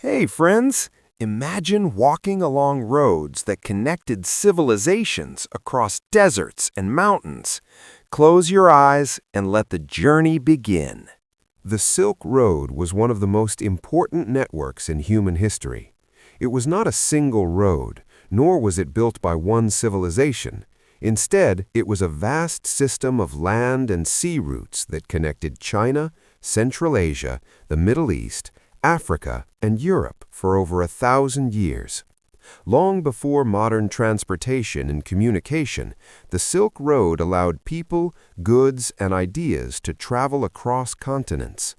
Hey, friends! Imagine walking along roads that connected civilizations across deserts and mountains. Close your eyes and let the journey begin. The Silk Road was one of the most important networks in human history. It was not a single road, nor was it built by one civilization. Instead, it was a vast system of land and sea routes that connected China, Central Asia, the Middle East, Africa, and Europe for over 1,000 years. Long before modern transportation and communication, the Silk Road allowed people, goods, and ideas to travel across continents.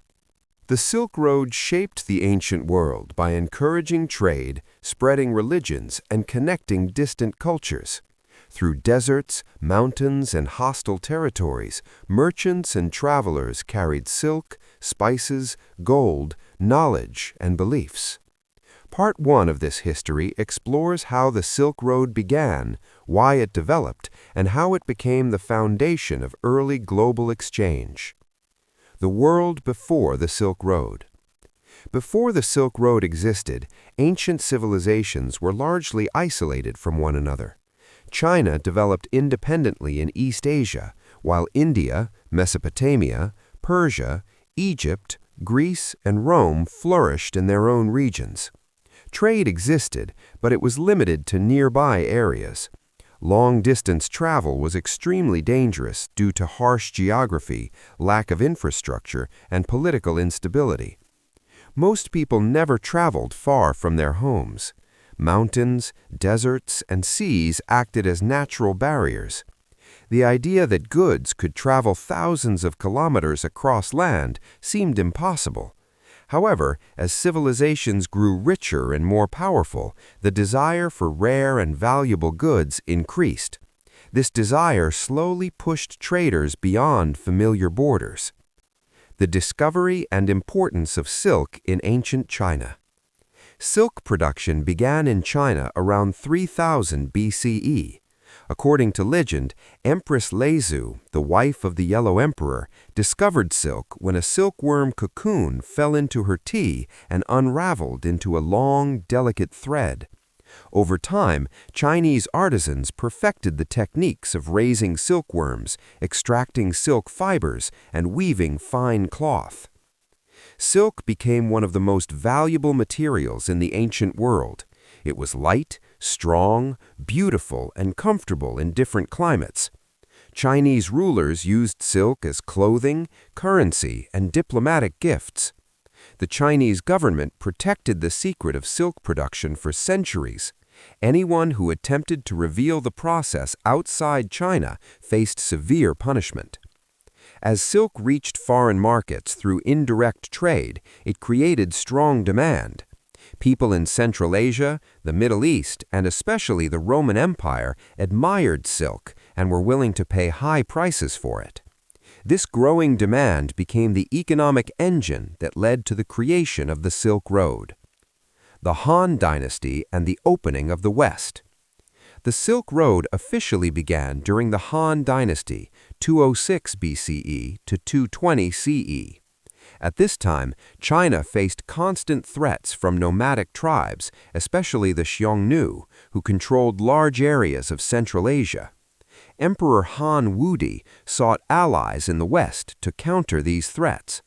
The Silk Road shaped the ancient world by encouraging trade, spreading religions, and connecting distant cultures. Through deserts, mountains, and hostile territories, merchants and travelers carried silk, spices, gold, knowledge, and beliefs. Part 1 of this history explores how the Silk Road began, why it developed, and how it became the foundation of early global exchange. The world before the Silk Road. Before the Silk Road existed, ancient civilizations were largely isolated from one another. China developed independently in East Asia, while India, Mesopotamia, Persia, Egypt, Greece, and Rome flourished in their own regions. Trade existed, but it was limited to nearby areas. Long-distance travel was extremely dangerous due to harsh geography, lack of infrastructure, and political instability. Most people never traveled far from their homes. Mountains, deserts, and seas acted as natural barriers. The idea that goods could travel thousands of kilometers across land seemed impossible. However, as civilizations grew richer and more powerful, the desire for rare and valuable goods increased. This desire slowly pushed traders beyond familiar borders. The discovery and importance of silk in ancient China. Silk production began in China around 3000 BCE. According to legend, Empress Lezhu, the wife of the Yellow Emperor, discovered silk when a silkworm cocoon fell into her tea and unraveled into a long, delicate thread. Over time, Chinese artisans perfected the techniques of raising silkworms, extracting silk fibers, and weaving fine cloth. Silk became one of the most valuable materials in the ancient world. It was light, strong, beautiful, and comfortable in different climates. Chinese rulers used silk as clothing, currency, and diplomatic gifts. The Chinese government protected the secret of silk production for centuries. Anyone who attempted to reveal the process outside China faced severe punishment. As silk reached foreign markets through indirect trade, it created strong demand. People in Central Asia, the Middle East, and especially the Roman Empire admired silk and were willing to pay high prices for it. This growing demand became the economic engine that led to the creation of the Silk Road. The Han Dynasty and the opening of the West. The Silk Road officially began during the Han Dynasty, 206 BCE to 220 CE. At this time, China faced constant threats from nomadic tribes, especially the Xiongnu, who controlled large areas of Central Asia. Emperor Han Wudi sought allies in the West to counter these threats.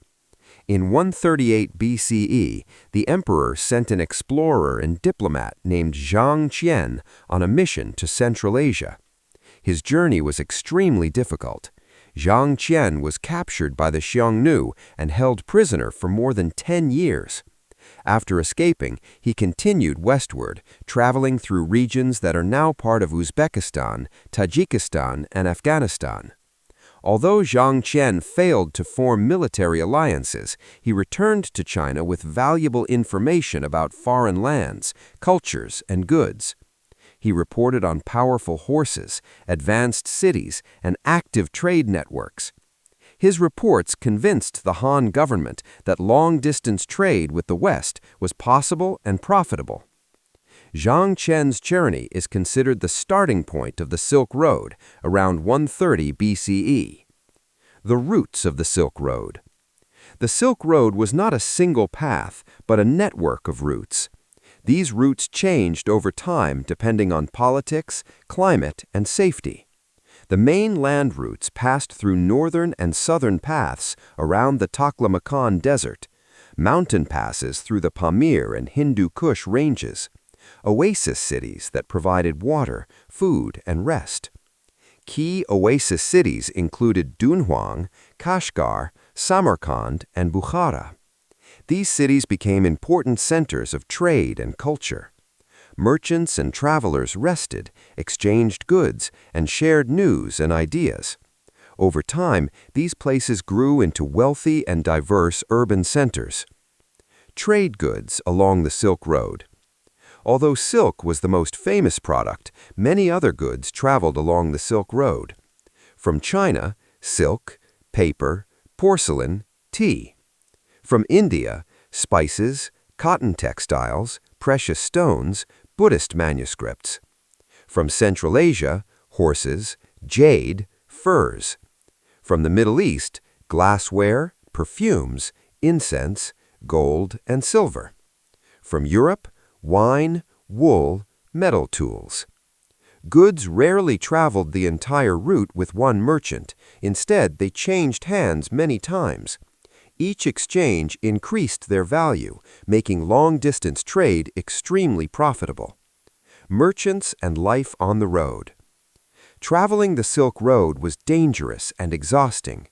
In 138 BCE, the emperor sent an explorer and diplomat named Zhang Qian on a mission to Central Asia. His journey was extremely difficult. Zhang Qian was captured by the Xiongnu and held prisoner for more than 10 years. After escaping, he continued westward, traveling through regions that are now part of Uzbekistan, Tajikistan, and Afghanistan. Although Zhang Qian failed to form military alliances, he returned to China with valuable information about foreign lands, cultures, and goods. He reported on powerful horses, advanced cities, and active trade networks. His reports convinced the Han government that long-distance trade with the West was possible and profitable. Zhang Qian's journey is considered the starting point of the Silk Road, around 130 BCE. The roots of the Silk Road. The Silk Road was not a single path, but a network of routes. These routes changed over time depending on politics, climate, and safety. The main land routes passed through northern and southern paths around the Taklamakan Desert, mountain passes through the Pamir and Hindu Kush ranges, oasis cities that provided water, food, and rest. Key oasis cities included Dunhuang, Kashgar, Samarkand, and Bukhara. These cities became important centers of trade and culture. Merchants and travelers rested, exchanged goods, and shared news and ideas. Over time, these places grew into wealthy and diverse urban centers. Trade goods along the Silk Road. Although silk was the most famous product, many other goods traveled along the Silk Road. From China, silk, paper, porcelain, tea. From India, spices, cotton textiles, precious stones, Buddhist manuscripts. From Central Asia, horses, jade, furs. From the Middle East, glassware, perfumes, incense, gold, and silver. From Europe, wine, wool, metal tools. Goods rarely traveled the entire route with one merchant. Instead, they changed hands many times. Each exchange increased their value, making long-distance trade extremely profitable. Merchants and life on the road. Traveling the Silk Road was dangerous and exhausting.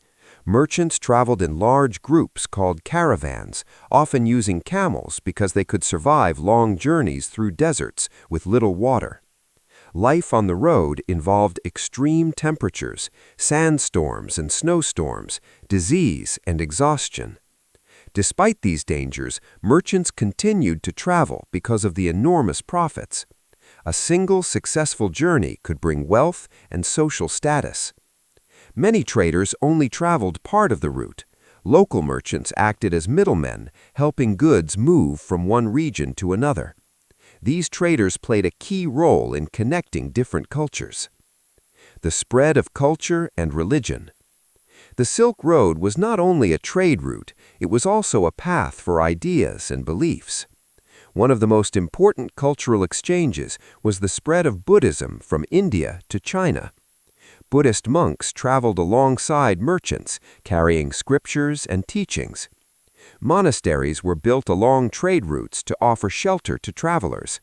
Merchants traveled in large groups called caravans, often using camels because they could survive long journeys through deserts with little water. Life on the road involved extreme temperatures, sandstorms and snowstorms, disease and exhaustion. Despite these dangers, merchants continued to travel because of the enormous profits. A single successful journey could bring wealth and social status. Many traders only traveled part of the route. Local merchants acted as middlemen, helping goods move from one region to another. These traders played a key role in connecting different cultures. The spread of culture and religion. The Silk Road was not only a trade route, it was also a path for ideas and beliefs. One of the most important cultural exchanges was the spread of Buddhism from India to China. Buddhist monks traveled alongside merchants, carrying scriptures and teachings. Monasteries were built along trade routes to offer shelter to travelers.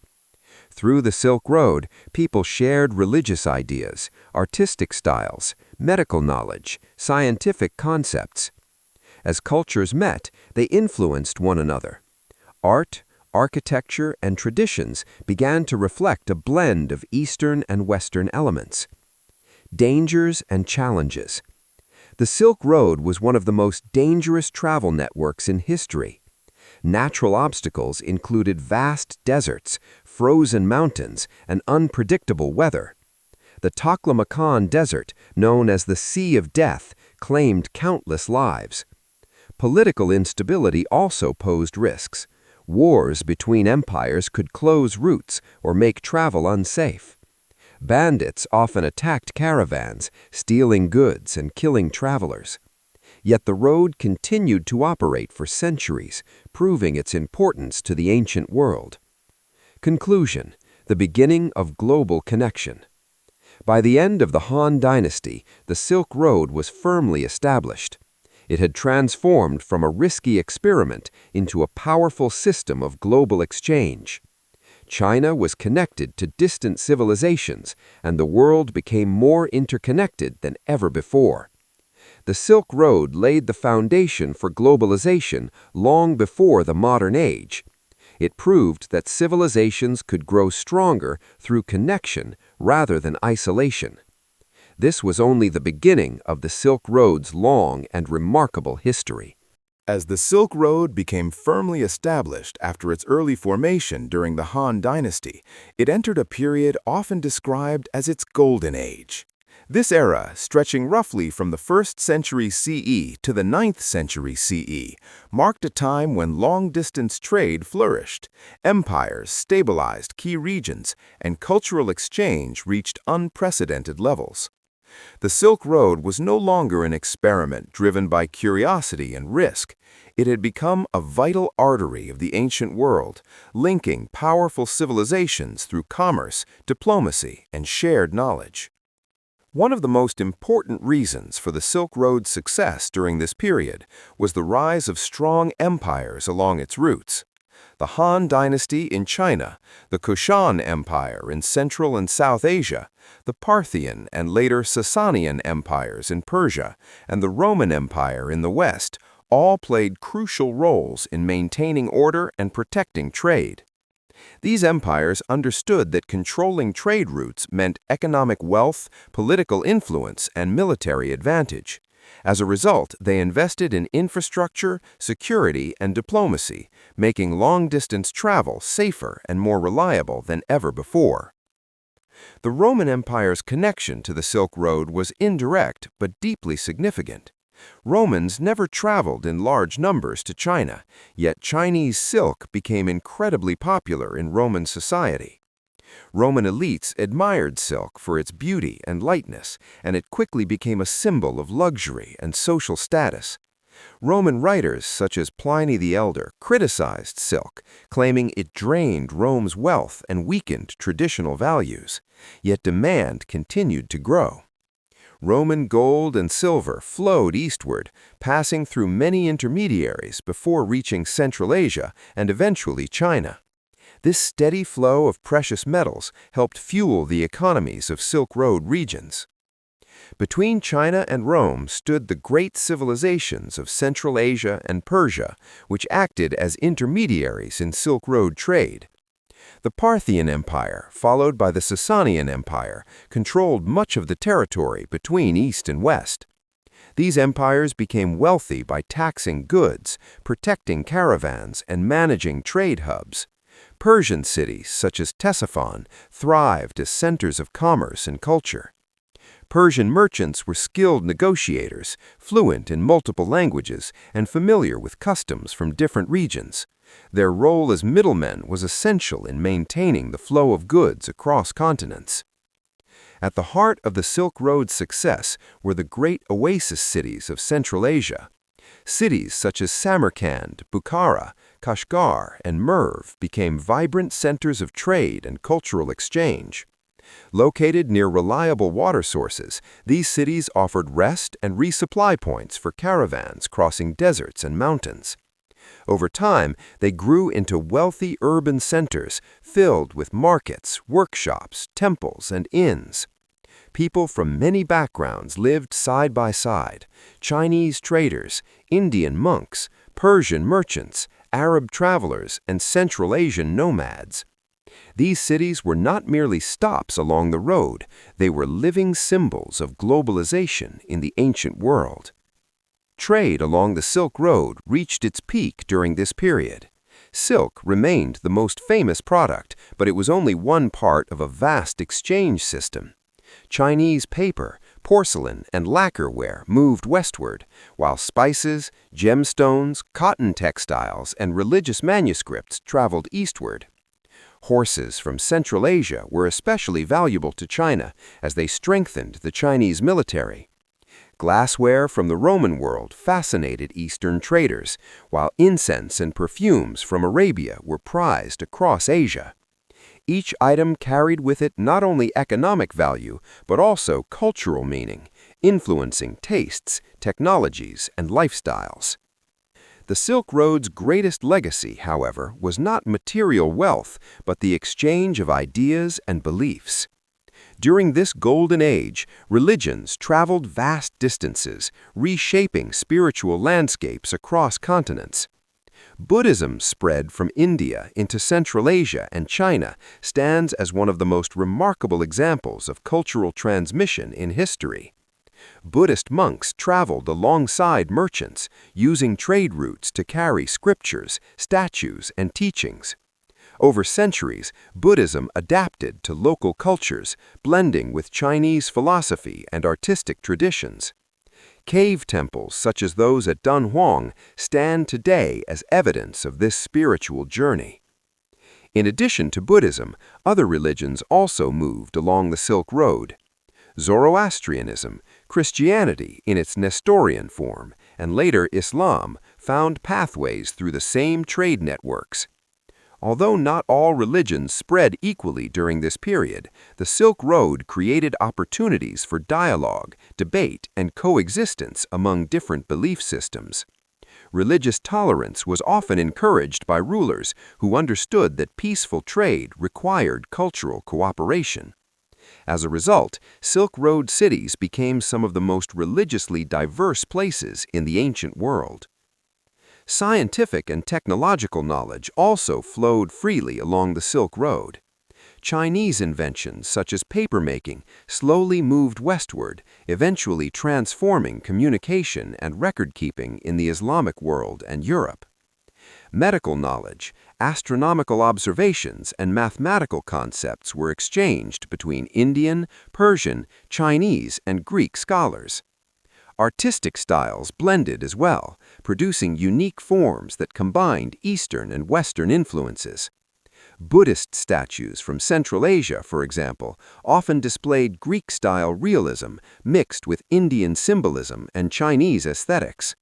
Through the Silk Road, people shared religious ideas, artistic styles, medical knowledge, scientific concepts. As cultures met, they influenced one another. Art, architecture, and traditions began to reflect a blend of Eastern and Western elements. Dangers and challenges. The Silk Road was one of the most dangerous travel networks in history. Natural obstacles included vast deserts, frozen mountains, and unpredictable weather. The Taklamakan Desert, known as the Sea of Death, claimed countless lives. Political instability also posed risks. Wars between empires could close routes or make travel unsafe. Bandits often attacked caravans, stealing goods and killing travelers. Yet the road continued to operate for centuries, proving its importance to the ancient world. Conclusion: the beginning of global connection. By the end of the Han Dynasty, the Silk Road was firmly established. It had transformed from a risky experiment into a powerful system of global exchange. China was connected to distant civilizations, and the world became more interconnected than ever before. The Silk Road laid the foundation for globalization long before the modern age. It proved that civilizations could grow stronger through connection rather than isolation. This was only the beginning of the Silk Road's long and remarkable history. As the Silk Road became firmly established after its early formation during the Han Dynasty, it entered a period often described as its Golden Age. This era, stretching roughly from the 1st century CE to the 9th century CE, marked a time when long-distance trade flourished, empires stabilized key regions, and cultural exchange reached unprecedented levels. The Silk Road was no longer an experiment driven by curiosity and risk. It had become a vital artery of the ancient world, linking powerful civilizations through commerce, diplomacy, and shared knowledge. One of the most important reasons for the Silk Road's success during this period was the rise of strong empires along its routes. The Han Dynasty in China, the Kushan Empire in Central and South Asia, the Parthian and later Sasanian empires in Persia, and the Roman Empire in the West all played crucial roles in maintaining order and protecting trade. These empires understood that controlling trade routes meant economic wealth, political influence, and military advantage. As a result, they invested in infrastructure, security, and diplomacy, making long-distance travel safer and more reliable than ever before. The Roman Empire's connection to the Silk Road was indirect but deeply significant. Romans never traveled in large numbers to China, yet Chinese silk became incredibly popular in Roman society. Roman elites admired silk for its beauty and lightness, and it quickly became a symbol of luxury and social status. Roman writers such as Pliny the Elder criticized silk, claiming it drained Rome's wealth and weakened traditional values, yet demand continued to grow. Roman gold and silver flowed eastward, passing through many intermediaries before reaching Central Asia and eventually China. This steady flow of precious metals helped fuel the economies of Silk Road regions. Between China and Rome stood the great civilizations of Central Asia and Persia, which acted as intermediaries in Silk Road trade. The Parthian Empire, followed by the Sasanian Empire, controlled much of the territory between East and West. These empires became wealthy by taxing goods, protecting caravans, and managing trade hubs. Persian cities, such as Ctesiphon, thrived as centers of commerce and culture. Persian merchants were skilled negotiators, fluent in multiple languages, and familiar with customs from different regions. Their role as middlemen was essential in maintaining the flow of goods across continents. At the heart of the Silk Road's success were the great oasis cities of Central Asia. Cities such as Samarkand, Bukhara, Kashgar, and Merv became vibrant centers of trade and cultural exchange. Located near reliable water sources, these cities offered rest and resupply points for caravans crossing deserts and mountains. Over time, they grew into wealthy urban centers filled with markets, workshops, temples, and inns. People from many backgrounds lived side by side: Chinese traders, Indian monks, Persian merchants, Arab travelers, and Central Asian nomads. These cities were not merely stops along the road, they were living symbols of globalization in the ancient world. Trade along the Silk Road reached its peak during this period. Silk remained the most famous product, but it was only one part of a vast exchange system. Chinese paper, porcelain, and lacquerware moved westward, while spices, gemstones, cotton textiles, and religious manuscripts traveled eastward. Horses from Central Asia were especially valuable to China as they strengthened the Chinese military. Glassware from the Roman world fascinated Eastern traders, while incense and perfumes from Arabia were prized across Asia. Each item carried with it not only economic value, but also cultural meaning, influencing tastes, technologies, and lifestyles. The Silk Road's greatest legacy, however, was not material wealth, but the exchange of ideas and beliefs. During this golden age, religions traveled vast distances, reshaping spiritual landscapes across continents. Buddhism spread from India into Central Asia and China stands as one of the most remarkable examples of cultural transmission in history. Buddhist monks traveled alongside merchants, using trade routes to carry scriptures, statues, and teachings. Over centuries, Buddhism adapted to local cultures, blending with Chinese philosophy and artistic traditions. Cave temples such as those at Dunhuang stand today as evidence of this spiritual journey. In addition to Buddhism, other religions also moved along the Silk Road. Zoroastrianism, Christianity in its Nestorian form, and later Islam found pathways through the same trade networks. Although not all religions spread equally during this period, the Silk Road created opportunities for dialogue, debate, and coexistence among different belief systems. Religious tolerance was often encouraged by rulers who understood that peaceful trade required cultural cooperation. As a result, Silk Road cities became some of the most religiously diverse places in the ancient world. Scientific and technological knowledge also flowed freely along the Silk Road. Chinese inventions such as papermaking slowly moved westward, eventually transforming communication and record-keeping in the Islamic world and Europe. Medical knowledge, astronomical observations, and mathematical concepts were exchanged between Indian, Persian, Chinese, and Greek scholars. Artistic styles blended as well, producing unique forms that combined Eastern and Western influences. Buddhist statues from Central Asia, for example, often displayed Greek-style realism mixed with Indian symbolism and Chinese aesthetics.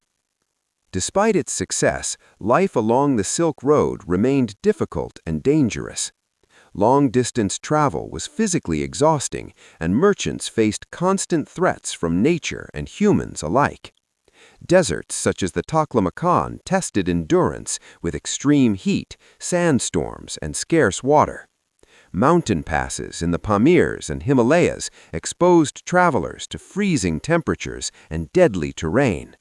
Despite its success, life along the Silk Road remained difficult and dangerous. Long-distance travel was physically exhausting, and merchants faced constant threats from nature and humans alike. Deserts such as the Taklamakan tested endurance with extreme heat, sandstorms, and scarce water. Mountain passes in the Pamirs and Himalayas exposed travelers to freezing temperatures and deadly terrain.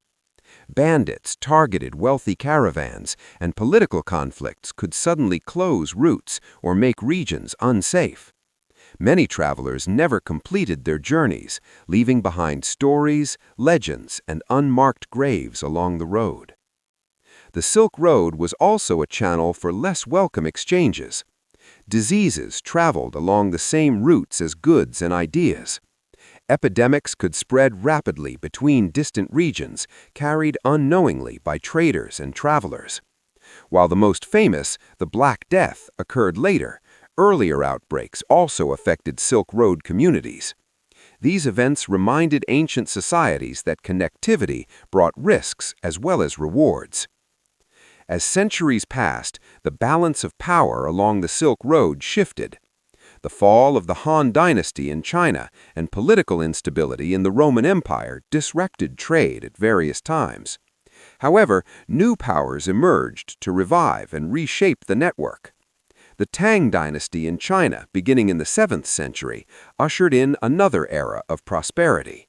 Bandits targeted wealthy caravans, and political conflicts could suddenly close routes or make regions unsafe. Many travelers never completed their journeys, leaving behind stories, legends, and unmarked graves along the road. The Silk Road was also a channel for less welcome exchanges. Diseases traveled along the same routes as goods and ideas. Epidemics could spread rapidly between distant regions, carried unknowingly by traders and travelers. While the most famous, the Black Death, occurred later, earlier outbreaks also affected Silk Road communities. These events reminded ancient societies that connectivity brought risks as well as rewards. As centuries passed, the balance of power along the Silk Road shifted. The fall of the Han Dynasty in China and political instability in the Roman Empire disrupted trade at various times. However, new powers emerged to revive and reshape the network. The Tang Dynasty in China, beginning in the 7th century, ushered in another era of prosperity.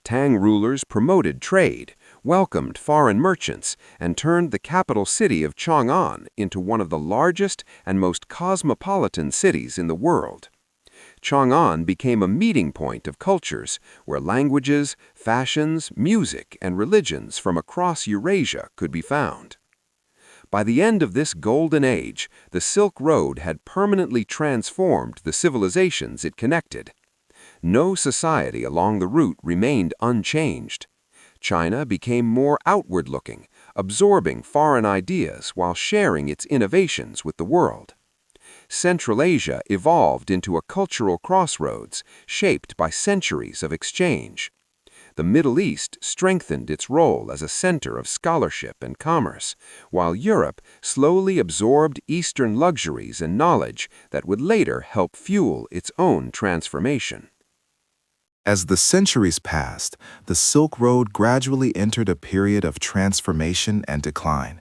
Tang rulers promoted trade, welcomed foreign merchants, and turned the capital city of Chang'an into one of the largest and most cosmopolitan cities in the world. Chang'an became a meeting point of cultures where languages, fashions, music, and religions from across Eurasia could be found. By the end of this golden age, the Silk Road had permanently transformed the civilizations it connected. No society along the route remained unchanged. China became more outward-looking, absorbing foreign ideas while sharing its innovations with the world. Central Asia evolved into a cultural crossroads shaped by centuries of exchange. The Middle East strengthened its role as a center of scholarship and commerce, while Europe slowly absorbed Eastern luxuries and knowledge that would later help fuel its own transformation. As the centuries passed, the Silk Road gradually entered a period of transformation and decline.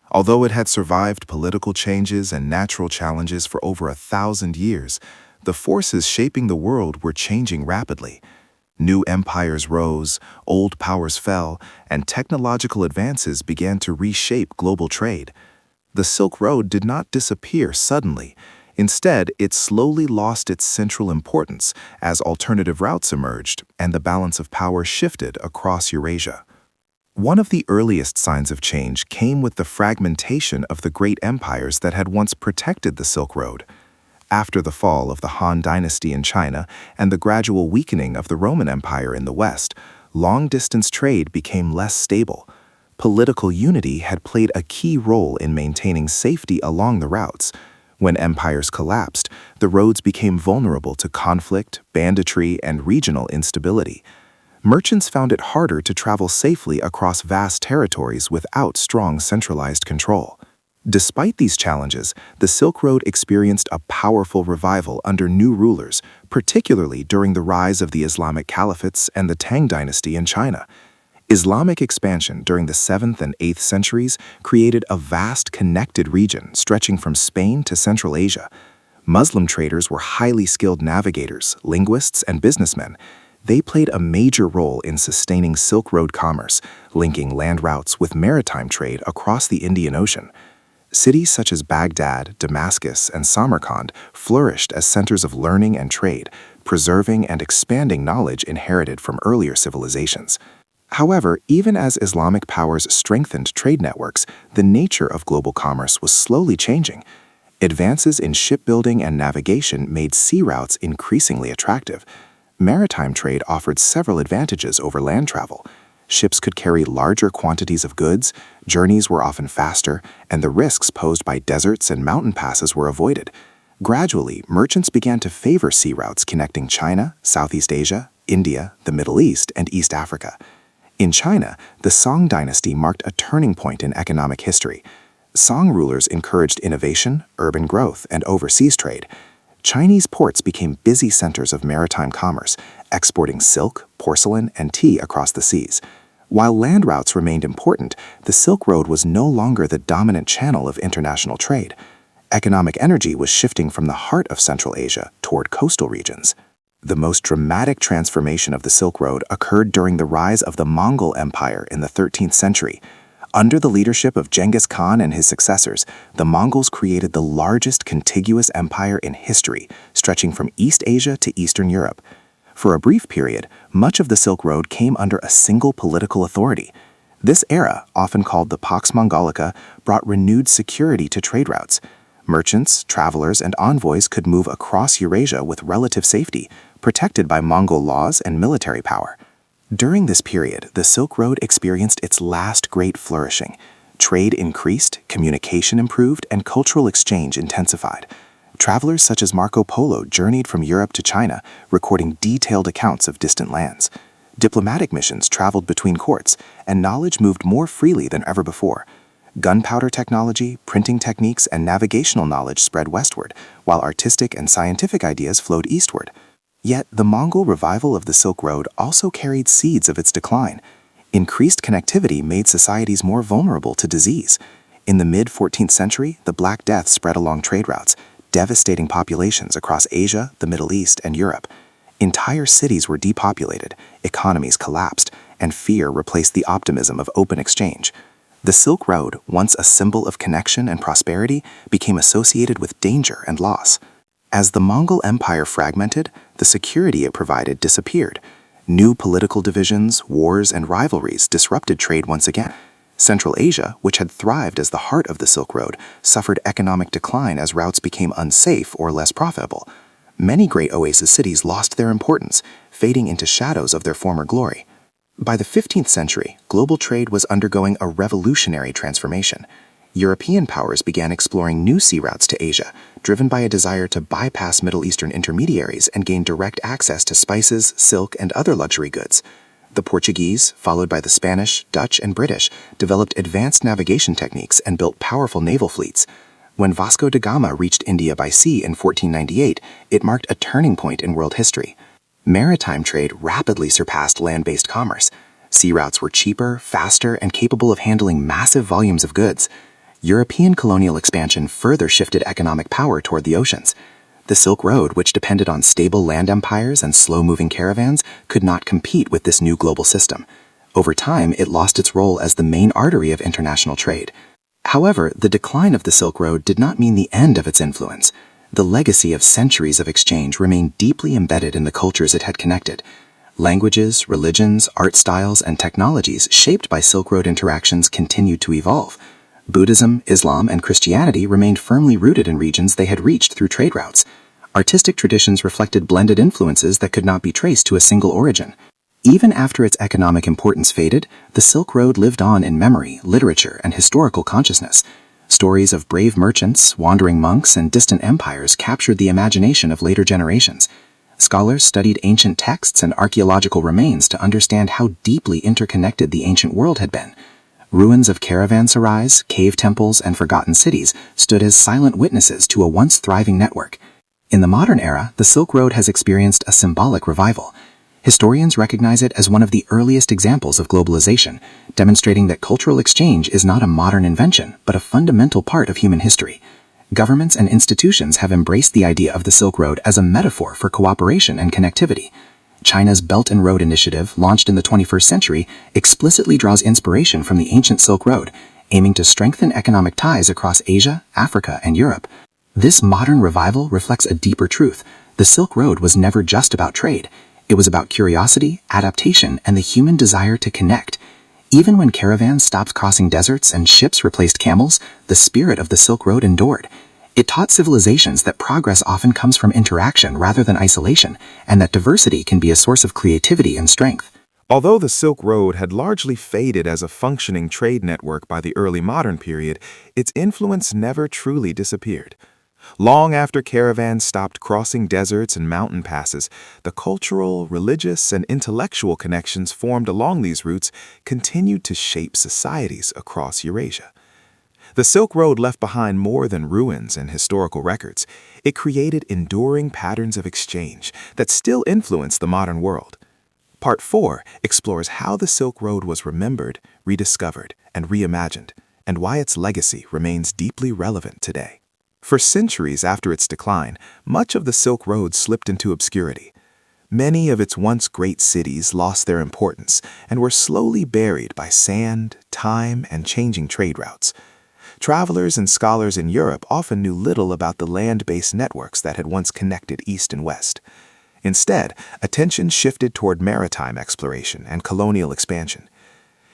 Although it had survived political changes and natural challenges for over 1,000 years, the forces shaping the world were changing rapidly. New empires rose, old powers fell, and technological advances began to reshape global trade. The Silk Road did not disappear suddenly. Instead, it slowly lost its central importance as alternative routes emerged and the balance of power shifted across Eurasia. One of the earliest signs of change came with the fragmentation of the great empires that had once protected the Silk Road. After the fall of the Han Dynasty in China and the gradual weakening of the Roman Empire in the West, long-distance trade became less stable. Political unity had played a key role in maintaining safety along the routes. When empires collapsed, the roads became vulnerable to conflict, banditry, and regional instability. Merchants found it harder to travel safely across vast territories without strong centralized control. Despite these challenges, the Silk Road experienced a powerful revival under new rulers, particularly during the rise of the Islamic caliphates and the Tang dynasty in China. Islamic expansion during the 7th and 8th centuries created a vast connected region stretching from Spain to Central Asia. Muslim traders were highly skilled navigators, linguists, and businessmen. They played a major role in sustaining Silk Road commerce, linking land routes with maritime trade across the Indian Ocean. Cities such as Baghdad, Damascus, and Samarkand flourished as centers of learning and trade, preserving and expanding knowledge inherited from earlier civilizations. However, even as Islamic powers strengthened trade networks, the nature of global commerce was slowly changing. Advances in shipbuilding and navigation made sea routes increasingly attractive. Maritime trade offered several advantages over land travel. Ships could carry larger quantities of goods, journeys were often faster, and the risks posed by deserts and mountain passes were avoided. Gradually, merchants began to favor sea routes connecting China, Southeast Asia, India, the Middle East, and East Africa. In China, the Song dynasty marked a turning point in economic history. Song rulers encouraged innovation, urban growth, and overseas trade. Chinese ports became busy centers of maritime commerce, exporting silk, porcelain, and tea across the seas. While land routes remained important, the Silk Road was no longer the dominant channel of international trade. Economic energy was shifting from the heart of Central Asia toward coastal regions. The most dramatic transformation of the Silk Road occurred during the rise of the Mongol Empire in the 13th century. Under the leadership of Genghis Khan and his successors, the Mongols created the largest contiguous empire in history, stretching from East Asia to Eastern Europe. For a brief period, much of the Silk Road came under a single political authority. This era, often called the Pax Mongolica, brought renewed security to trade routes. Merchants, travelers, and envoys could move across Eurasia with relative safety, protected by Mongol laws and military power. During this period, the Silk Road experienced its last great flourishing. Trade increased, communication improved, and cultural exchange intensified. Travelers such as Marco Polo journeyed from Europe to China, recording detailed accounts of distant lands. Diplomatic missions traveled between courts, and knowledge moved more freely than ever before. Gunpowder technology, printing techniques, and navigational knowledge spread westward, while artistic and scientific ideas flowed eastward. Yet, the Mongol revival of the Silk Road also carried seeds of its decline. Increased connectivity made societies more vulnerable to disease. In the mid-14th century, the Black Death spread along trade routes, devastating populations across Asia, the Middle East, and Europe. Entire cities were depopulated, economies collapsed, and fear replaced the optimism of open exchange. The Silk Road, once a symbol of connection and prosperity, became associated with danger and loss. As the Mongol Empire fragmented, the security it provided disappeared. New political divisions, wars, and rivalries disrupted trade once again. Central Asia, which had thrived as the heart of the Silk Road, suffered economic decline as routes became unsafe or less profitable. Many great oasis cities lost their importance, fading into shadows of their former glory. By the 15th century, global trade was undergoing a revolutionary transformation. European powers began exploring new sea routes to Asia, driven by a desire to bypass Middle Eastern intermediaries and gain direct access to spices, silk, and other luxury goods. The Portuguese, followed by the Spanish, Dutch, and British, developed advanced navigation techniques and built powerful naval fleets. When Vasco da Gama reached India by sea in 1498, it marked a turning point in world history. Maritime trade rapidly surpassed land-based commerce. Sea routes were cheaper, faster, and capable of handling massive volumes of goods. European colonial expansion further shifted economic power toward the oceans. The Silk Road, which depended on stable land empires and slow-moving caravans, could not compete with this new global system. Over time, it lost its role as the main artery of international trade. However, the decline of the Silk Road did not mean the end of its influence. The legacy of centuries of exchange remained deeply embedded in the cultures it had connected. Languages, religions, art styles, and technologies shaped by Silk Road interactions continued to evolve. Buddhism, Islam, and Christianity remained firmly rooted in regions they had reached through trade routes. Artistic traditions reflected blended influences that could not be traced to a single origin. Even after its economic importance faded, the Silk Road lived on in memory, literature, and historical consciousness. Stories of brave merchants, wandering monks, and distant empires captured the imagination of later generations. Scholars studied ancient texts and archaeological remains to understand how deeply interconnected the ancient world had been. Ruins of caravanserais, cave temples, and forgotten cities stood as silent witnesses to a once thriving network. In the modern era, the Silk Road has experienced a symbolic revival. Historians recognize it as one of the earliest examples of globalization, demonstrating that cultural exchange is not a modern invention, but a fundamental part of human history. Governments and institutions have embraced the idea of the Silk Road as a metaphor for cooperation and connectivity. China's Belt and Road Initiative, launched in the 21st century, explicitly draws inspiration from the ancient Silk Road, aiming to strengthen economic ties across Asia, Africa, and Europe. This modern revival reflects a deeper truth. The Silk Road was never just about trade. It was about curiosity, adaptation, and the human desire to connect. Even when caravans stopped crossing deserts and ships replaced camels, the spirit of the Silk Road endured. It taught civilizations that progress often comes from interaction rather than isolation, and that diversity can be a source of creativity and strength. Although the Silk Road had largely faded as a functioning trade network by the early modern period, its influence never truly disappeared. Long after caravans stopped crossing deserts and mountain passes, the cultural, religious, and intellectual connections formed along these routes continued to shape societies across Eurasia. The Silk Road left behind more than ruins and historical records. It created enduring patterns of exchange that still influence the modern world. Part 4 explores how the Silk Road was remembered, rediscovered, and reimagined, and why its legacy remains deeply relevant today. For centuries after its decline, much of the Silk Road slipped into obscurity. Many of its once great cities lost their importance and were slowly buried by sand, time, and changing trade routes. Travelers and scholars in Europe often knew little about the land-based networks that had once connected East and West. Instead, attention shifted toward maritime exploration and colonial expansion.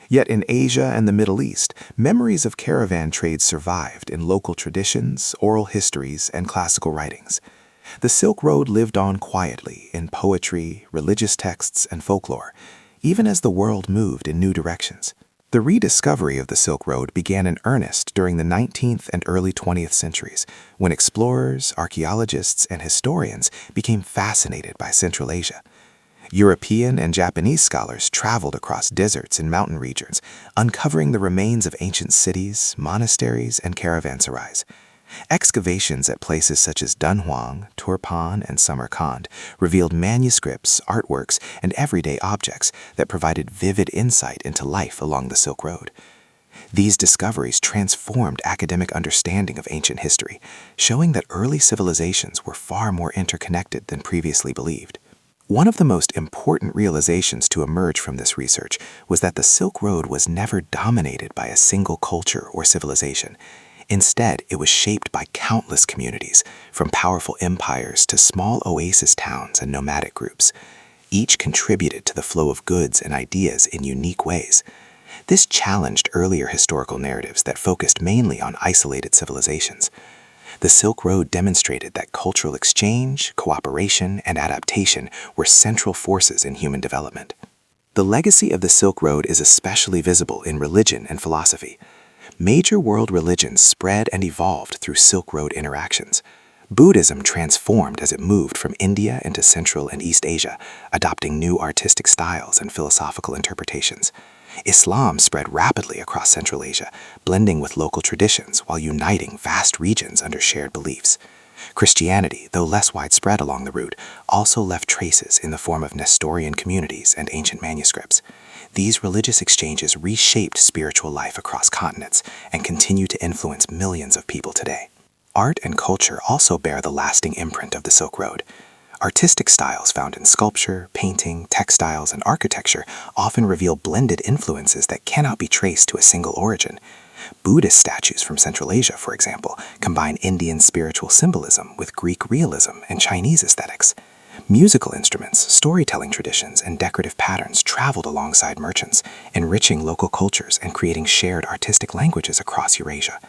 Yet in Asia and the Middle East, memories of caravan trade survived in local traditions, oral histories, and classical writings. The Silk Road lived on quietly in poetry, religious texts, and folklore, even as the world moved in new directions. The rediscovery of the Silk Road began in earnest during the 19th and early 20th centuries, when explorers, archaeologists, and historians became fascinated by Central Asia. European and Japanese scholars traveled across deserts and mountain regions, uncovering the remains of ancient cities, monasteries, and caravanserais. Excavations at places such as Dunhuang, Turpan, and Samarkand revealed manuscripts, artworks, and everyday objects that provided vivid insight into life along the Silk Road. These discoveries transformed academic understanding of ancient history, showing that early civilizations were far more interconnected than previously believed. One of the most important realizations to emerge from this research was that the Silk Road was never dominated by a single culture or civilization. Instead, it was shaped by countless communities, from powerful empires to small oasis towns and nomadic groups. Each contributed to the flow of goods and ideas in unique ways. This challenged earlier historical narratives that focused mainly on isolated civilizations. The Silk Road demonstrated that cultural exchange, cooperation, and adaptation were central forces in human development. The legacy of the Silk Road is especially visible in religion and philosophy. Major world religions spread and evolved through Silk Road interactions. Buddhism transformed as it moved from India into Central and East Asia, adopting new artistic styles and philosophical interpretations. Islam spread rapidly across Central Asia, blending with local traditions while uniting vast regions under shared beliefs. Christianity, though less widespread along the route, also left traces in the form of Nestorian communities and ancient manuscripts. These religious exchanges reshaped spiritual life across continents and continue to influence millions of people today. Art and culture also bear the lasting imprint of the Silk Road. Artistic styles found in sculpture, painting, textiles, and architecture often reveal blended influences that cannot be traced to a single origin. Buddhist statues from Central Asia, for example, combine Indian spiritual symbolism with Greek realism and Chinese aesthetics. Musical instruments, storytelling traditions, and decorative patterns traveled alongside merchants, enriching local cultures and creating shared artistic languages across Eurasia.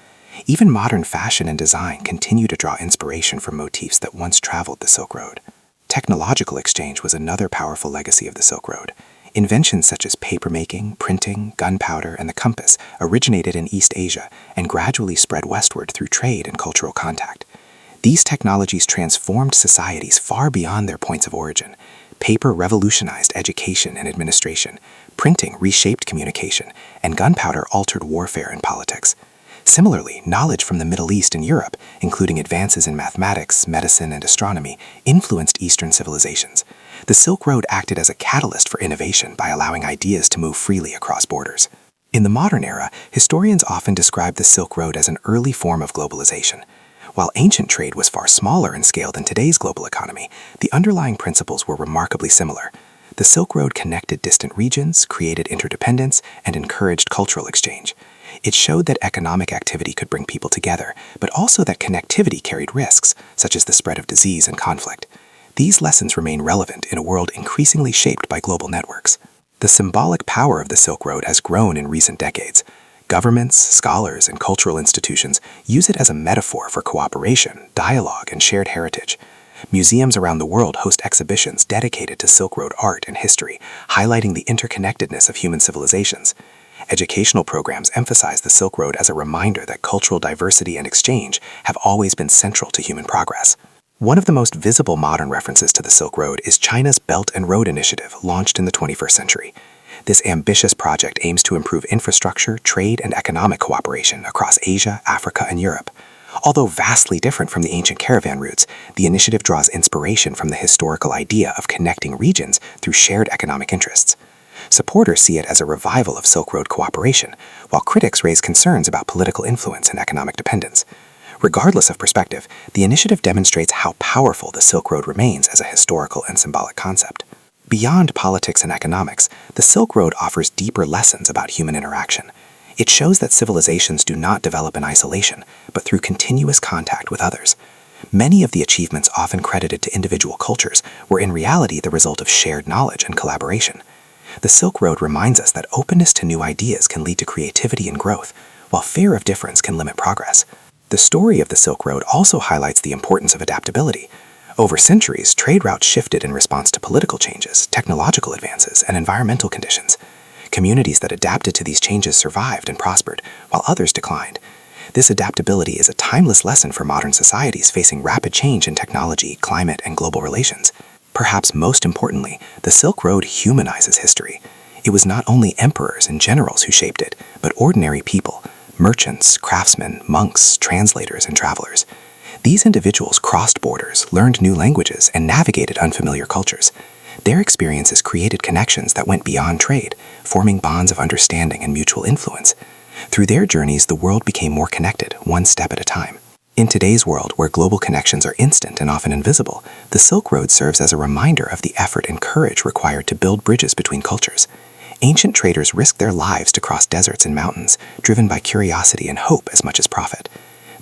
Even modern fashion and design continue to draw inspiration from motifs that once traveled the Silk Road. Technological exchange was another powerful legacy of the Silk Road. Inventions such as papermaking, printing, gunpowder, and the compass originated in East Asia and gradually spread westward through trade and cultural contact. These technologies transformed societies far beyond their points of origin. Paper revolutionized education and administration, printing reshaped communication, and gunpowder altered warfare and politics. Similarly, knowledge from the Middle East and Europe, including advances in mathematics, medicine, and astronomy, influenced Eastern civilizations. The Silk Road acted as a catalyst for innovation by allowing ideas to move freely across borders. In the modern era, historians often describe the Silk Road as an early form of globalization. While ancient trade was far smaller in scale than today's global economy, the underlying principles were remarkably similar. The Silk Road connected distant regions, created interdependence, and encouraged cultural exchange. It showed that economic activity could bring people together, but also that connectivity carried risks, such as the spread of disease and conflict. These lessons remain relevant in a world increasingly shaped by global networks. The symbolic power of the Silk Road has grown in recent decades. Governments, scholars, and cultural institutions use it as a metaphor for cooperation, dialogue, and shared heritage. Museums around the world host exhibitions dedicated to Silk Road art and history, highlighting the interconnectedness of human civilizations. Educational programs emphasize the Silk Road as a reminder that cultural diversity and exchange have always been central to human progress. One of the most visible modern references to the Silk Road is China's Belt and Road Initiative, launched in the 21st century. This ambitious project aims to improve infrastructure, trade, and economic cooperation across Asia, Africa, and Europe. Although vastly different from the ancient caravan routes, the initiative draws inspiration from the historical idea of connecting regions through shared economic interests. Supporters see it as a revival of Silk Road cooperation, while critics raise concerns about political influence and economic dependence. Regardless of perspective, the initiative demonstrates how powerful the Silk Road remains as a historical and symbolic concept. Beyond politics and economics, the Silk Road offers deeper lessons about human interaction. It shows that civilizations do not develop in isolation, but through continuous contact with others. Many of the achievements often credited to individual cultures were in reality the result of shared knowledge and collaboration. The Silk Road reminds us that openness to new ideas can lead to creativity and growth, while fear of difference can limit progress. The story of the Silk Road also highlights the importance of adaptability. Over centuries, trade routes shifted in response to political changes, technological advances, and environmental conditions. Communities that adapted to these changes survived and prospered, while others declined. This adaptability is a timeless lesson for modern societies facing rapid change in technology, climate, and global relations. Perhaps most importantly, the Silk Road humanizes history. It was not only emperors and generals who shaped it, but ordinary people, merchants, craftsmen, monks, translators, and travelers. These individuals crossed borders, learned new languages, and navigated unfamiliar cultures. Their experiences created connections that went beyond trade, forming bonds of understanding and mutual influence. Through their journeys, the world became more connected, one step at a time. In today's world, where global connections are instant and often invisible, the Silk Road serves as a reminder of the effort and courage required to build bridges between cultures. Ancient traders risked their lives to cross deserts and mountains, driven by curiosity and hope as much as profit.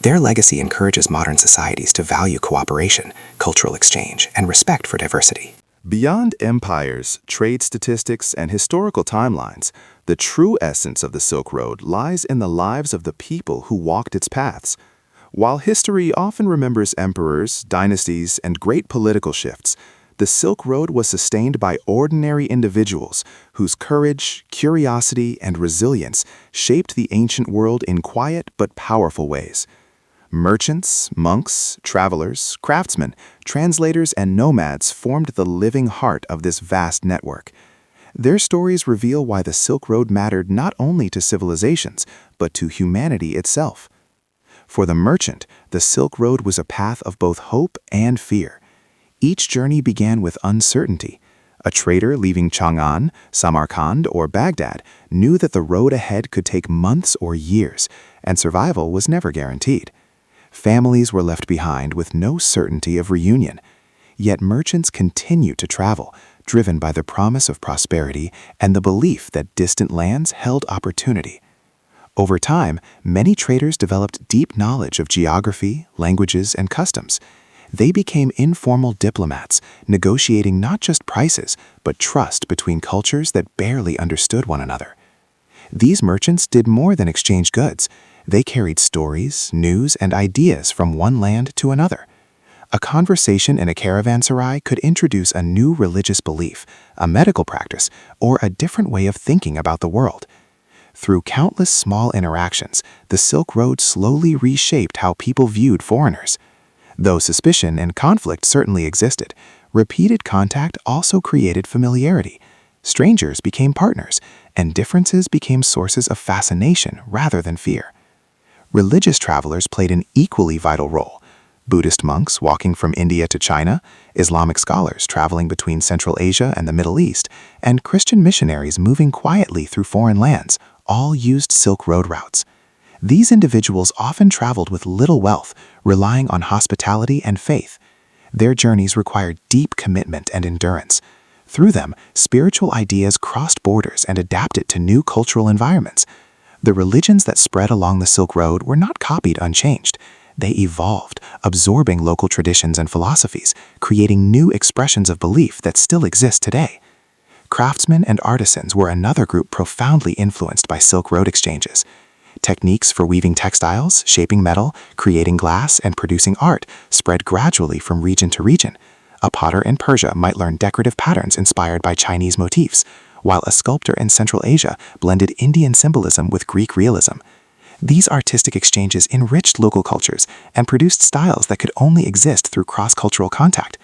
Their legacy encourages modern societies to value cooperation, cultural exchange, and respect for diversity. Beyond empires, trade statistics, and historical timelines, the true essence of the Silk Road lies in the lives of the people who walked its paths. While history often remembers emperors, dynasties, and great political shifts, the Silk Road was sustained by ordinary individuals whose courage, curiosity, and resilience shaped the ancient world in quiet but powerful ways. Merchants, monks, travelers, craftsmen, translators, and nomads formed the living heart of this vast network. Their stories reveal why the Silk Road mattered not only to civilizations, but to humanity itself. For the merchant, the Silk Road was a path of both hope and fear. Each journey began with uncertainty. A trader leaving Chang'an, Samarkand, or Baghdad knew that the road ahead could take months or years, and survival was never guaranteed. Families were left behind with no certainty of reunion. Yet merchants continued to travel, driven by the promise of prosperity and the belief that distant lands held opportunity. Over time, many traders developed deep knowledge of geography, languages, and customs. They became informal diplomats, negotiating not just prices, but trust between cultures that barely understood one another. These merchants did more than exchange goods. They carried stories, news, and ideas from one land to another. A conversation in a caravanserai could introduce a new religious belief, a medical practice, or a different way of thinking about the world. Through countless small interactions, the Silk Road slowly reshaped how people viewed foreigners. Though suspicion and conflict certainly existed, repeated contact also created familiarity. Strangers became partners, and differences became sources of fascination rather than fear. Religious travelers played an equally vital role. Buddhist monks walking from India to China, Islamic scholars traveling between Central Asia and the Middle East, and Christian missionaries moving quietly through foreign lands all used Silk Road routes. These individuals often traveled with little wealth, relying on hospitality and faith. Their journeys required deep commitment and endurance. Through them, spiritual ideas crossed borders and adapted to new cultural environments. The religions that spread along the Silk Road were not copied unchanged. They evolved, absorbing local traditions and philosophies, creating new expressions of belief that still exist today. Craftsmen and artisans were another group profoundly influenced by Silk Road exchanges. Techniques for weaving textiles, shaping metal, creating glass, and producing art spread gradually from region to region. A potter in Persia might learn decorative patterns inspired by Chinese motifs, while a sculptor in Central Asia blended Indian symbolism with Greek realism. These artistic exchanges enriched local cultures and produced styles that could only exist through cross-cultural contact.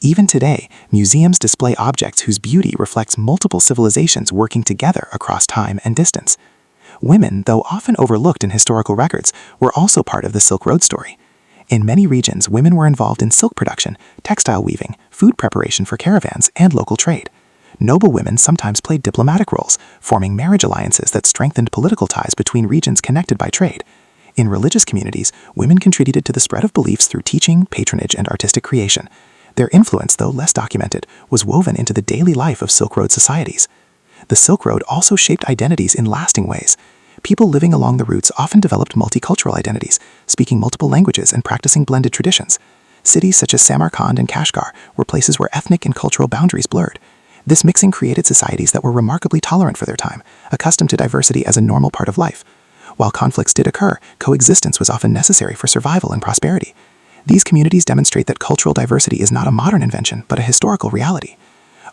Even today, museums display objects whose beauty reflects multiple civilizations working together across time and distance. Women, though often overlooked in historical records, were also part of the Silk Road story. In many regions, women were involved in silk production, textile weaving, food preparation for caravans, and local trade. Noble women sometimes played diplomatic roles, forming marriage alliances that strengthened political ties between regions connected by trade. In religious communities, women contributed to the spread of beliefs through teaching, patronage, and artistic creation. Their influence, though less documented, was woven into the daily life of Silk Road societies. The Silk Road also shaped identities in lasting ways. People living along the routes often developed multicultural identities, speaking multiple languages and practicing blended traditions. Cities such as Samarkand and Kashgar were places where ethnic and cultural boundaries blurred. This mixing created societies that were remarkably tolerant for their time, accustomed to diversity as a normal part of life. While conflicts did occur, coexistence was often necessary for survival and prosperity. These communities demonstrate that cultural diversity is not a modern invention, but a historical reality.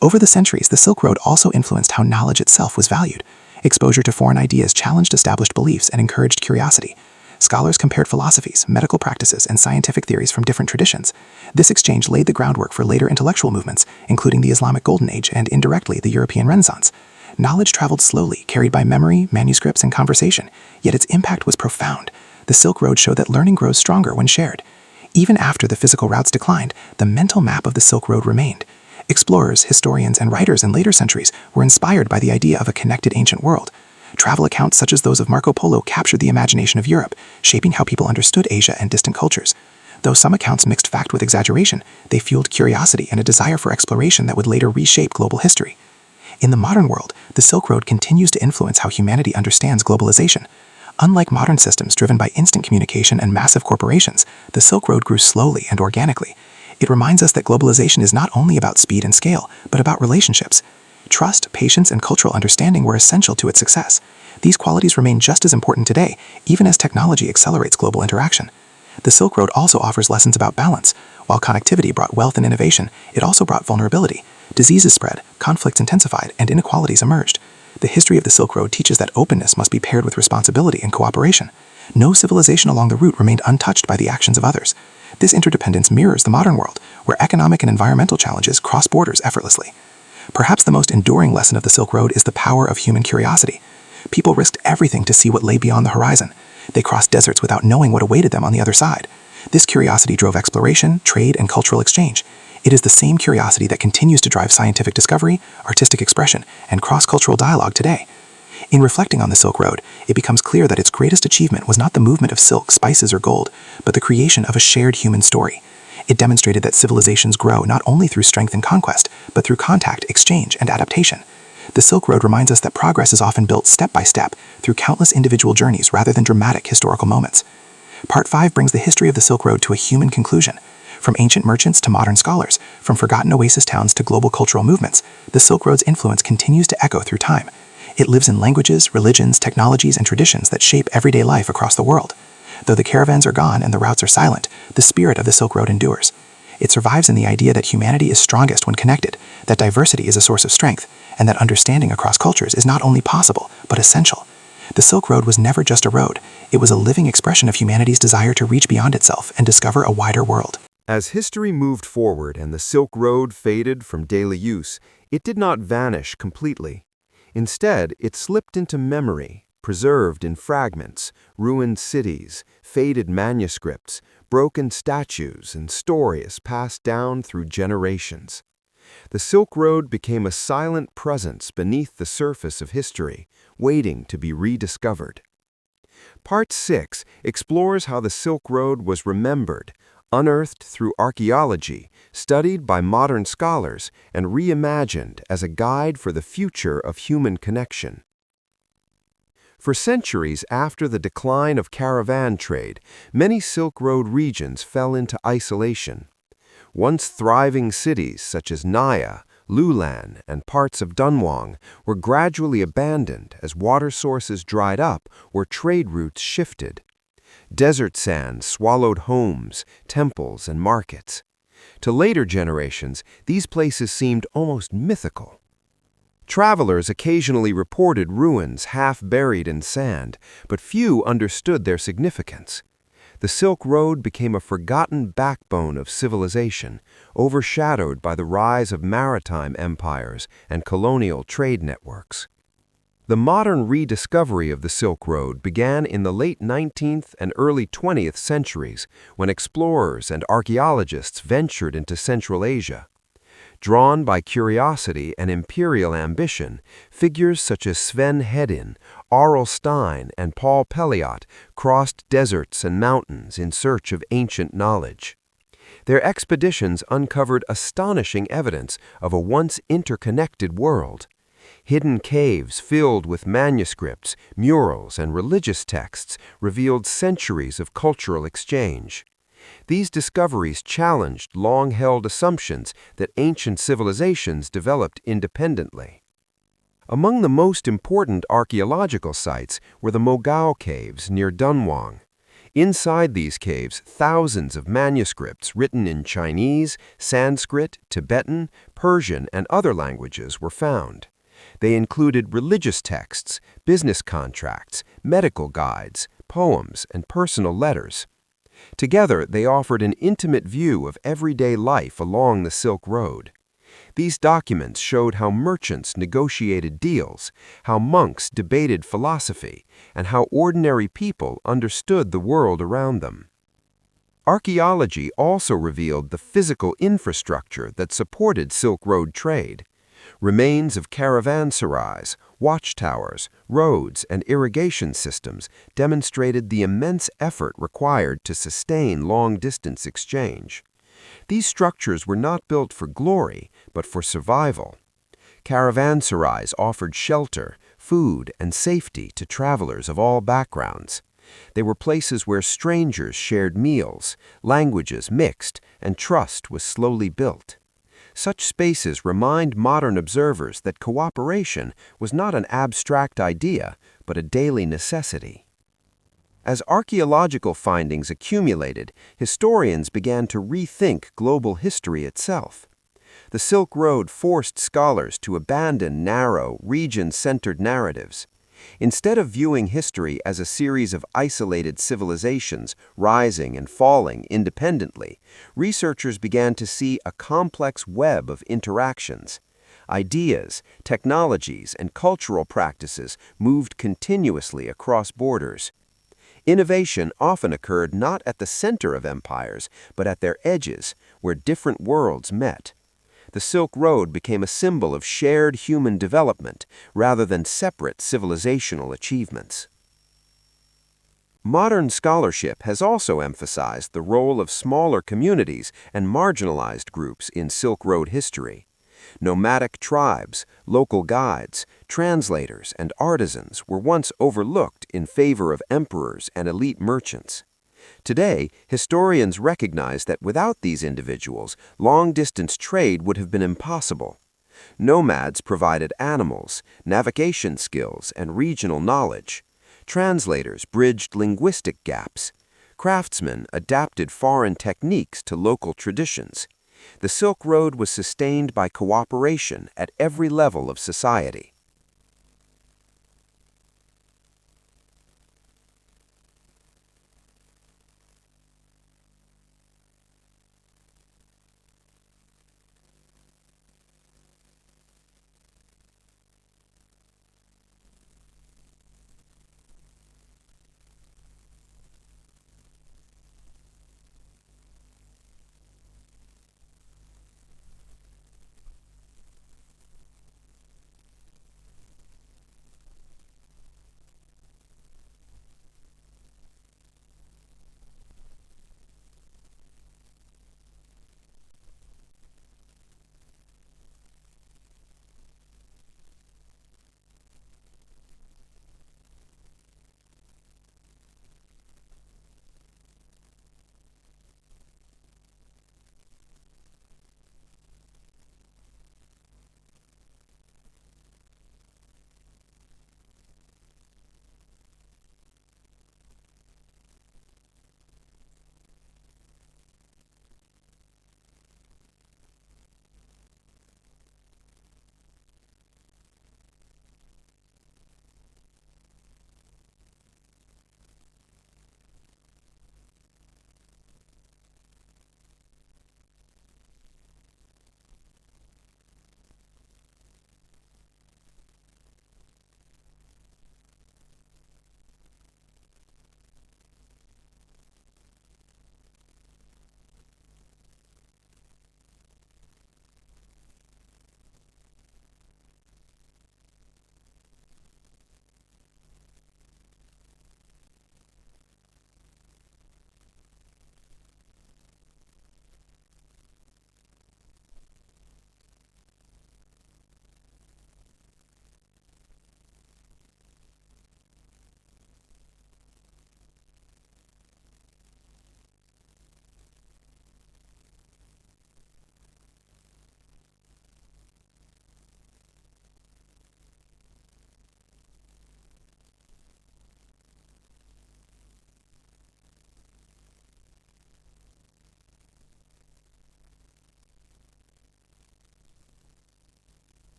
Over the centuries, the Silk Road also influenced how knowledge itself was valued. Exposure to foreign ideas challenged established beliefs and encouraged curiosity. Scholars compared philosophies, medical practices, and scientific theories from different traditions. This exchange laid the groundwork for later intellectual movements, including the Islamic Golden Age and, indirectly, the European Renaissance. Knowledge traveled slowly, carried by memory, manuscripts, and conversation, yet its impact was profound. The Silk Road showed that learning grows stronger when shared. Even after the physical routes declined, the mental map of the Silk Road remained. Explorers, historians, and writers in later centuries were inspired by the idea of a connected ancient world. Travel accounts such as those of Marco Polo captured the imagination of Europe, shaping how people understood Asia and distant cultures. Though some accounts mixed fact with exaggeration, they fueled curiosity and a desire for exploration that would later reshape global history. In the modern world, the Silk Road continues to influence how humanity understands globalization. Unlike modern systems driven by instant communication and massive corporations, the Silk Road grew slowly and organically. It reminds us that globalization is not only about speed and scale, but about relationships. Trust, patience, and cultural understanding were essential to its success. These qualities remain just as important today, even as technology accelerates global interaction. The Silk Road also offers lessons about balance. While connectivity brought wealth and innovation, it also brought vulnerability. Diseases spread, conflicts intensified, and inequalities emerged. The history of the Silk Road teaches that openness must be paired with responsibility and cooperation. No civilization along the route remained untouched by the actions of others. This interdependence mirrors the modern world, where economic and environmental challenges cross borders effortlessly. Perhaps the most enduring lesson of the Silk Road is the power of human curiosity. People risked everything to see what lay beyond the horizon. They crossed deserts without knowing what awaited them on the other side. This curiosity drove exploration, trade, and cultural exchange. It is the same curiosity that continues to drive scientific discovery, artistic expression, and cross-cultural dialogue today. In reflecting on the Silk Road, it becomes clear that its greatest achievement was not the movement of silk, spices, or gold, but the creation of a shared human story. It demonstrated that civilizations grow not only through strength and conquest, but through contact, exchange, and adaptation. The Silk Road reminds us that progress is often built step by step through countless individual journeys rather than dramatic historical moments. Part 5 brings the history of the Silk Road to a human conclusion. From ancient merchants to modern scholars, from forgotten oasis towns to global cultural movements, the Silk Road's influence continues to echo through time. It lives in languages, religions, technologies, and traditions that shape everyday life across the world. Though the caravans are gone and the routes are silent, the spirit of the Silk Road endures. It survives in the idea that humanity is strongest when connected, that diversity is a source of strength, and that understanding across cultures is not only possible, but essential. The Silk Road was never just a road. It was a living expression of humanity's desire to reach beyond itself and discover a wider world. As history moved forward and the Silk Road faded from daily use, it did not vanish completely. Instead, it slipped into memory, preserved in fragments, ruined cities, faded manuscripts, broken statues, and stories passed down through generations. The Silk Road became a silent presence beneath the surface of history, waiting to be rediscovered. Part 6 explores how the Silk Road was remembered, unearthed through archaeology, studied by modern scholars, and reimagined as a guide for the future of human connection. For centuries after the decline of caravan trade, many Silk Road regions fell into isolation. Once thriving cities such as Naya, Lulan, and parts of Dunhuang were gradually abandoned as water sources dried up or trade routes shifted. Desert sand swallowed homes, temples, and markets. To later generations, these places seemed almost mythical. Travelers occasionally reported ruins half buried in sand, but few understood their significance. The Silk Road became a forgotten backbone of civilization, overshadowed by the rise of maritime empires and colonial trade networks. The modern rediscovery of the Silk Road began in the late 19th and early 20th centuries when explorers and archaeologists ventured into Central Asia. Drawn by curiosity and imperial ambition, figures such as Sven Hedin, Aurel Stein, and Paul Pelliot crossed deserts and mountains in search of ancient knowledge. Their expeditions uncovered astonishing evidence of a once interconnected world. Hidden caves filled with manuscripts, murals, and religious texts revealed centuries of cultural exchange. These discoveries challenged long-held assumptions that ancient civilizations developed independently. Among the most important archaeological sites were the Mogao Caves near Dunhuang. Inside these caves, thousands of manuscripts written in Chinese, Sanskrit, Tibetan, Persian, and other languages were found. They included religious texts, business contracts, medical guides, poems, and personal letters. Together, they offered an intimate view of everyday life along the Silk Road. These documents showed how merchants negotiated deals, how monks debated philosophy, and how ordinary people understood the world around them. Archaeology also revealed the physical infrastructure that supported Silk Road trade. Remains of caravanserais, watchtowers, roads, and irrigation systems demonstrated the immense effort required to sustain long-distance exchange. These structures were not built for glory, but for survival. Caravanserais offered shelter, food, and safety to travelers of all backgrounds. They were places where strangers shared meals, languages mixed, and trust was slowly built. Such spaces remind modern observers that cooperation was not an abstract idea, but a daily necessity. As archaeological findings accumulated, historians began to rethink global history itself. The Silk Road forced scholars to abandon narrow, region-centered narratives. Instead of viewing history as a series of isolated civilizations rising and falling independently, researchers began to see a complex web of interactions. Ideas, technologies, and cultural practices moved continuously across borders. Innovation often occurred not at the center of empires, but at their edges, where different worlds met. The Silk Road became a symbol of shared human development rather than separate civilizational achievements. Modern scholarship has also emphasized the role of smaller communities and marginalized groups in Silk Road history. Nomadic tribes, local guides, translators, and artisans were once overlooked in favor of emperors and elite merchants. Today, historians recognize that without these individuals, long-distance trade would have been impossible. Nomads provided animals, navigation skills, and regional knowledge. Translators bridged linguistic gaps. Craftsmen adapted foreign techniques to local traditions. The Silk Road was sustained by cooperation at every level of society.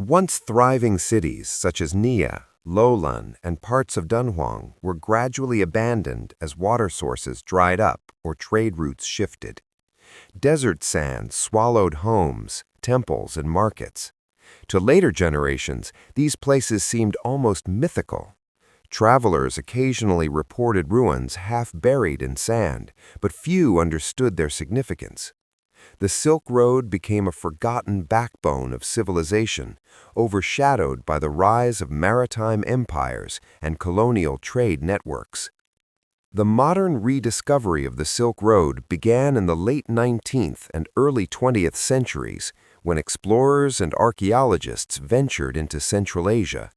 once thriving cities such as Nia, Lowlan, and parts of Dunhuang were gradually abandoned as water sources dried up or trade routes shifted. Desert sand swallowed homes, temples, and markets. To later generations, these places seemed almost mythical. Travelers occasionally reported ruins half buried in sand, but few understood their significance. The Silk Road became a forgotten backbone of civilization, overshadowed by the rise of maritime empires and colonial trade networks. The modern rediscovery of the Silk Road began in the late 19th and early 20th centuries when explorers and archaeologists ventured into Central Asia.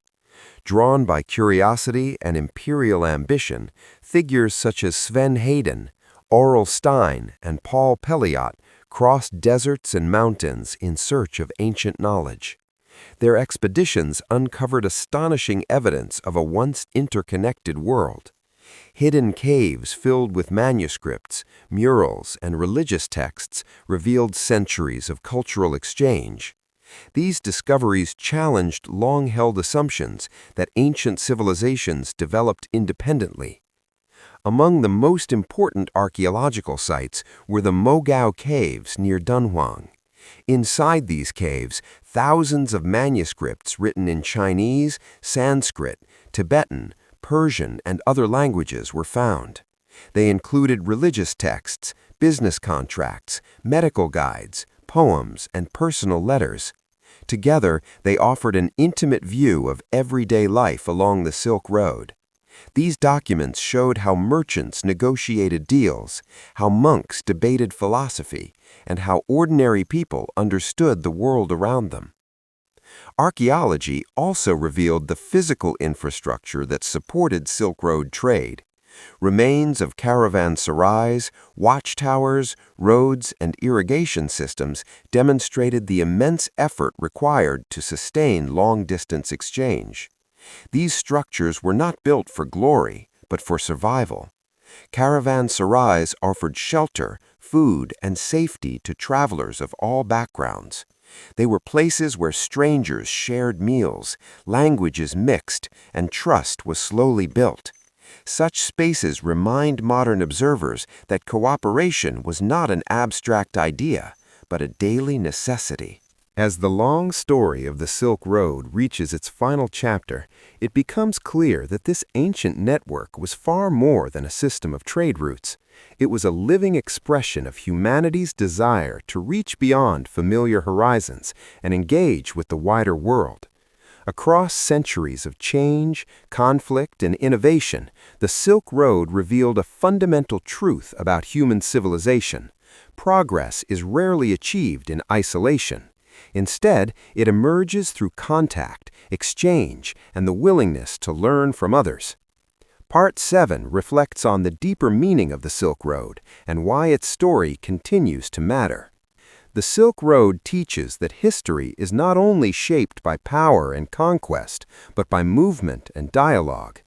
Drawn by curiosity and imperial ambition, figures such as Sven Hedin, Aurel Stein, and Paul Pelliot crossed deserts and mountains in search of ancient knowledge. Their expeditions uncovered astonishing evidence of a once interconnected world. Hidden caves filled with manuscripts, murals, and religious texts revealed centuries of cultural exchange. These discoveries challenged long-held assumptions that ancient civilizations developed independently. Among the most important archaeological sites were the Mogao Caves near Dunhuang. Inside these caves, thousands of manuscripts written in Chinese, Sanskrit, Tibetan, Persian, and other languages were found. They included religious texts, business contracts, medical guides, poems, and personal letters. Together, they offered an intimate view of everyday life along the Silk Road. These documents showed how merchants negotiated deals, how monks debated philosophy, and how ordinary people understood the world around them. Archaeology also revealed the physical infrastructure that supported Silk Road trade. Remains of caravanserais, watchtowers, roads, and irrigation systems demonstrated the immense effort required to sustain long-distance exchange. These structures were not built for glory, but for survival. Caravanserais offered shelter, food, and safety to travelers of all backgrounds. They were places where strangers shared meals, languages mixed, and trust was slowly built. Such spaces remind modern observers that cooperation was not an abstract idea, but a daily necessity. As the long story of the Silk Road reaches its final chapter, it becomes clear that this ancient network was far more than a system of trade routes. It was a living expression of humanity's desire to reach beyond familiar horizons and engage with the wider world. Across centuries of change, conflict, and innovation, the Silk Road revealed a fundamental truth about human civilization. Progress is rarely achieved in isolation. Instead, it emerges through contact, exchange, and the willingness to learn from others. Part 7 reflects on the deeper meaning of the Silk Road and why its story continues to matter. The Silk Road teaches that history is not only shaped by power and conquest, but by movement and dialogue.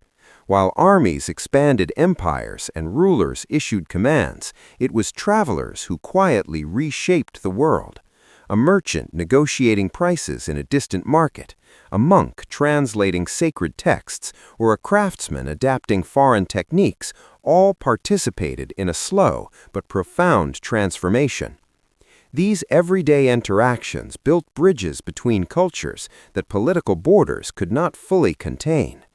While armies expanded empires and rulers issued commands, it was travelers who quietly reshaped the world. A merchant negotiating prices in a distant market, a monk translating sacred texts, or a craftsman adapting foreign techniques all participated in a slow but profound transformation. These everyday interactions built bridges between cultures that political borders could not fully contain.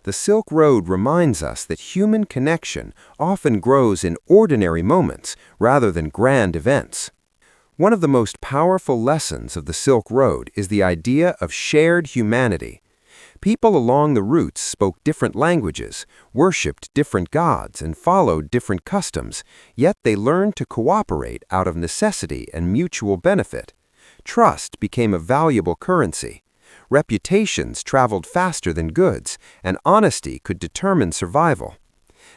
The Silk Road reminds us that human connection often grows in ordinary moments rather than grand events. One of the most powerful lessons of the Silk Road is the idea of shared humanity. People along the routes spoke different languages, worshipped different gods, and followed different customs, yet they learned to cooperate out of necessity and mutual benefit. Trust became a valuable currency. Reputations traveled faster than goods, and honesty could determine survival.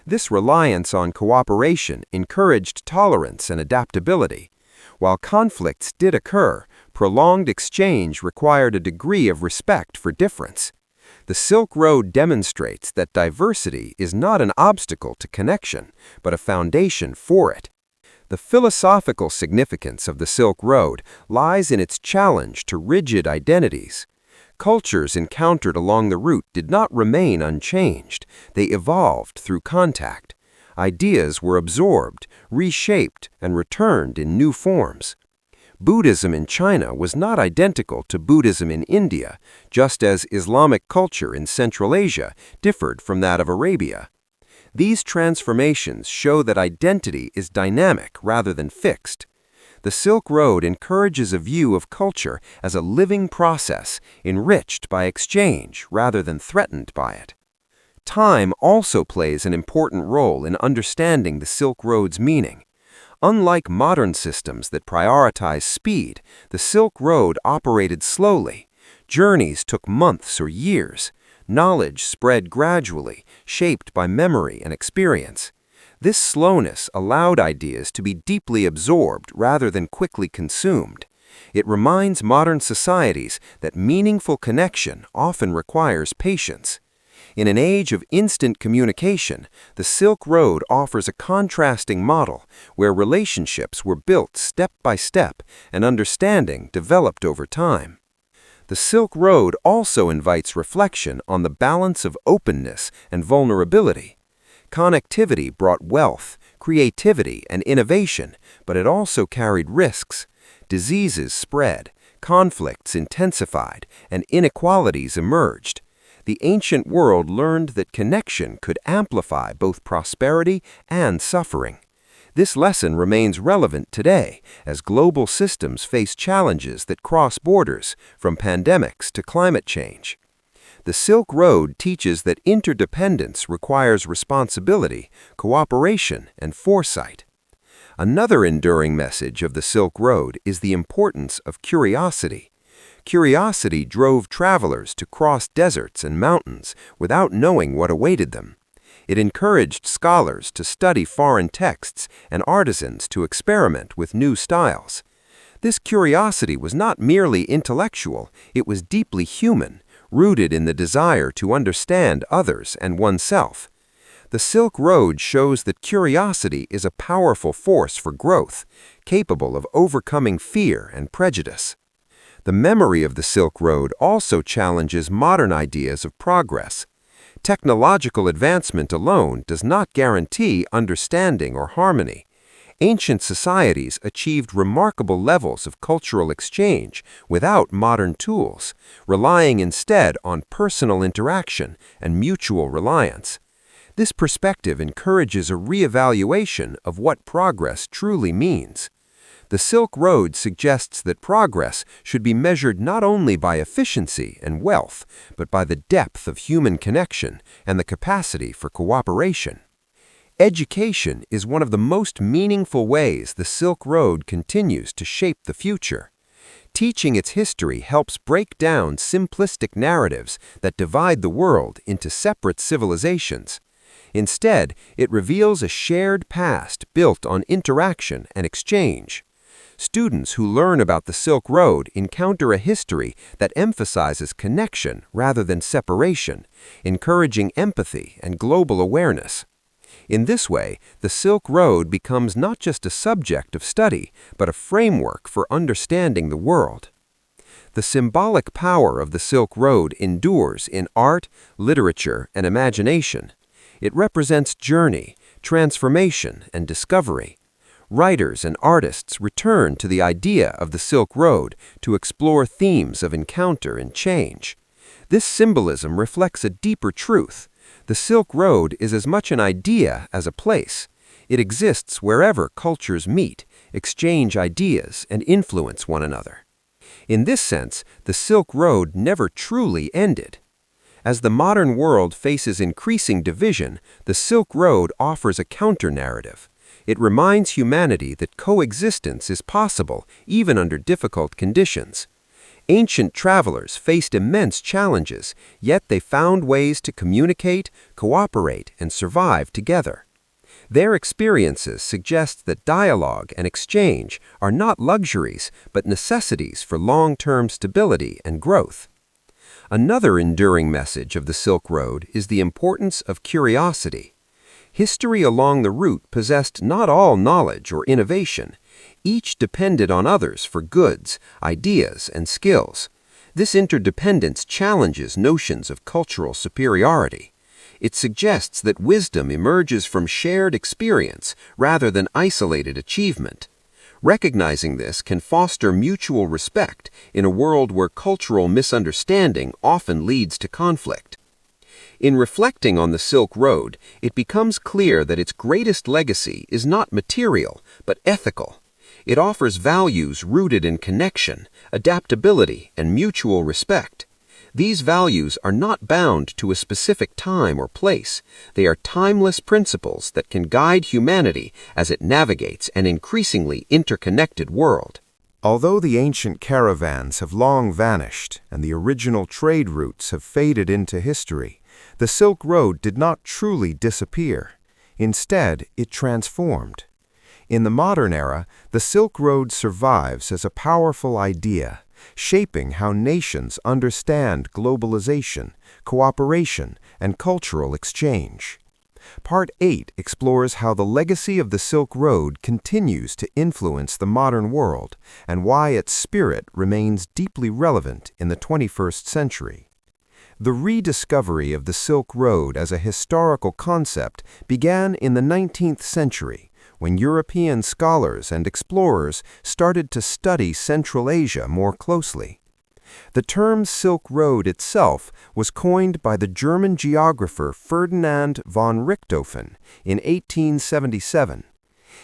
This reliance on cooperation encouraged tolerance and adaptability. While conflicts did occur, prolonged exchange required a degree of respect for difference. The Silk Road demonstrates that diversity is not an obstacle to connection, but a foundation for it. The philosophical significance of the Silk Road lies in its challenge to rigid identities. cultures encountered along the route did not remain unchanged. They evolved through contact. Ideas were absorbed, reshaped, and returned in new forms. Buddhism in China was not identical to Buddhism in India, just as Islamic culture in Central Asia differed from that of Arabia. These transformations show that identity is dynamic rather than fixed. The Silk Road encourages a view of culture as a living process, enriched by exchange rather than threatened by it. Time also plays an important role in understanding the Silk Road's meaning. Unlike modern systems that prioritize speed, the Silk Road operated slowly. Journeys took months or years. Knowledge spread gradually, shaped by memory and experience. This slowness allowed ideas to be deeply absorbed rather than quickly consumed. It reminds modern societies that meaningful connection often requires patience. In an age of instant communication, the Silk Road offers a contrasting model where relationships were built step by step and understanding developed over time. The Silk Road also invites reflection on the balance of openness and vulnerability. Connectivity brought wealth, creativity, and innovation, but it also carried risks. Diseases spread, conflicts intensified, and inequalities emerged. The ancient world learned that connection could amplify both prosperity and suffering. This lesson remains relevant today as global systems face challenges that cross borders, from pandemics to climate change. The Silk Road teaches that interdependence requires responsibility, cooperation, and foresight. Another enduring message of the Silk Road is the importance of curiosity. Curiosity drove travelers to cross deserts and mountains without knowing what awaited them. It encouraged scholars to study foreign texts and artisans to experiment with new styles. This curiosity was not merely intellectual, it was deeply human, rooted in the desire to understand others and oneself. The Silk Road shows that curiosity is a powerful force for growth, capable of overcoming fear and prejudice. The memory of the Silk Road also challenges modern ideas of progress. Technological advancement alone does not guarantee understanding or harmony. Ancient societies achieved remarkable levels of cultural exchange without modern tools, relying instead on personal interaction and mutual reliance. This perspective encourages a reevaluation of what progress truly means. The Silk Road suggests that progress should be measured not only by efficiency and wealth, but by the depth of human connection and the capacity for cooperation. Education is one of the most meaningful ways the Silk Road continues to shape the future. Teaching its history helps break down simplistic narratives that divide the world into separate civilizations. Instead, it reveals a shared past built on interaction and exchange. Students who learn about the Silk Road encounter a history that emphasizes connection rather than separation, encouraging empathy and global awareness. In this way, the Silk Road becomes not just a subject of study, but a framework for understanding the world. The symbolic power of the Silk Road endures in art, literature, and imagination. It represents journey, transformation, and discovery. Writers and artists return to the idea of the Silk Road to explore themes of encounter and change. This symbolism reflects a deeper truth. The Silk Road is as much an idea as a place. It exists wherever cultures meet, exchange ideas, and influence one another. In this sense, the Silk Road never truly ended. As the modern world faces increasing division, the Silk Road offers a counter-narrative. It reminds humanity that coexistence is possible even under difficult conditions. Ancient travelers faced immense challenges, yet they found ways to communicate, cooperate, and survive together. Their experiences suggest that dialogue and exchange are not luxuries, but necessities for long-term stability and growth. Another enduring message of the Silk Road is the importance of curiosity. History along the route possessed not all knowledge or innovation. Each depended on others for goods, ideas, and skills. This interdependence challenges notions of cultural superiority. It suggests that wisdom emerges from shared experience rather than isolated achievement. Recognizing this can foster mutual respect in a world where cultural misunderstanding often leads to conflict. In reflecting on the Silk Road, it becomes clear that its greatest legacy is not material, but ethical. It offers values rooted in connection, adaptability, and mutual respect. These values are not bound to a specific time or place. They are timeless principles that can guide humanity as it navigates an increasingly interconnected world. Although the ancient caravans have long vanished and the original trade routes have faded into history, the Silk Road did not truly disappear. Instead, it transformed. In the modern era, the Silk Road survives as a powerful idea, shaping how nations understand globalization, cooperation, and cultural exchange. Part 8 explores how the legacy of the Silk Road continues to influence the modern world and why its spirit remains deeply relevant in the 21st century. The rediscovery of the Silk Road as a historical concept began in the 19th century, when European scholars and explorers started to study Central Asia more closely. The term Silk Road itself was coined by the German geographer Ferdinand von Richthofen in 1877.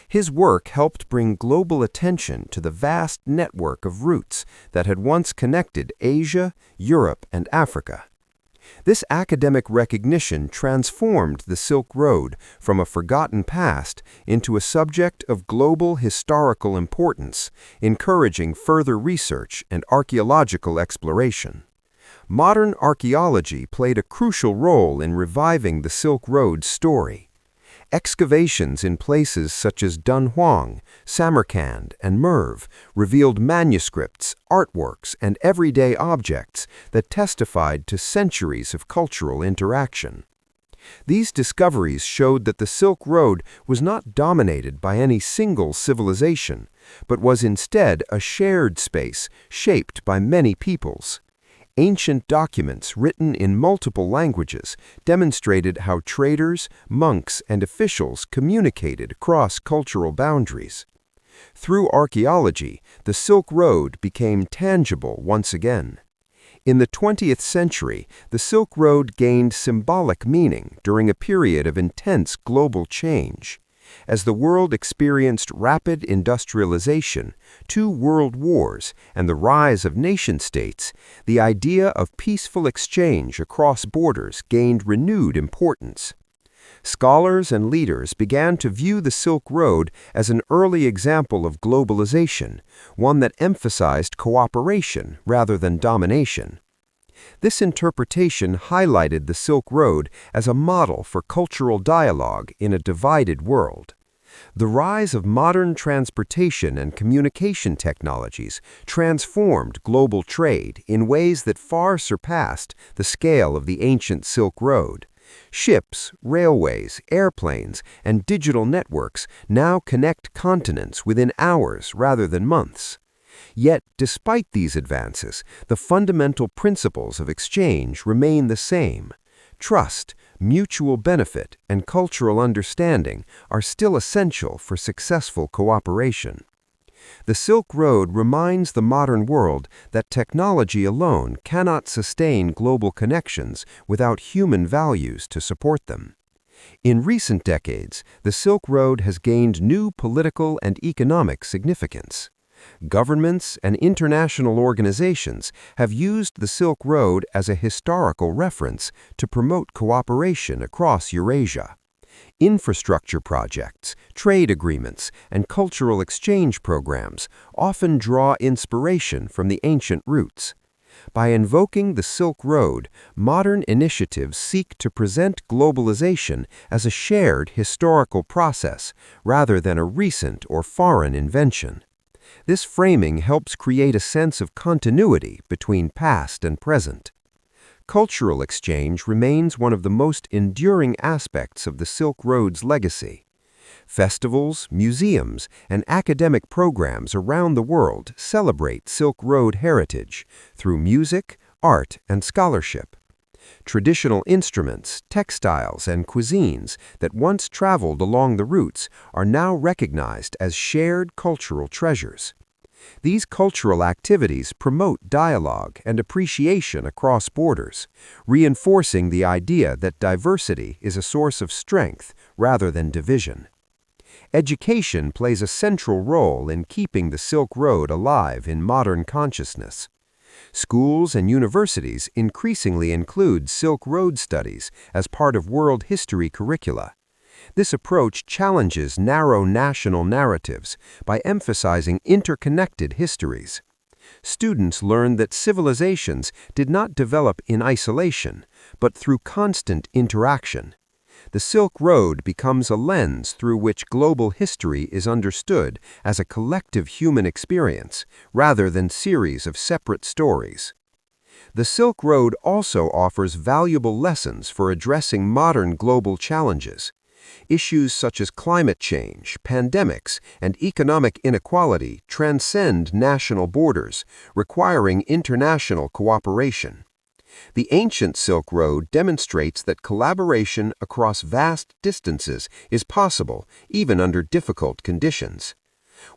His work helped bring global attention to the vast network of routes that had once connected Asia, Europe, and Africa. This academic recognition transformed the Silk Road from a forgotten past into a subject of global historical importance, encouraging further research and archaeological exploration. Modern archaeology played a crucial role in reviving the Silk Road's story. Excavations in places such as Dunhuang, Samarkand, and Merv revealed manuscripts, artworks, and everyday objects that testified to centuries of cultural interaction. These discoveries showed that the Silk Road was not dominated by any single civilization, but was instead a shared space shaped by many peoples. Ancient documents written in multiple languages demonstrated how traders, monks, and officials communicated across cultural boundaries. Through archaeology, the Silk Road became tangible once again. In the 20th century, the Silk Road gained symbolic meaning during a period of intense global change. As the world experienced rapid industrialization, 2 world wars, and the rise of nation-states, the idea of peaceful exchange across borders gained renewed importance. Scholars and leaders began to view the Silk Road as an early example of globalization, one that emphasized cooperation rather than domination. This interpretation highlighted the Silk Road as a model for cultural dialogue in a divided world. The rise of modern transportation and communication technologies transformed global trade in ways that far surpassed the scale of the ancient Silk Road. Ships, railways, airplanes, and digital networks now connect continents within hours rather than months. Yet, despite these advances, the fundamental principles of exchange remain the same. Trust, mutual benefit, and cultural understanding are still essential for successful cooperation. The Silk Road reminds the modern world that technology alone cannot sustain global connections without human values to support them. In recent decades, the Silk Road has gained new political and economic significance. Governments and international organizations have used the Silk Road as a historical reference to promote cooperation across Eurasia. Infrastructure projects, trade agreements, and cultural exchange programs often draw inspiration from the ancient roots. By invoking the Silk Road, modern initiatives seek to present globalization as a shared historical process rather than a recent or foreign invention. This framing helps create a sense of continuity between past and present. Cultural exchange remains one of the most enduring aspects of the Silk Road's legacy. Festivals, museums, and academic programs around the world celebrate Silk Road heritage through music, art, and scholarship. Traditional instruments, textiles, and cuisines that once traveled along the routes are now recognized as shared cultural treasures. These cultural activities promote dialogue and appreciation across borders, reinforcing the idea that diversity is a source of strength rather than division. Education plays a central role in keeping the Silk Road alive in modern consciousness. Schools and universities increasingly include Silk Road studies as part of world history curricula. This approach challenges narrow national narratives by emphasizing interconnected histories. Students learn that civilizations did not develop in isolation, but through constant interaction. The Silk Road becomes a lens through which global history is understood as a collective human experience, rather than series of separate stories. The Silk Road also offers valuable lessons for addressing modern global challenges. Issues such as climate change, pandemics, and economic inequality transcend national borders, requiring international cooperation. The ancient Silk Road demonstrates that collaboration across vast distances is possible, even under difficult conditions.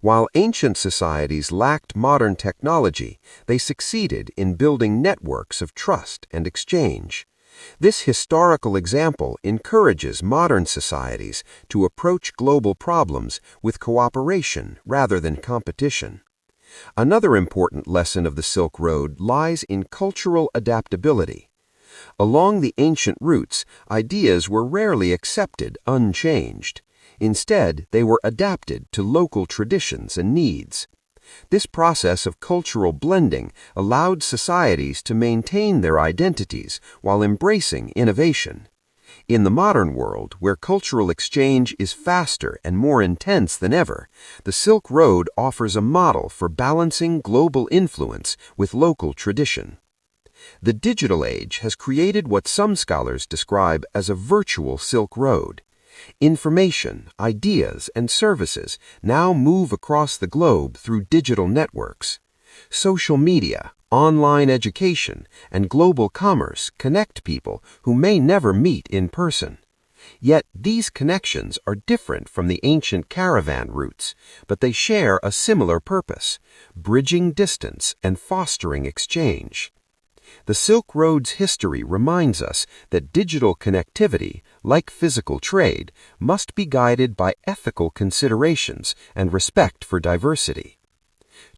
While ancient societies lacked modern technology, they succeeded in building networks of trust and exchange. This historical example encourages modern societies to approach global problems with cooperation rather than competition. Another important lesson of the Silk Road lies in cultural adaptability. Along the ancient routes, ideas were rarely accepted unchanged. Instead, they were adapted to local traditions and needs. This process of cultural blending allowed societies to maintain their identities while embracing innovation. In the modern world, where cultural exchange is faster and more intense than ever, the Silk Road offers a model for balancing global influence with local tradition. The digital age has created what some scholars describe as a virtual Silk Road. Information, ideas, and services now move across the globe through digital networks. Social media, online education, and global commerce connect people who may never meet in person. Yet these connections are different from the ancient caravan routes, but they share a similar purpose: bridging distance and fostering exchange. The Silk Road's history reminds us that digital connectivity, like physical trade, must be guided by ethical considerations and respect for diversity.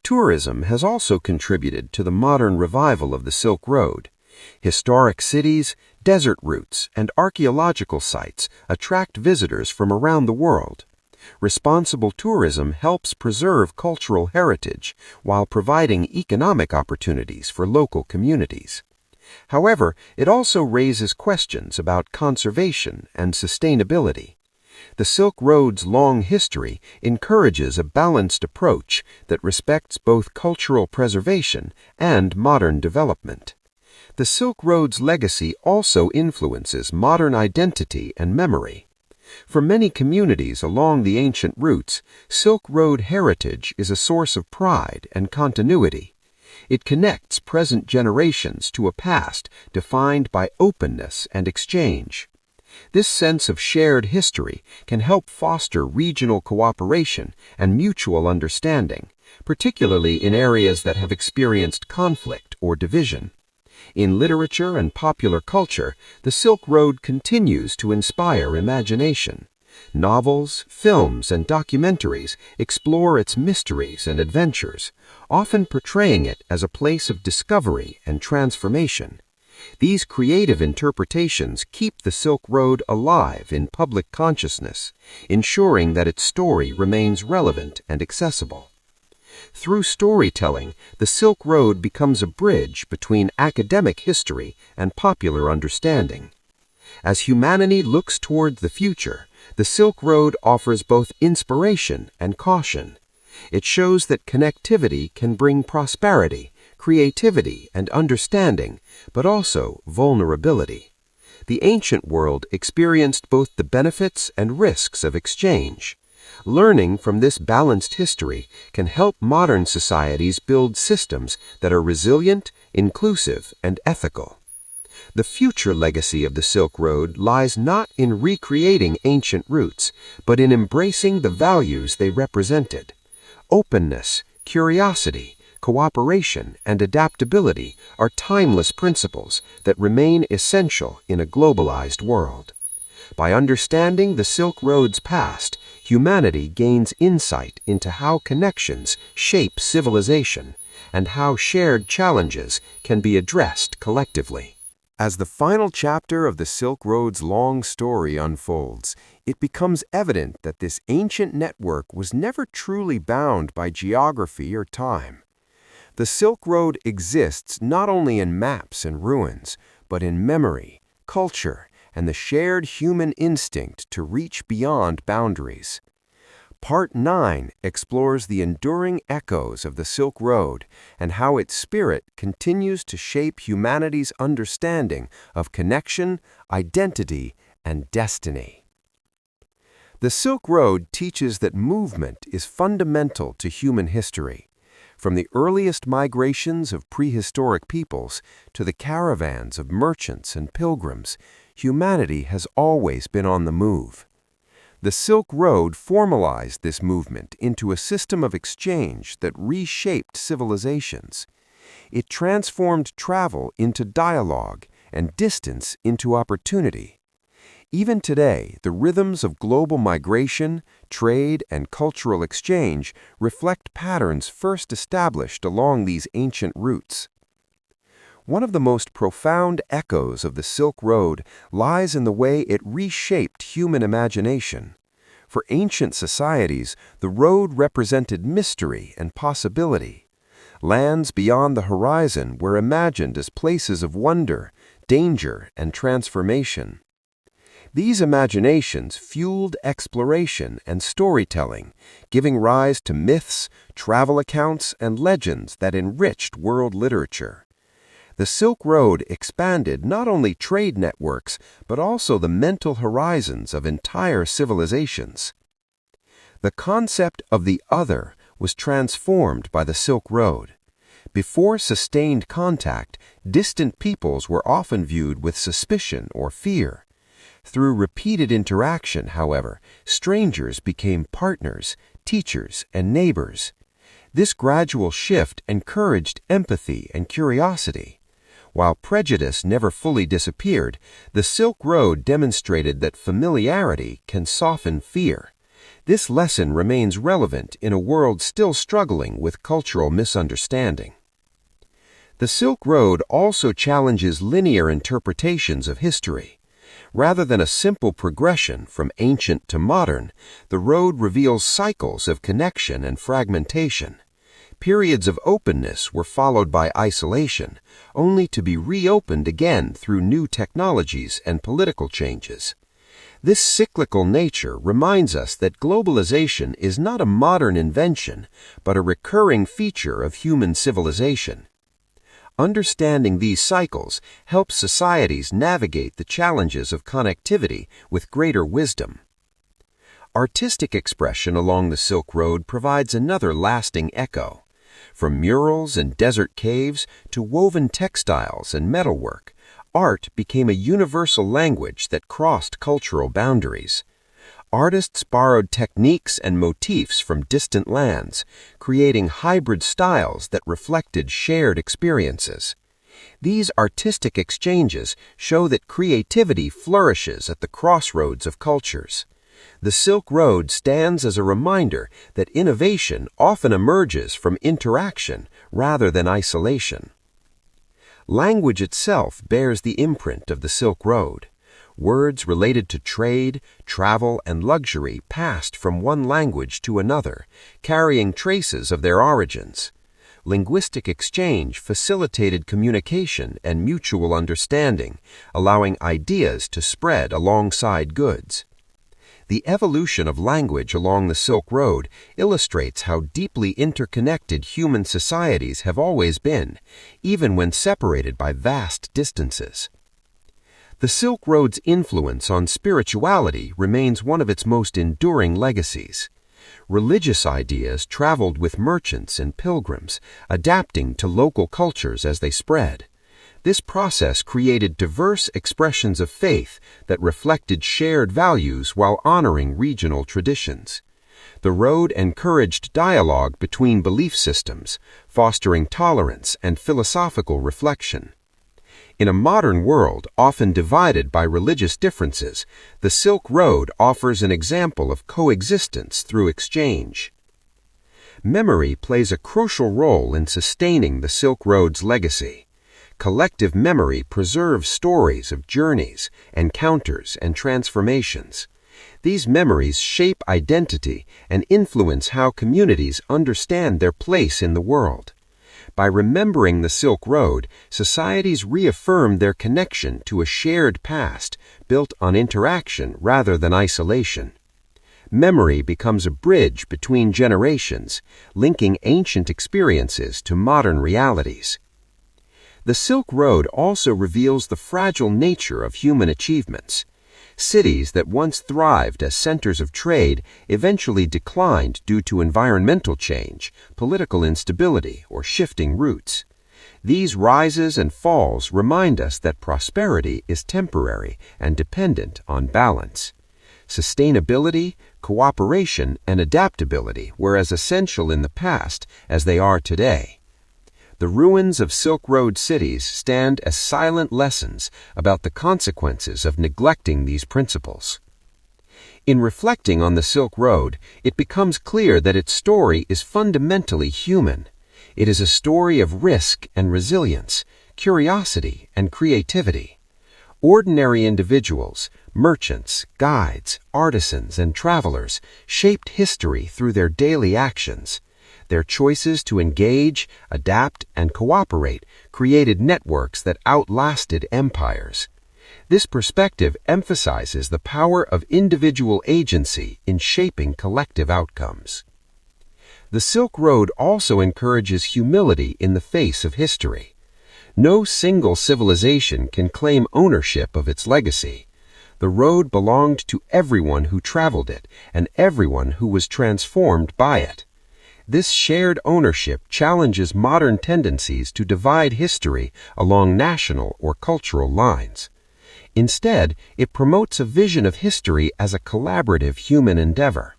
Tourism has also contributed to the modern revival of the Silk Road. Historic cities, desert routes, and archaeological sites attract visitors from around the world. Responsible tourism helps preserve cultural heritage while providing economic opportunities for local communities. However, it also raises questions about conservation and sustainability. The Silk Road's long history encourages a balanced approach that respects both cultural preservation and modern development. The Silk Road's legacy also influences modern identity and memory. For many communities along the ancient routes, Silk Road heritage is a source of pride and continuity. It connects present generations to a past defined by openness and exchange. This sense of shared history can help foster regional cooperation and mutual understanding, particularly in areas that have experienced conflict or division. In literature and popular culture, the Silk Road continues to inspire imagination. Novels, films, and documentaries explore its mysteries and adventures, often portraying it as a place of discovery and transformation. These creative interpretations keep the Silk Road alive in public consciousness, ensuring that its story remains relevant and accessible. Through storytelling, the Silk Road becomes a bridge between academic history and popular understanding. As humanity looks toward the future, the Silk Road offers both inspiration and caution. It shows that connectivity can bring prosperity, creativity, and understanding, but also vulnerability. The ancient world experienced both the benefits and risks of exchange. Learning from this balanced history can help modern societies build systems that are resilient, inclusive, and ethical. The future legacy of the Silk Road lies not in recreating ancient roots, but in embracing the values they represented. Openness, curiosity, cooperation, and adaptability are timeless principles that remain essential in a globalized world. By understanding the Silk Road's past, humanity gains insight into how connections shape civilization and how shared challenges can be addressed collectively. As the final chapter of the Silk Road's long story unfolds, it becomes evident that this ancient network was never truly bound by geography or time. The Silk Road exists not only in maps and ruins, but in memory, culture, and the shared human instinct to reach beyond boundaries. Part 9 explores the enduring echoes of the Silk Road and how its spirit continues to shape humanity's understanding of connection, identity, and destiny. The Silk Road teaches that movement is fundamental to human history. From the earliest migrations of prehistoric peoples to the caravans of merchants and pilgrims, humanity has always been on the move. The Silk Road formalized this movement into a system of exchange that reshaped civilizations. It transformed travel into dialogue and distance into opportunity. Even today, the rhythms of global migration, trade, and cultural exchange reflect patterns first established along these ancient routes. One of the most profound echoes of the Silk Road lies in the way it reshaped human imagination. For ancient societies, the road represented mystery and possibility. Lands beyond the horizon were imagined as places of wonder, danger, and transformation. These imaginations fueled exploration and storytelling, giving rise to myths, travel accounts, and legends that enriched world literature. The Silk Road expanded not only trade networks, but also the mental horizons of entire civilizations. The concept of the other was transformed by the Silk Road. Before sustained contact, distant peoples were often viewed with suspicion or fear. Through repeated interaction, however, strangers became partners, teachers, and neighbors. This gradual shift encouraged empathy and curiosity. While prejudice never fully disappeared, the Silk Road demonstrated that familiarity can soften fear. This lesson remains relevant in a world still struggling with cultural misunderstanding. The Silk Road also challenges linear interpretations of history. Rather than a simple progression from ancient to modern, the road reveals cycles of connection and fragmentation. Periods of openness were followed by isolation, only to be reopened again through new technologies and political changes. This cyclical nature reminds us that globalization is not a modern invention, but a recurring feature of human civilization. Understanding these cycles helps societies navigate the challenges of connectivity with greater wisdom. Artistic expression along the Silk Road provides another lasting echo. From murals and desert caves to woven textiles and metalwork, art became a universal language that crossed cultural boundaries. Artists borrowed techniques and motifs from distant lands, creating hybrid styles that reflected shared experiences. These artistic exchanges show that creativity flourishes at the crossroads of cultures. The Silk Road stands as a reminder that innovation often emerges from interaction rather than isolation. Language itself bears the imprint of the Silk Road. Words related to trade, travel, and luxury passed from one language to another, carrying traces of their origins. Linguistic exchange facilitated communication and mutual understanding, allowing ideas to spread alongside goods. The evolution of language along the Silk Road illustrates how deeply interconnected human societies have always been, even when separated by vast distances. The Silk Road's influence on spirituality remains one of its most enduring legacies. Religious ideas traveled with merchants and pilgrims, adapting to local cultures as they spread. This process created diverse expressions of faith that reflected shared values while honoring regional traditions. The road encouraged dialogue between belief systems, fostering tolerance and philosophical reflection. In a modern world often divided by religious differences, the Silk Road offers an example of coexistence through exchange. Memory plays a crucial role in sustaining the Silk Road's legacy. Collective memory preserves stories of journeys, encounters, and transformations. These memories shape identity and influence how communities understand their place in the world. By remembering the Silk Road, societies reaffirm their connection to a shared past built on interaction rather than isolation. Memory becomes a bridge between generations, linking ancient experiences to modern realities. The Silk Road also reveals the fragile nature of human achievements. Cities that once thrived as centers of trade eventually declined due to environmental change, political instability, or shifting routes. These rises and falls remind us that prosperity is temporary and dependent on balance. Sustainability, cooperation, and adaptability were as essential in the past as they are today. The ruins of Silk Road cities stand as silent lessons about the consequences of neglecting these principles. In reflecting on the Silk Road, it becomes clear that its story is fundamentally human. It is a story of risk and resilience, curiosity and creativity. Ordinary individuals, merchants, guides, artisans, and travelers shaped history through their daily actions. Their choices to engage, adapt, and cooperate created networks that outlasted empires. This perspective emphasizes the power of individual agency in shaping collective outcomes. The Silk Road also encourages humility in the face of history. No single civilization can claim ownership of its legacy. The road belonged to everyone who traveled it and everyone who was transformed by it. This shared ownership challenges modern tendencies to divide history along national or cultural lines. Instead, it promotes a vision of history as a collaborative human endeavor.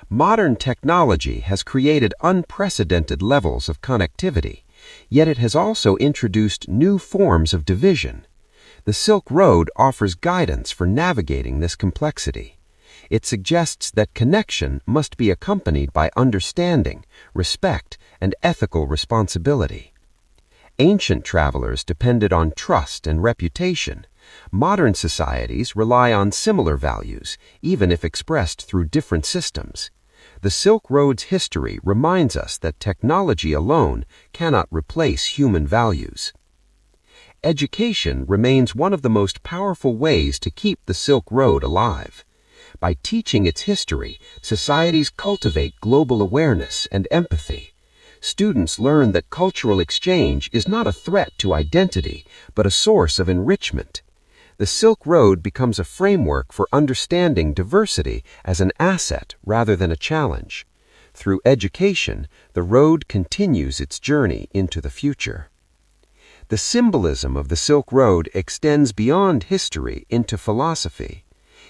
Modern technology has created unprecedented levels of connectivity, yet it has also introduced new forms of division. The Silk Road offers guidance for navigating this complexity. It suggests that connection must be accompanied by understanding, respect, and ethical responsibility. Ancient travelers depended on trust and reputation. Modern societies rely on similar values, even if expressed through different systems. The Silk Road's history reminds us that technology alone cannot replace human values. Education remains one of the most powerful ways to keep the Silk Road alive. By teaching its history, societies cultivate global awareness and empathy. Students learn that cultural exchange is not a threat to identity, but a source of enrichment. The Silk Road becomes a framework for understanding diversity as an asset rather than a challenge. Through education, the road continues its journey into the future. The symbolism of the Silk Road extends beyond history into philosophy.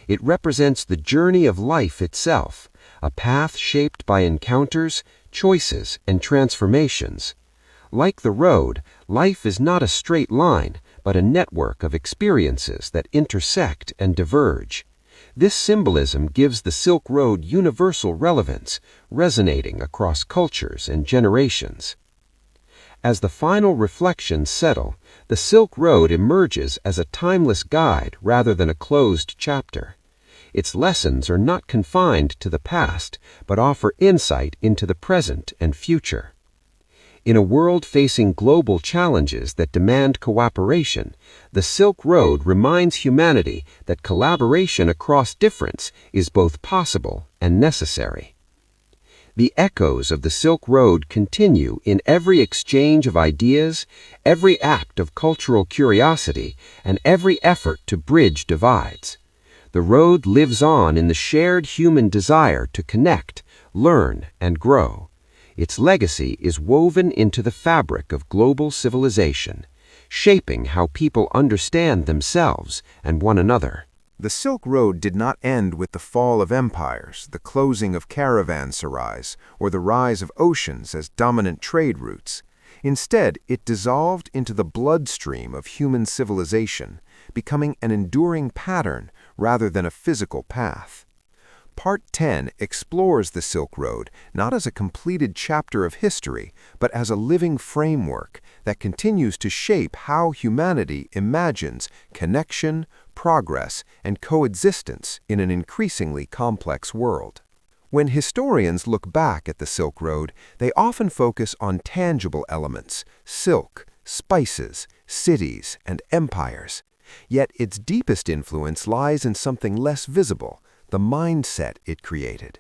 It represents the journey of life itself, a path shaped by encounters, choices, and transformations. Like the road, life is not a straight line, but a network of experiences that intersect and diverge. This symbolism gives the Silk Road universal relevance, resonating across cultures and generations. As the final reflections settle, the Silk Road emerges as a timeless guide rather than a closed chapter. Its lessons are not confined to the past, but offer insight into the present and future. In a world facing global challenges that demand cooperation, the Silk Road reminds humanity that collaboration across difference is both possible and necessary. The echoes of the Silk Road continue in every exchange of ideas, every act of cultural curiosity, and every effort to bridge divides. The road lives on in the shared human desire to connect, learn, and grow. Its legacy is woven into the fabric of global civilization, shaping how people understand themselves and one another. The Silk Road did not end with the fall of empires, the closing of caravanserais, or the rise of oceans as dominant trade routes. Instead, it dissolved into the bloodstream of human civilization, becoming an enduring pattern rather than a physical path. Part 10 explores the Silk Road not as a completed chapter of history, but as a living framework that continues to shape how humanity imagines connection, progress, and coexistence in an increasingly complex world. When historians look back at the Silk Road, they often focus on tangible elements: silk, spices, cities, and empires. Yet its deepest influence lies in something less visible: the mindset it created.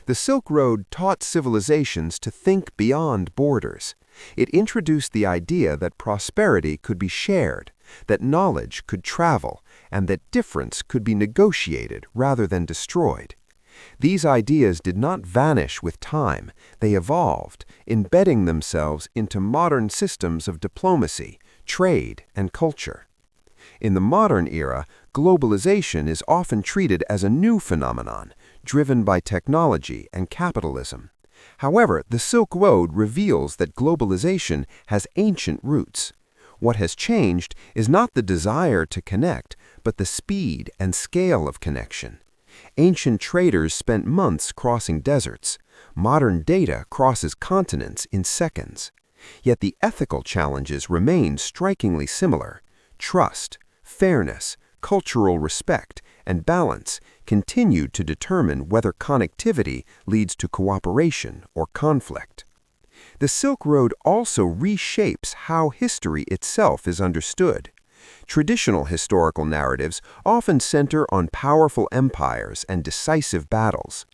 The Silk Road taught civilizations to think beyond borders. It introduced the idea that prosperity could be shared, that knowledge could travel, and that difference could be negotiated rather than destroyed. These ideas did not vanish with time. They evolved, embedding themselves into modern systems of diplomacy, trade, and culture. In the modern era, globalization is often treated as a new phenomenon, driven by technology and capitalism. However, the Silk Road reveals that globalization has ancient roots. What has changed is not the desire to connect, but the speed and scale of connection. Ancient traders spent months crossing deserts. Modern data crosses continents in seconds. Yet the ethical challenges remain strikingly similar. Trust, fairness, cultural respect, and balance continue to determine whether connectivity leads to cooperation or conflict. The Silk Road also reshapes how history itself is understood. Traditional historical narratives often center on powerful empires and decisive battles.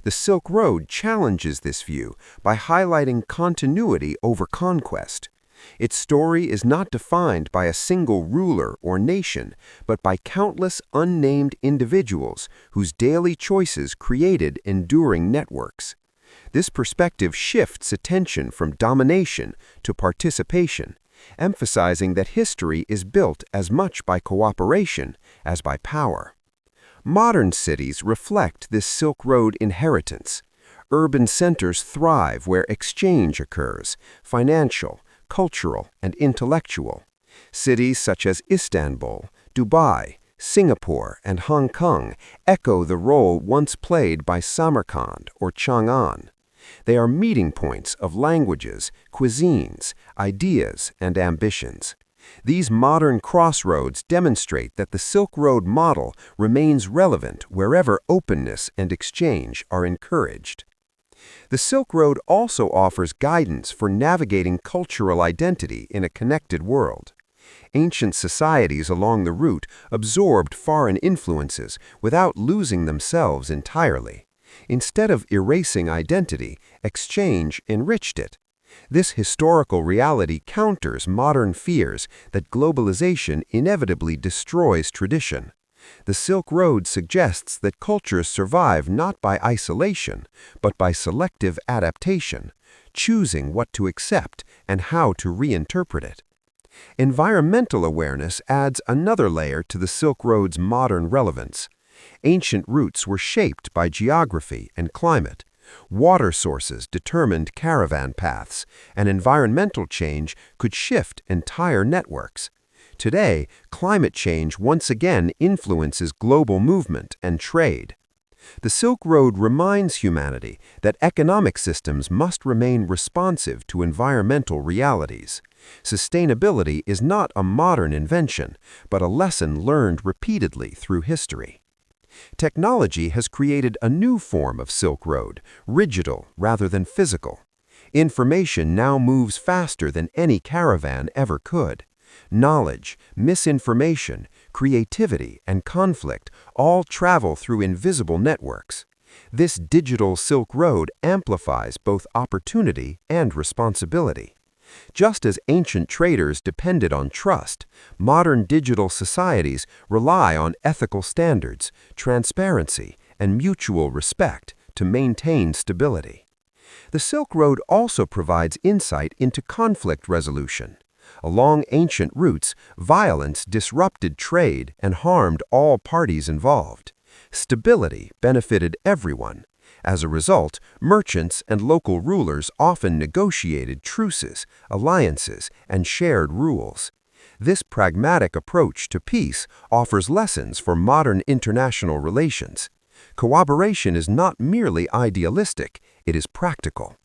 The Silk Road challenges this view by highlighting continuity over conquest. Its story is not defined by a single ruler or nation, but by countless unnamed individuals whose daily choices created enduring networks. This perspective shifts attention from domination to participation, emphasizing that history is built as much by cooperation as by power. Modern cities reflect this Silk Road inheritance. Urban centers thrive where exchange occurs, financial, cultural, and intellectual. Cities such as Istanbul, Dubai, Singapore, and Hong Kong echo the role once played by Samarkand or Chang'an. They are meeting points of languages, cuisines, ideas, and ambitions. These modern crossroads demonstrate that the Silk Road model remains relevant wherever openness and exchange are encouraged. The Silk Road also offers guidance for navigating cultural identity in a connected world. Ancient societies along the route absorbed foreign influences without losing themselves entirely. Instead of erasing identity, exchange enriched it. This historical reality counters modern fears that globalization inevitably destroys tradition. The Silk Road suggests that cultures survive not by isolation, but by selective adaptation, choosing what to accept and how to reinterpret it. Environmental awareness adds another layer to the Silk Road's modern relevance. Ancient routes were shaped by geography and climate. Water sources determined caravan paths, and environmental change could shift entire networks. Today, climate change once again influences global movement and trade. The Silk Road reminds humanity that economic systems must remain responsive to environmental realities. Sustainability is not a modern invention, but a lesson learned repeatedly through history. Technology has created a new form of Silk Road, digital rather than physical. Information now moves faster than any caravan ever could. Knowledge, misinformation, creativity, and conflict all travel through invisible networks. This digital Silk Road amplifies both opportunity and responsibility. Just as ancient traders depended on trust, modern digital societies rely on ethical standards, transparency, and mutual respect to maintain stability. The Silk Road also provides insight into conflict resolution. Along ancient routes, violence disrupted trade and harmed all parties involved. Stability benefited everyone. As a result, merchants and local rulers often negotiated truces, alliances, and shared rules. This pragmatic approach to peace offers lessons for modern international relations. Cooperation is not merely idealistic, it is practical.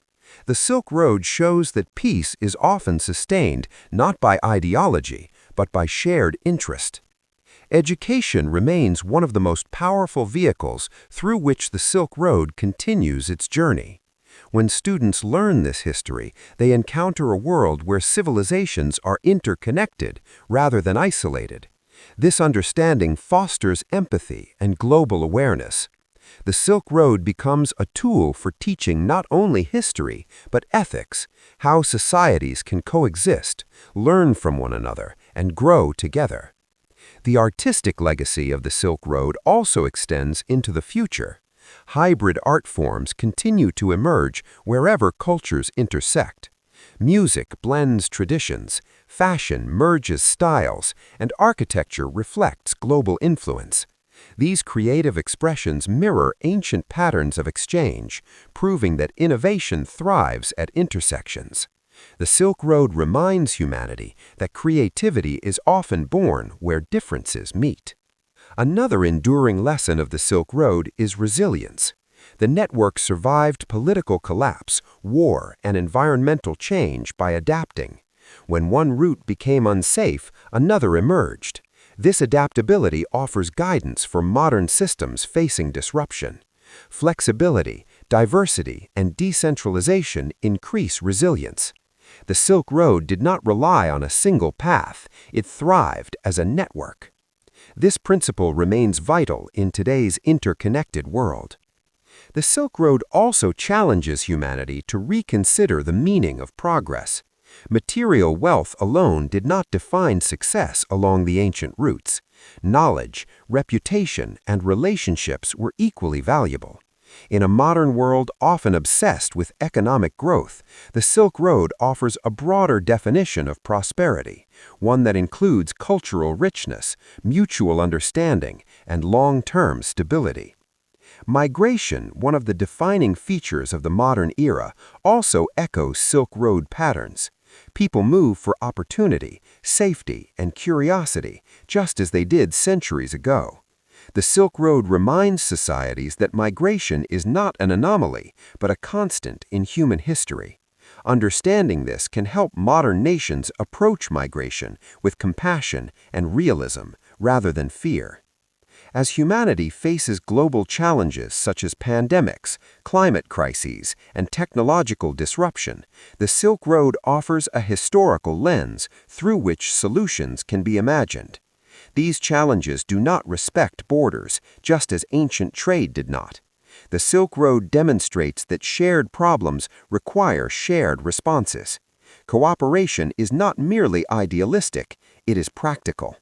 The Silk Road shows that peace is often sustained not by ideology, but by shared interest. Education remains one of the most powerful vehicles through which the Silk Road continues its journey. When students learn this history, they encounter a world where civilizations are interconnected rather than isolated. This understanding fosters empathy and global awareness. The Silk Road becomes a tool for teaching not only history, but ethics, how societies can coexist, learn from one another, and grow together. The artistic legacy of the Silk Road also extends into the future. Hybrid art forms continue to emerge wherever cultures intersect. Music blends traditions, fashion merges styles, and architecture reflects global influence. These creative expressions mirror ancient patterns of exchange, proving that innovation thrives at intersections. The Silk Road reminds humanity that creativity is often born where differences meet. Another enduring lesson of the Silk Road is resilience. The network survived political collapse, war, and environmental change by adapting. When one route became unsafe, another emerged. This adaptability offers guidance for modern systems facing disruption. Flexibility, diversity, and decentralization increase resilience. The Silk Road did not rely on a single path, it thrived as a network. This principle remains vital in today's interconnected world. The Silk Road also challenges humanity to reconsider the meaning of progress. Material wealth alone did not define success along the ancient routes. Knowledge, reputation, and relationships were equally valuable. In a modern world often obsessed with economic growth, the Silk Road offers a broader definition of prosperity, one that includes cultural richness, mutual understanding, and long-term stability. Migration, one of the defining features of the modern era, also echoes Silk Road patterns. People move for opportunity, safety, and curiosity, just as they did centuries ago. The Silk Road reminds societies that migration is not an anomaly, but a constant in human history. Understanding this can help modern nations approach migration with compassion and realism rather than fear. As humanity faces global challenges such as pandemics, climate crises, and technological disruption, the Silk Road offers a historical lens through which solutions can be imagined. These challenges do not respect borders, just as ancient trade did not. The Silk Road demonstrates that shared problems require shared responses. Cooperation is not merely idealistic, it is practical.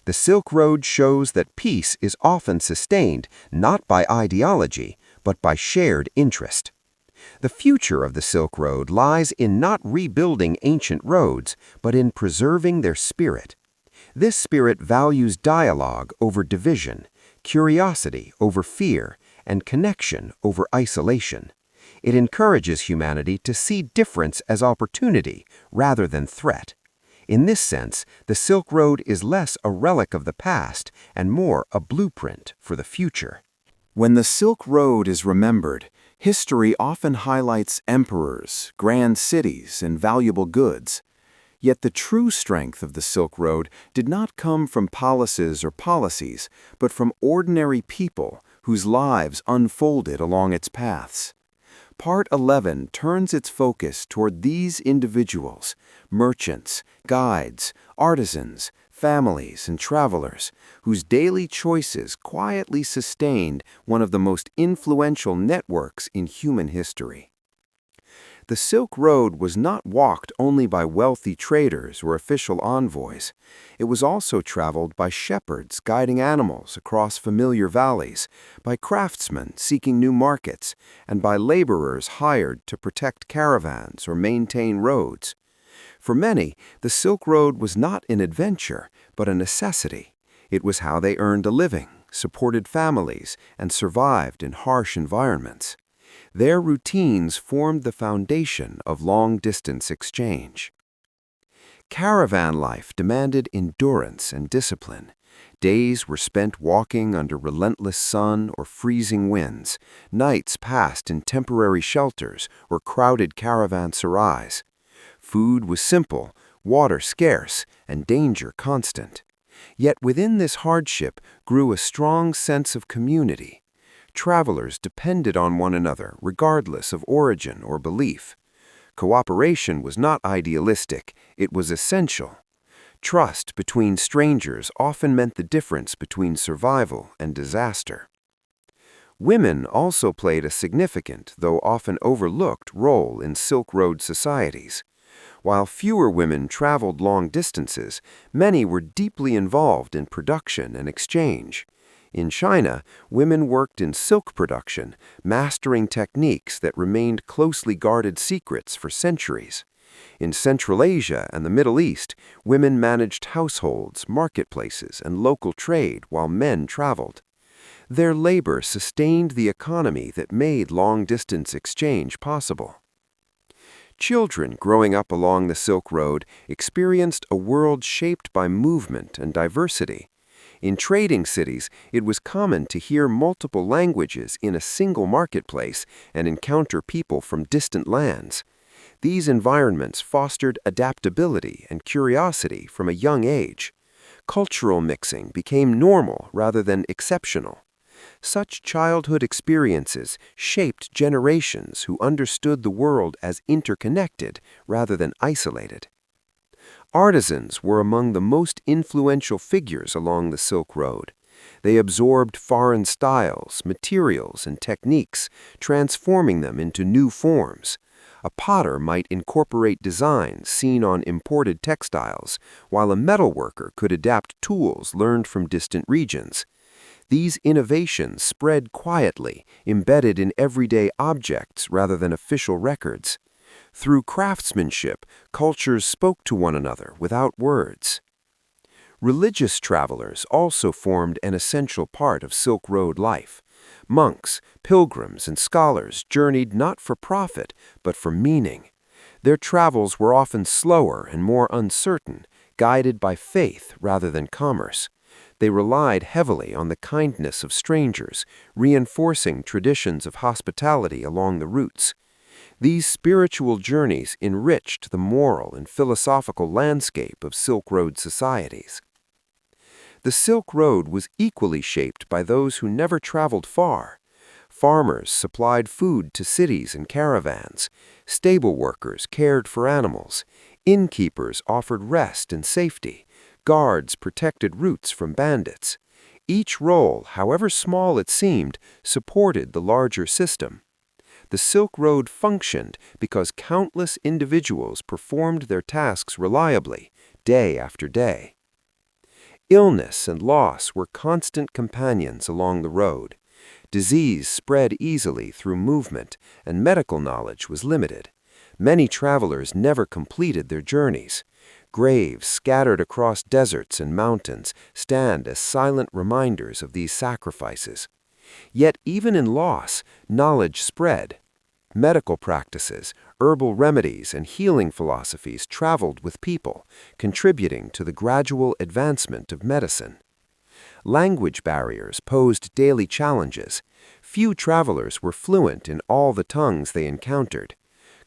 The Silk Road shows that peace is often sustained not by ideology, but by shared interest. The future of the Silk Road lies in not rebuilding ancient roads, but in preserving their spirit. This spirit values dialogue over division, curiosity over fear, and connection over isolation. It encourages humanity to see difference as opportunity rather than threat. In this sense, the Silk Road is less a relic of the past and more a blueprint for the future. When the Silk Road is remembered, history often highlights emperors, grand cities, and valuable goods. Yet the true strength of the Silk Road did not come from palaces or policies, but from ordinary people whose lives unfolded along its paths. Part 11 turns its focus toward these individuals, merchants, guides, artisans, families, and travelers, whose daily choices quietly sustained one of the most influential networks in human history. The Silk Road was not walked only by wealthy traders or official envoys. It was also traveled by shepherds guiding animals across familiar valleys, by craftsmen seeking new markets, and by laborers hired to protect caravans or maintain roads. For many, the Silk Road was not an adventure, but a necessity. It was how they earned a living, supported families, and survived in harsh environments. Their routines formed the foundation of long-distance exchange. Caravan life demanded endurance and discipline. Days were spent walking under relentless sun or freezing winds. Nights passed in temporary shelters or crowded caravanserais. Food was simple, water scarce, and danger constant. Yet within this hardship grew a strong sense of community. Travelers depended on one another regardless of origin or belief. Cooperation was not idealistic, it was essential. Trust between strangers often meant the difference between survival and disaster. Women also played a significant, though often overlooked, role in Silk Road societies. While fewer women traveled long distances, many were deeply involved in production and exchange. In China, women worked in silk production, mastering techniques that remained closely guarded secrets for centuries. In Central Asia and the Middle East, women managed households, marketplaces, and local trade while men traveled. Their labor sustained the economy that made long-distance exchange possible. Children growing up along the Silk Road experienced a world shaped by movement and diversity. In trading cities, it was common to hear multiple languages in a single marketplace and encounter people from distant lands. These environments fostered adaptability and curiosity from a young age. Cultural mixing became normal rather than exceptional. Such childhood experiences shaped generations who understood the world as interconnected rather than isolated. Artisans were among the most influential figures along the Silk Road. They absorbed foreign styles, materials, and techniques, transforming them into new forms. A potter might incorporate designs seen on imported textiles, while a metalworker could adapt tools learned from distant regions. These innovations spread quietly, embedded in everyday objects rather than official records. Through craftsmanship, cultures spoke to one another without words. Religious travelers also formed an essential part of Silk Road life. Monks, pilgrims, and scholars journeyed not for profit, but for meaning. Their travels were often slower and more uncertain, guided by faith rather than commerce. They relied heavily on the kindness of strangers, reinforcing traditions of hospitality along the routes. These spiritual journeys enriched the moral and philosophical landscape of Silk Road societies. The Silk Road was equally shaped by those who never traveled far. Farmers supplied food to cities and caravans. Stable workers cared for animals. Innkeepers offered rest and safety. Guards protected routes from bandits. Each role, however small it seemed, supported the larger system. The Silk Road functioned because countless individuals performed their tasks reliably, day after day. Illness and loss were constant companions along the road. Disease spread easily through movement, and medical knowledge was limited. Many travelers never completed their journeys. Graves scattered across deserts and mountains stand as silent reminders of these sacrifices. Yet even in loss, knowledge spread. Medical practices, herbal remedies, and healing philosophies traveled with people, contributing to the gradual advancement of medicine. Language barriers posed daily challenges. Few travelers were fluent in all the tongues they encountered.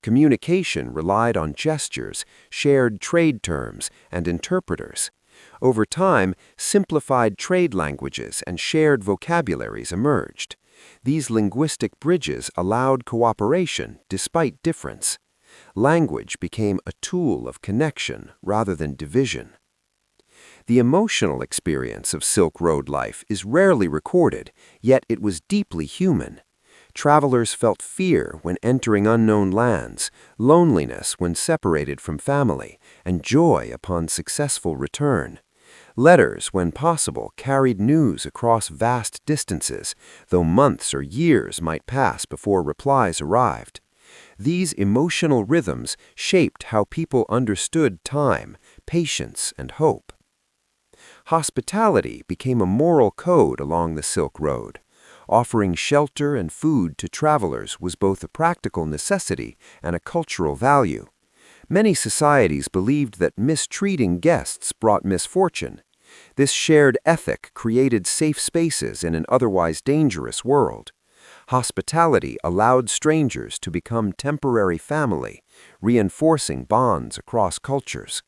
Communication relied on gestures, shared trade terms, and interpreters. Over time, simplified trade languages and shared vocabularies emerged. These linguistic bridges allowed cooperation despite difference. Language became a tool of connection rather than division. The emotional experience of Silk Road life is rarely recorded, yet it was deeply human. Travelers felt fear when entering unknown lands, loneliness when separated from family, and joy upon successful return. Letters, when possible, carried news across vast distances, though months or years might pass before replies arrived. These emotional rhythms shaped how people understood time, patience, and hope. Hospitality became a moral code along the Silk Road. Offering shelter and food to travelers was both a practical necessity and a cultural value. Many societies believed that mistreating guests brought misfortune. This shared ethic created safe spaces in an otherwise dangerous world. Hospitality allowed strangers to become temporary family, reinforcing bonds across cultures.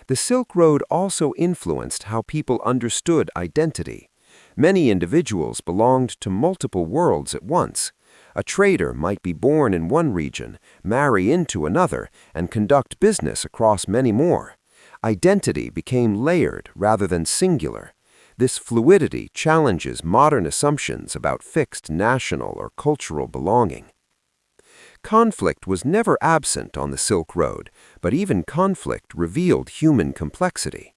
The Silk Road also influenced how people understood identity. Many individuals belonged to multiple worlds at once. A trader might be born in one region, marry into another, and conduct business across many more. Identity became layered rather than singular. This fluidity challenges modern assumptions about fixed national or cultural belonging. Conflict was never absent on the Silk Road, but even conflict revealed human complexity.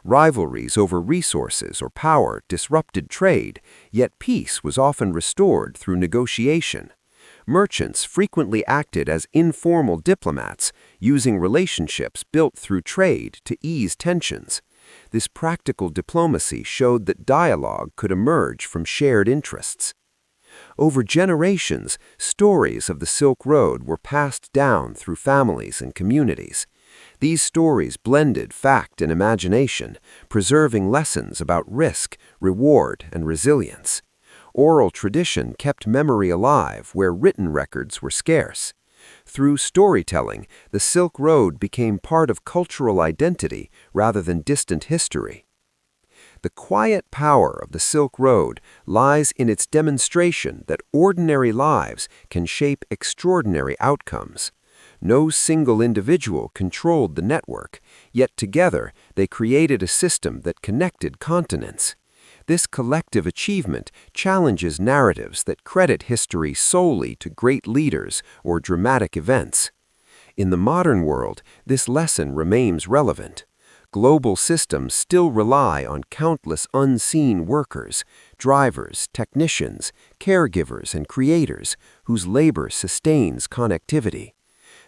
Rivalries over resources or power disrupted trade, yet peace was often restored through negotiation. Merchants frequently acted as informal diplomats, using relationships built through trade to ease tensions. This practical diplomacy showed that dialogue could emerge from shared interests. Over generations, stories of the Silk Road were passed down through families and communities. These stories blended fact and imagination, preserving lessons about risk, reward, and resilience. Oral tradition kept memory alive where written records were scarce. Through storytelling, the Silk Road became part of cultural identity rather than distant history. The quiet power of the Silk Road lies in its demonstration that ordinary lives can shape extraordinary outcomes. No single individual controlled the network, yet together they created a system that connected continents. This collective achievement challenges narratives that credit history solely to great leaders or dramatic events. In the modern world, this lesson remains relevant. Global systems still rely on countless unseen workers, drivers, technicians, caregivers, and creators whose labor sustains connectivity.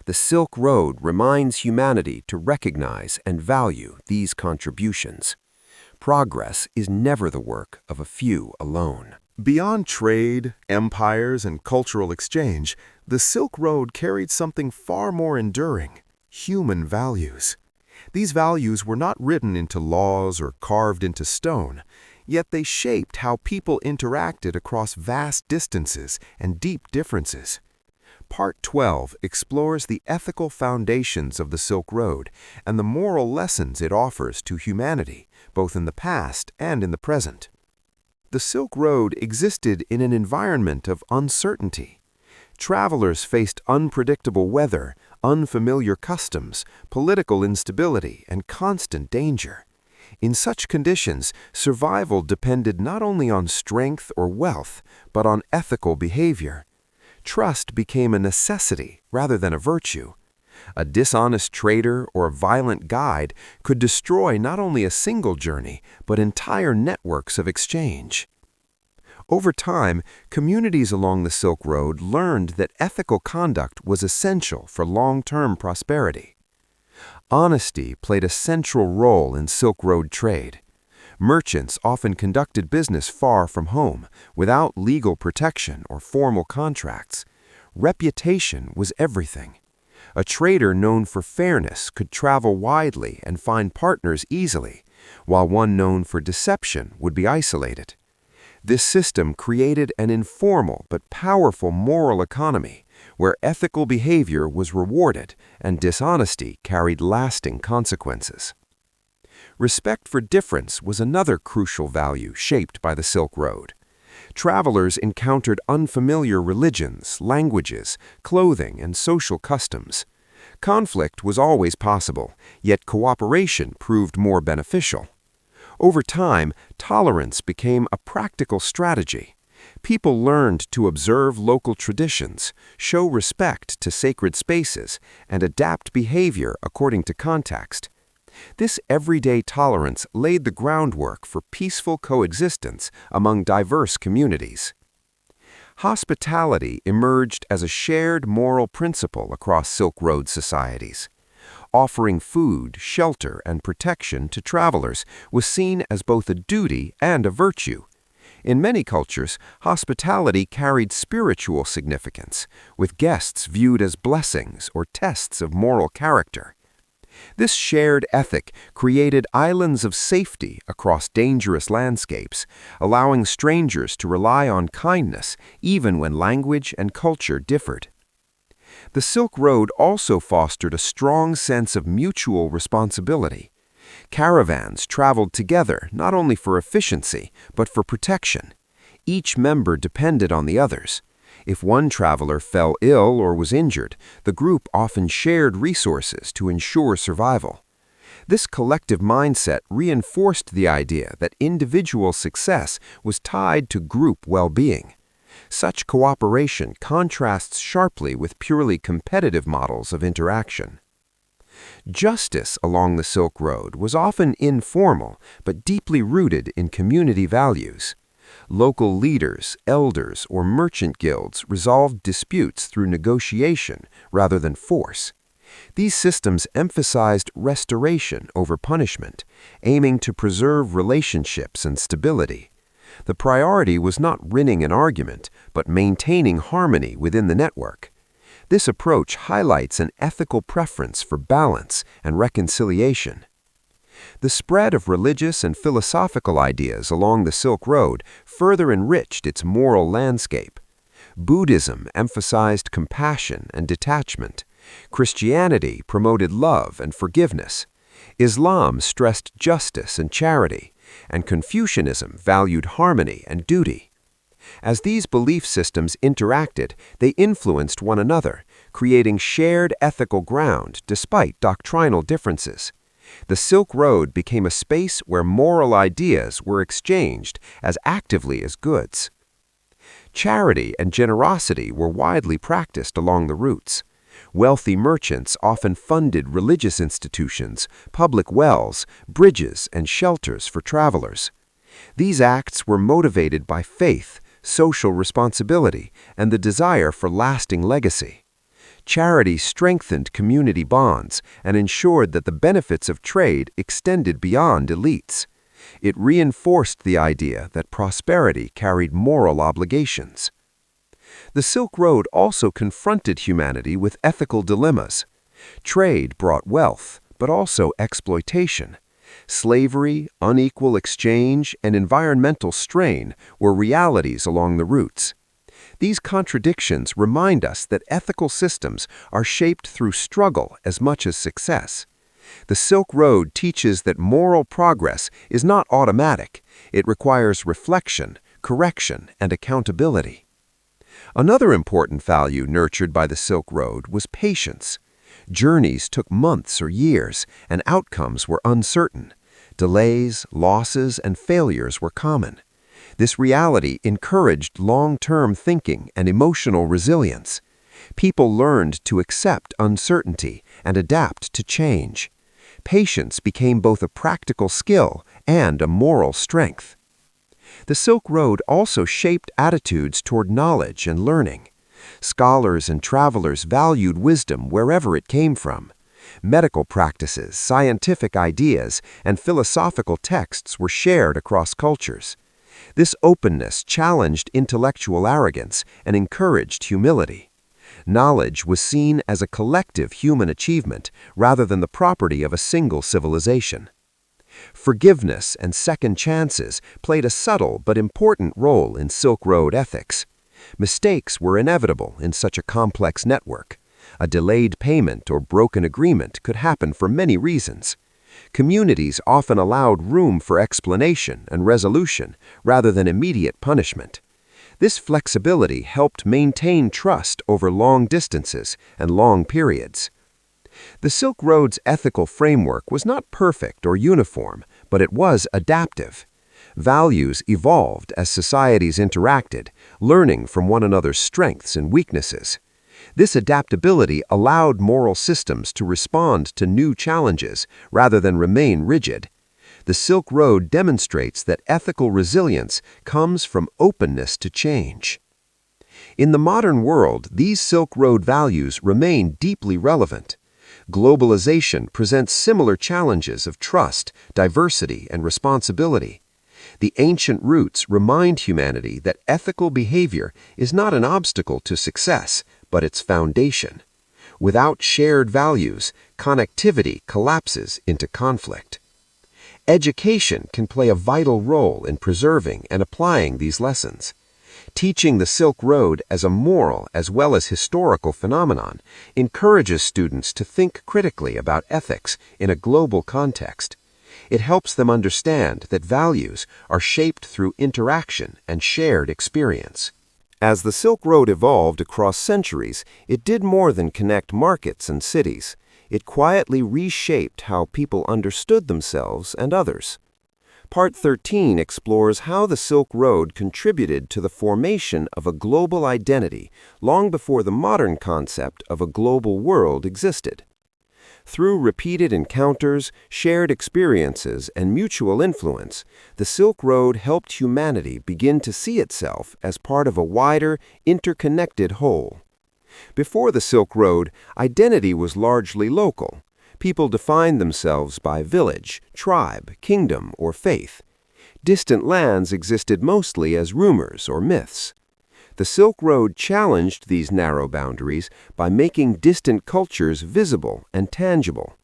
The Silk Road reminds humanity to recognize and value these contributions. Progress is never the work of a few alone. Beyond trade, empires, and cultural exchange, the Silk Road carried something far more enduring: human values. These values were not written into laws or carved into stone, yet they shaped how people interacted across vast distances and deep differences. Part 12 explores the ethical foundations of the Silk Road and the moral lessons it offers to humanity, both in the past and in the present. The Silk Road existed in an environment of uncertainty. Travelers faced unpredictable weather, unfamiliar customs, political instability, and constant danger. In such conditions, survival depended not only on strength or wealth, but on ethical behavior. Trust became a necessity rather than a virtue. A dishonest trader or a violent guide could destroy not only a single journey, but entire networks of exchange. Over time, communities along the Silk Road learned that ethical conduct was essential for long-term prosperity. Honesty played a central role in Silk Road trade. Merchants often conducted business far from home, without legal protection or formal contracts. Reputation was everything. A trader known for fairness could travel widely and find partners easily, while one known for deception would be isolated. This system created an informal but powerful moral economy, where ethical behavior was rewarded and dishonesty carried lasting consequences. Respect for difference was another crucial value shaped by the Silk Road. Travelers encountered unfamiliar religions, languages, clothing, and social customs. Conflict was always possible, yet cooperation proved more beneficial. Over time, tolerance became a practical strategy. People learned to observe local traditions, show respect to sacred spaces, and adapt behavior according to context. This everyday tolerance laid the groundwork for peaceful coexistence among diverse communities. Hospitality emerged as a shared moral principle across Silk Road societies. Offering food, shelter, and protection to travelers was seen as both a duty and a virtue. In many cultures, hospitality carried spiritual significance, with guests viewed as blessings or tests of moral character. This shared ethic created islands of safety across dangerous landscapes, allowing strangers to rely on kindness even when language and culture differed. The Silk Road also fostered a strong sense of mutual responsibility. Caravans traveled together not only for efficiency, but for protection. Each member depended on the others. If one traveler fell ill or was injured, the group often shared resources to ensure survival. This collective mindset reinforced the idea that individual success was tied to group well-being. Such cooperation contrasts sharply with purely competitive models of interaction. Justice along the Silk Road was often informal but deeply rooted in community values. Local leaders, elders, or merchant guilds resolved disputes through negotiation rather than force. These systems emphasized restoration over punishment, aiming to preserve relationships and stability. The priority was not winning an argument, but maintaining harmony within the network. This approach highlights an ethical preference for balance and reconciliation. The spread of religious and philosophical ideas along the Silk Road further enriched its moral landscape. Buddhism emphasized compassion and detachment. Christianity promoted love and forgiveness. Islam stressed justice and charity, and Confucianism valued harmony and duty. As these belief systems interacted, they influenced one another, creating shared ethical ground despite doctrinal differences. The Silk Road became a space where moral ideas were exchanged as actively as goods. Charity and generosity were widely practiced along the routes. Wealthy merchants often funded religious institutions, public wells, bridges, and shelters for travelers. These acts were motivated by faith, social responsibility, and the desire for lasting legacy. Charity strengthened community bonds and ensured that the benefits of trade extended beyond elites. It reinforced the idea that prosperity carried moral obligations. The Silk Road also confronted humanity with ethical dilemmas. Trade brought wealth, but also exploitation. Slavery, unequal exchange, and environmental strain were realities along the routes. These contradictions remind us that ethical systems are shaped through struggle as much as success. The Silk Road teaches that moral progress is not automatic. It requires reflection, correction, and accountability. Another important value nurtured by the Silk Road was patience. Journeys took months or years, and outcomes were uncertain. Delays, losses, and failures were common. This reality encouraged long-term thinking and emotional resilience. People learned to accept uncertainty and adapt to change. Patience became both a practical skill and a moral strength. The Silk Road also shaped attitudes toward knowledge and learning. Scholars and travelers valued wisdom wherever it came from. Medical practices, scientific ideas, and philosophical texts were shared across cultures. This openness challenged intellectual arrogance and encouraged humility. Knowledge was seen as a collective human achievement rather than the property of a single civilization. Forgiveness and second chances played a subtle but important role in Silk Road ethics. Mistakes were inevitable in such a complex network. A delayed payment or broken agreement could happen for many reasons. Communities often allowed room for explanation and resolution rather than immediate punishment. This flexibility helped maintain trust over long distances and long periods. The Silk Road's ethical framework was not perfect or uniform, but it was adaptive. Values evolved as societies interacted, learning from one another's strengths and weaknesses. This adaptability allowed moral systems to respond to new challenges rather than remain rigid. The Silk Road demonstrates that ethical resilience comes from openness to change. In the modern world, these Silk Road values remain deeply relevant. Globalization presents similar challenges of trust, diversity, and responsibility. The ancient roots remind humanity that ethical behavior is not an obstacle to success, but its foundation. Without shared values, connectivity collapses into conflict. Education can play a vital role in preserving and applying these lessons. Teaching the Silk Road as a moral as well as historical phenomenon encourages students to think critically about ethics in a global context. It helps them understand that values are shaped through interaction and shared experience. As the Silk Road evolved across centuries, it did more than connect markets and cities. It quietly reshaped how people understood themselves and others. Part 13 explores how the Silk Road contributed to the formation of a global identity long before the modern concept of a global world existed. Through repeated encounters, shared experiences, and mutual influence, the Silk Road helped humanity begin to see itself as part of a wider, interconnected whole. Before the Silk Road, identity was largely local. People defined themselves by village, tribe, kingdom, or faith. Distant lands existed mostly as rumors or myths. The Silk Road challenged these narrow boundaries by making distant cultures visible and tangible.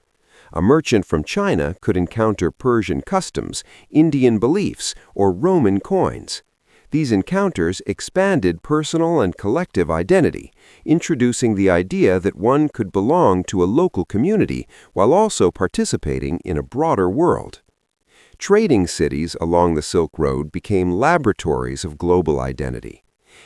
A merchant from China could encounter Persian customs, Indian beliefs, or Roman coins. These encounters expanded personal and collective identity, introducing the idea that one could belong to a local community while also participating in a broader world. Trading cities along the Silk Road became laboratories of global identity.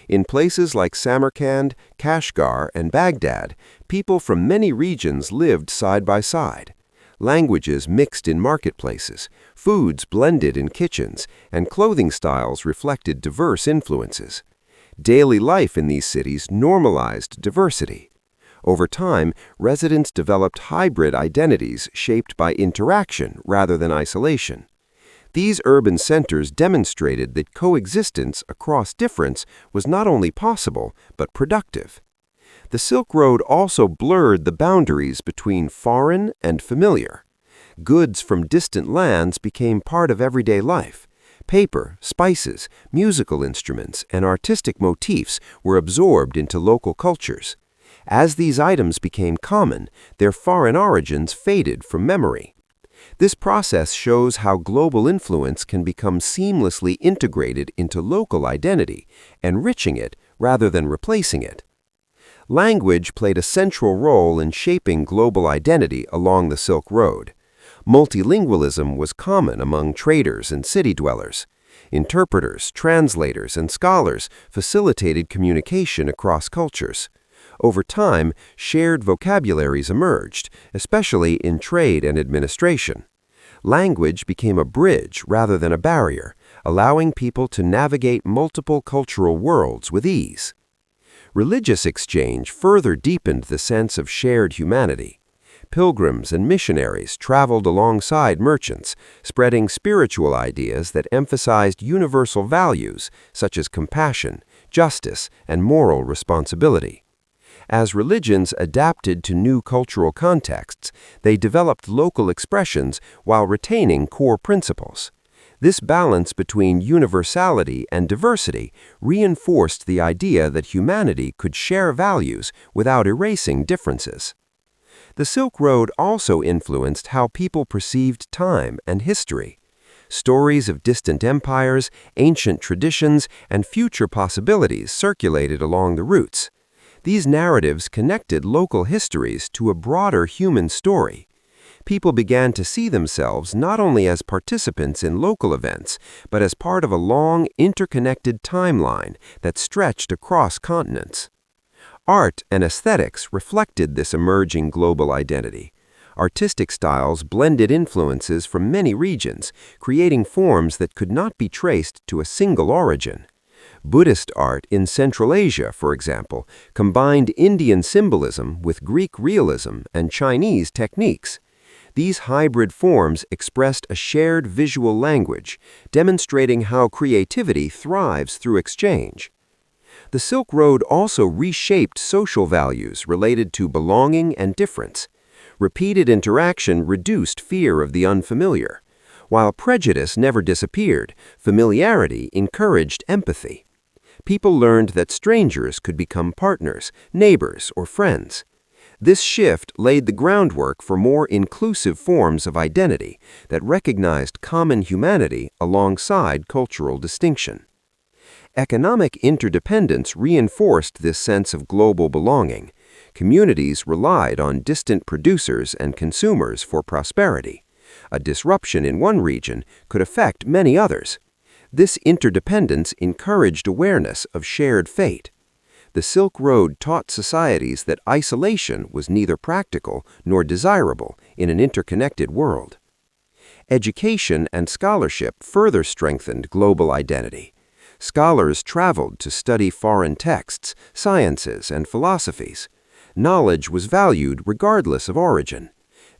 In places like Samarkand, Kashgar, and Baghdad, people from many regions lived side by side. Languages mixed in marketplaces, foods blended in kitchens, and clothing styles reflected diverse influences. Daily life in these cities normalized diversity. Over time, residents developed hybrid identities shaped by interaction rather than isolation. These urban centers demonstrated that coexistence across difference was not only possible, but productive. The Silk Road also blurred the boundaries between foreign and familiar. Goods from distant lands became part of everyday life. Paper, spices, musical instruments, and artistic motifs were absorbed into local cultures. As these items became common, their foreign origins faded from memory. This process shows how global influence can become seamlessly integrated into local identity, enriching it rather than replacing it. Language played a central role in shaping global identity along the Silk Road. Multilingualism was common among traders and city dwellers. Interpreters, translators, and scholars facilitated communication across cultures. Over time, shared vocabularies emerged, especially in trade and administration. Language became a bridge rather than a barrier, allowing people to navigate multiple cultural worlds with ease. Religious exchange further deepened the sense of shared humanity. Pilgrims and missionaries traveled alongside merchants, spreading spiritual ideas that emphasized universal values such as compassion, justice, and moral responsibility. As religions adapted to new cultural contexts, they developed local expressions while retaining core principles. This balance between universality and diversity reinforced the idea that humanity could share values without erasing differences. The Silk Road also influenced how people perceived time and history. Stories of distant empires, ancient traditions, and future possibilities circulated along the routes. These narratives connected local histories to a broader human story. People began to see themselves not only as participants in local events, but as part of a long, interconnected timeline that stretched across continents. Art and aesthetics reflected this emerging global identity. Artistic styles blended influences from many regions, creating forms that could not be traced to a single origin. Buddhist art in Central Asia, for example, combined Indian symbolism with Greek realism and Chinese techniques. These hybrid forms expressed a shared visual language, demonstrating how creativity thrives through exchange. The Silk Road also reshaped social values related to belonging and difference. Repeated interaction reduced fear of the unfamiliar. While prejudice never disappeared, familiarity encouraged empathy. People learned that strangers could become partners, neighbors, or friends. This shift laid the groundwork for more inclusive forms of identity that recognized common humanity alongside cultural distinction. Economic interdependence reinforced this sense of global belonging. Communities relied on distant producers and consumers for prosperity. A disruption in one region could affect many others. This interdependence encouraged awareness of shared fate. The Silk Road taught societies that isolation was neither practical nor desirable in an interconnected world. Education and scholarship further strengthened global identity. Scholars traveled to study foreign texts, sciences, and philosophies. Knowledge was valued regardless of origin.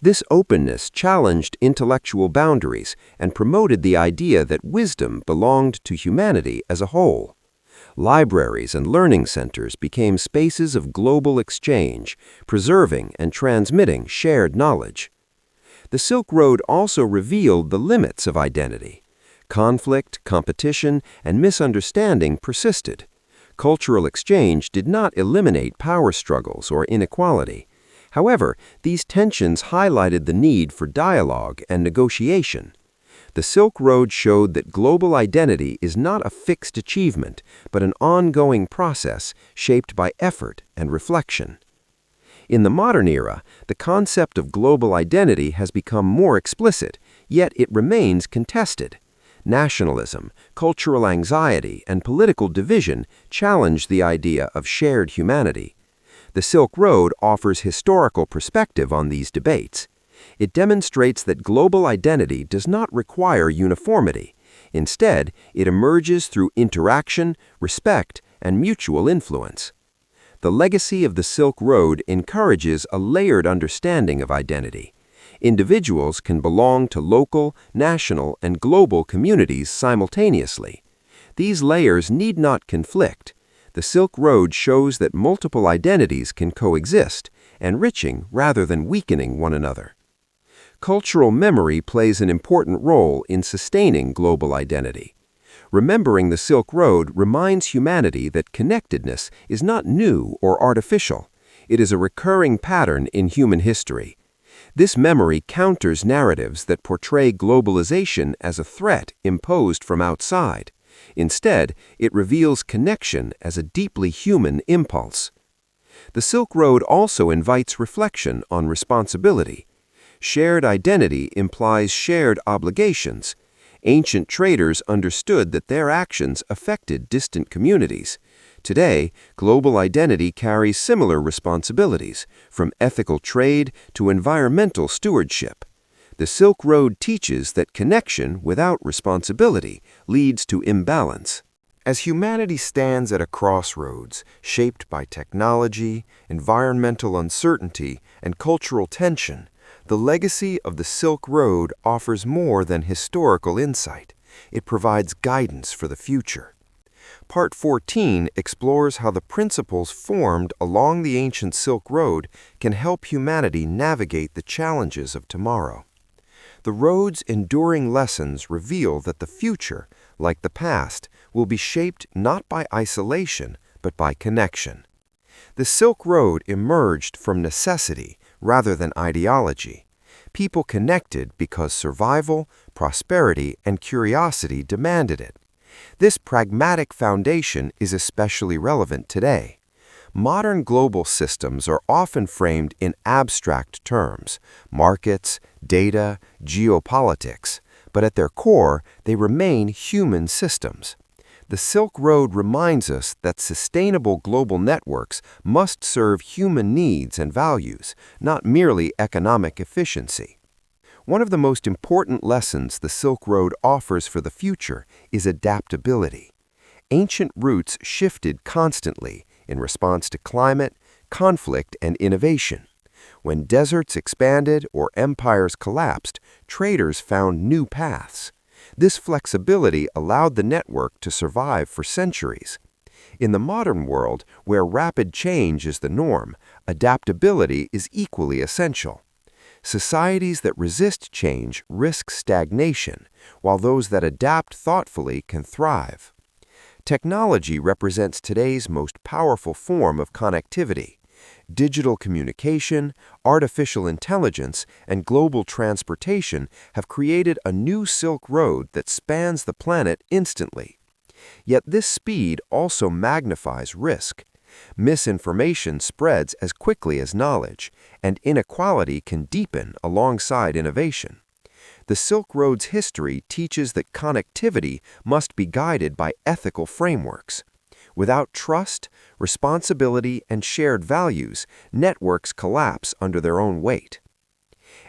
This openness challenged intellectual boundaries and promoted the idea that wisdom belonged to humanity as a whole. Libraries and learning centers became spaces of global exchange, preserving and transmitting shared knowledge. The Silk Road also revealed the limits of identity. Conflict, competition, and misunderstanding persisted. Cultural exchange did not eliminate power struggles or inequality. However, these tensions highlighted the need for dialogue and negotiation. The Silk Road showed that global identity is not a fixed achievement, but an ongoing process shaped by effort and reflection. In the modern era, the concept of global identity has become more explicit, yet it remains contested. Nationalism, cultural anxiety, and political division challenge the idea of shared humanity. The Silk Road offers historical perspective on these debates. It demonstrates that global identity does not require uniformity. Instead, it emerges through interaction, respect, and mutual influence. The legacy of the Silk Road encourages a layered understanding of identity. Individuals can belong to local, national, and global communities simultaneously. These layers need not conflict. The Silk Road shows that multiple identities can coexist, enriching rather than weakening one another. Cultural memory plays an important role in sustaining global identity. Remembering the Silk Road reminds humanity that connectedness is not new or artificial. It is a recurring pattern in human history. This memory counters narratives that portray globalization as a threat imposed from outside. Instead, it reveals connection as a deeply human impulse. The Silk Road also invites reflection on responsibility. Shared identity implies shared obligations. Ancient traders understood that their actions affected distant communities. Today, global identity carries similar responsibilities, from ethical trade to environmental stewardship. The Silk Road teaches that connection without responsibility leads to imbalance. As humanity stands at a crossroads, shaped by technology, environmental uncertainty, and cultural tension, the legacy of the Silk Road offers more than historical insight. It provides guidance for the future. Part 14 explores how the principles formed along the ancient Silk Road can help humanity navigate the challenges of tomorrow. The road's enduring lessons reveal that the future, like the past, will be shaped not by isolation, but by connection. The Silk Road emerged from necessity rather than ideology. People connected because survival, prosperity, and curiosity demanded it. This pragmatic foundation is especially relevant today. Modern global systems are often framed in abstract terms: markets, data, geopolitics, but at their core, they remain human systems. The Silk Road reminds us that sustainable global networks must serve human needs and values, not merely economic efficiency. One of the most important lessons the Silk Road offers for the future is adaptability. Ancient routes shifted constantly in response to climate, conflict, and innovation. When deserts expanded or empires collapsed, traders found new paths. This flexibility allowed the network to survive for centuries. In the modern world, where rapid change is the norm, adaptability is equally essential. Societies that resist change risk stagnation, while those that adapt thoughtfully can thrive. Technology represents today's most powerful form of connectivity. Digital communication, artificial intelligence, and global transportation have created a new Silk Road that spans the planet instantly. Yet this speed also magnifies risk. Misinformation spreads as quickly as knowledge, and inequality can deepen alongside innovation. The Silk Road's history teaches that connectivity must be guided by ethical frameworks. Without trust, responsibility, and shared values, networks collapse under their own weight.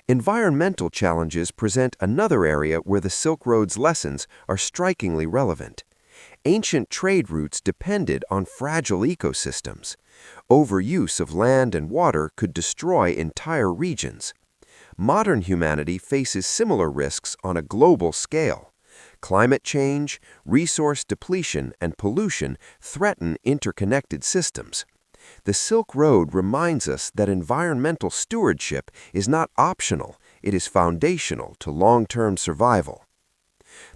Environmental challenges present another area where the Silk Road's lessons are strikingly relevant. Ancient trade routes depended on fragile ecosystems. Overuse of land and water could destroy entire regions. Modern humanity faces similar risks on a global scale. Climate change, resource depletion, and pollution threaten interconnected systems. The Silk Road reminds us that environmental stewardship is not optional, it is foundational to long-term survival.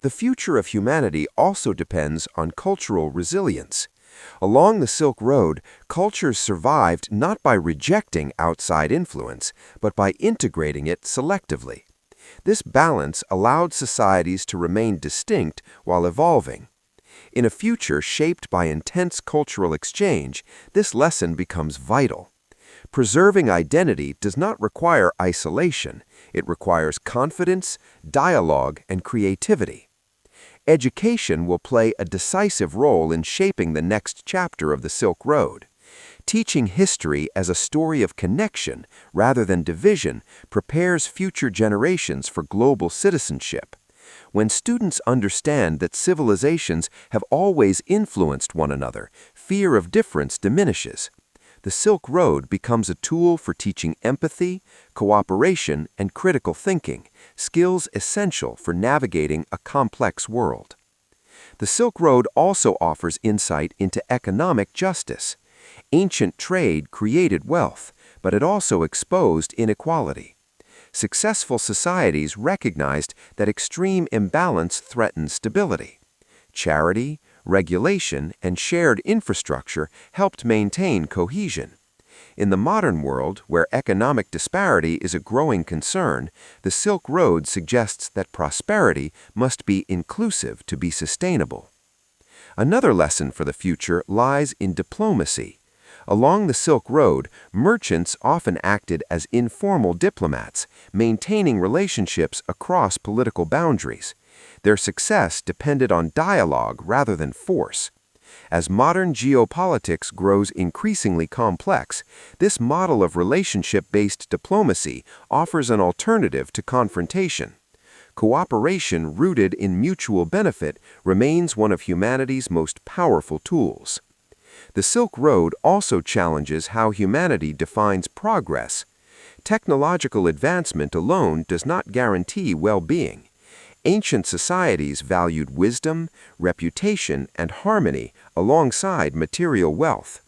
The future of humanity also depends on cultural resilience. Along the Silk Road, cultures survived not by rejecting outside influence, but by integrating it selectively. This balance allowed societies to remain distinct while evolving. In a future shaped by intense cultural exchange, this lesson becomes vital. Preserving identity does not require isolation, it requires confidence, dialogue, and creativity. Education will play a decisive role in shaping the next chapter of the Silk Road. Teaching history as a story of connection rather than division prepares future generations for global citizenship. When students understand that civilizations have always influenced one another, fear of difference diminishes. The Silk Road becomes a tool for teaching empathy, cooperation, and critical thinking, skills essential for navigating a complex world. The Silk Road also offers insight into economic justice. Ancient trade created wealth, but it also exposed inequality. Successful societies recognized that extreme imbalance threatened stability. Charity, regulation, and shared infrastructure helped maintain cohesion. In the modern world, where economic disparity is a growing concern, the Silk Road suggests that prosperity must be inclusive to be sustainable. Another lesson for the future lies in diplomacy. Along the Silk Road, merchants often acted as informal diplomats, maintaining relationships across political boundaries. Their success depended on dialogue rather than force. As modern geopolitics grows increasingly complex, this model of relationship-based diplomacy offers an alternative to confrontation. Cooperation rooted in mutual benefit remains one of humanity's most powerful tools. The Silk Road also challenges how humanity defines progress. Technological advancement alone does not guarantee well-being. Ancient societies valued wisdom, reputation, and harmony alongside material wealth.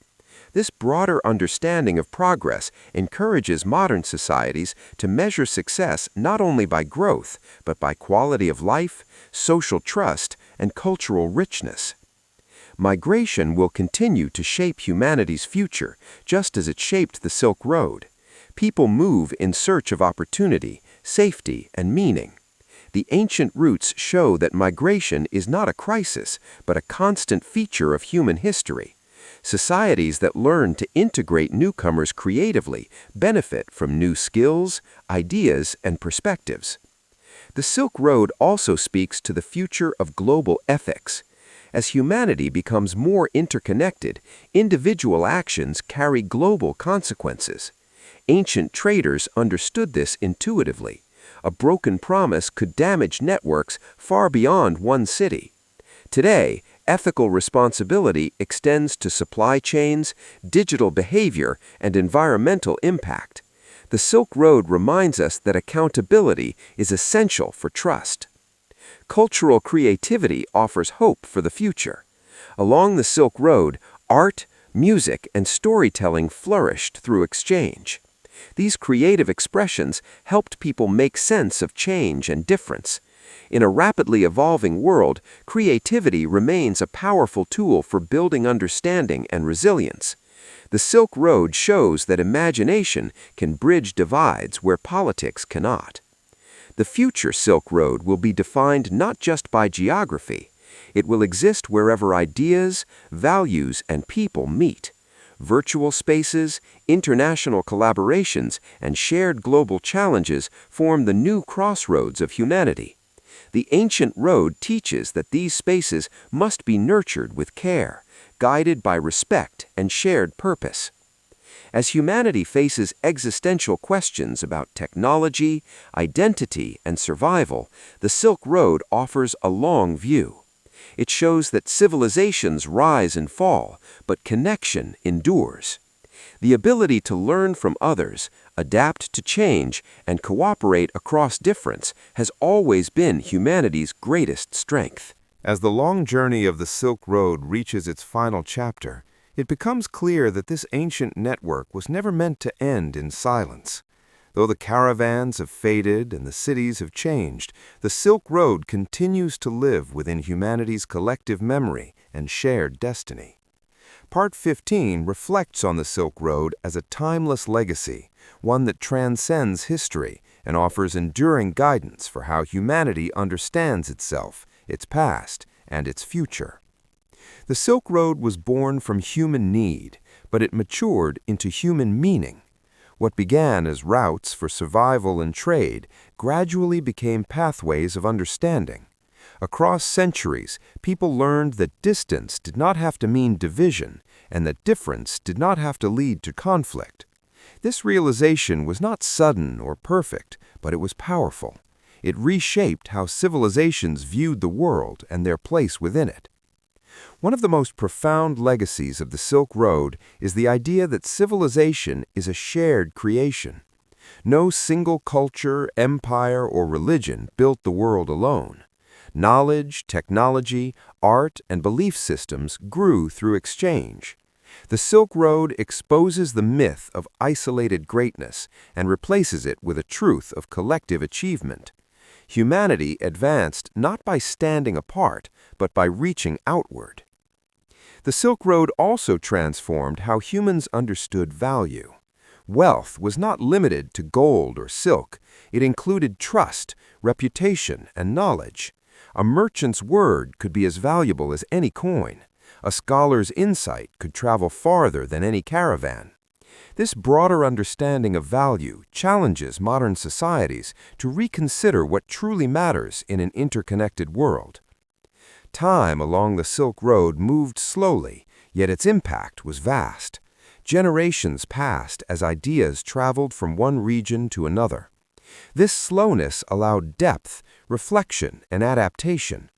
This broader understanding of progress encourages modern societies to measure success not only by growth, but by quality of life, social trust, and cultural richness. Migration will continue to shape humanity's future, just as it shaped the Silk Road. People move in search of opportunity, safety, and meaning. The ancient roots show that migration is not a crisis, but a constant feature of human history. Societies that learn to integrate newcomers creatively benefit from new skills, ideas, and perspectives. The Silk Road also speaks to the future of global ethics. As humanity becomes more interconnected, individual actions carry global consequences. Ancient traders understood this intuitively. A broken promise could damage networks far beyond one city. Today, ethical responsibility extends to supply chains, digital behavior, and environmental impact. The Silk Road reminds us that accountability is essential for trust. Cultural creativity offers hope for the future. Along the Silk Road, art, music, and storytelling flourished through exchange. These creative expressions helped people make sense of change and difference. In a rapidly evolving world, creativity remains a powerful tool for building understanding and resilience. The Silk Road shows that imagination can bridge divides where politics cannot. The future Silk Road will be defined not just by geography. It will exist wherever ideas, values, and people meet. Virtual spaces, international collaborations, and shared global challenges form the new crossroads of humanity. The ancient road teaches that these spaces must be nurtured with care, guided by respect and shared purpose. As humanity faces existential questions about technology, identity, and survival, the Silk Road offers a long view. It shows that civilizations rise and fall, but connection endures. The ability to learn from others, adapt to change, and cooperate across difference has always been humanity's greatest strength. As the long journey of the Silk Road reaches its final chapter, it becomes clear that this ancient network was never meant to end in silence. Though the caravans have faded and the cities have changed, the Silk Road continues to live within humanity's collective memory and shared destiny. Part 15 reflects on the Silk Road as a timeless legacy, one that transcends history and offers enduring guidance for how humanity understands itself, its past, and its future. The Silk Road was born from human need, but it matured into human meaning. What began as routes for survival and trade gradually became pathways of understanding. Across centuries, people learned that distance did not have to mean division, and that difference did not have to lead to conflict. This realization was not sudden or perfect, but it was powerful. It reshaped how civilizations viewed the world and their place within it. One of the most profound legacies of the Silk Road is the idea that civilization is a shared creation. No single culture, empire, or religion built the world alone. Knowledge, technology, art, and belief systems grew through exchange. The Silk Road exposes the myth of isolated greatness and replaces it with a truth of collective achievement. Humanity advanced not by standing apart, but by reaching outward. The Silk Road also transformed how humans understood value. Wealth was not limited to gold or silk. It included trust, reputation, and knowledge. A merchant's word could be as valuable as any coin. A scholar's insight could travel farther than any caravan. This broader understanding of value challenges modern societies to reconsider what truly matters in an interconnected world. Time along the Silk Road moved slowly, yet its impact was vast. Generations passed as ideas traveled from one region to another. This slowness allowed depth, reflection, and adaptation.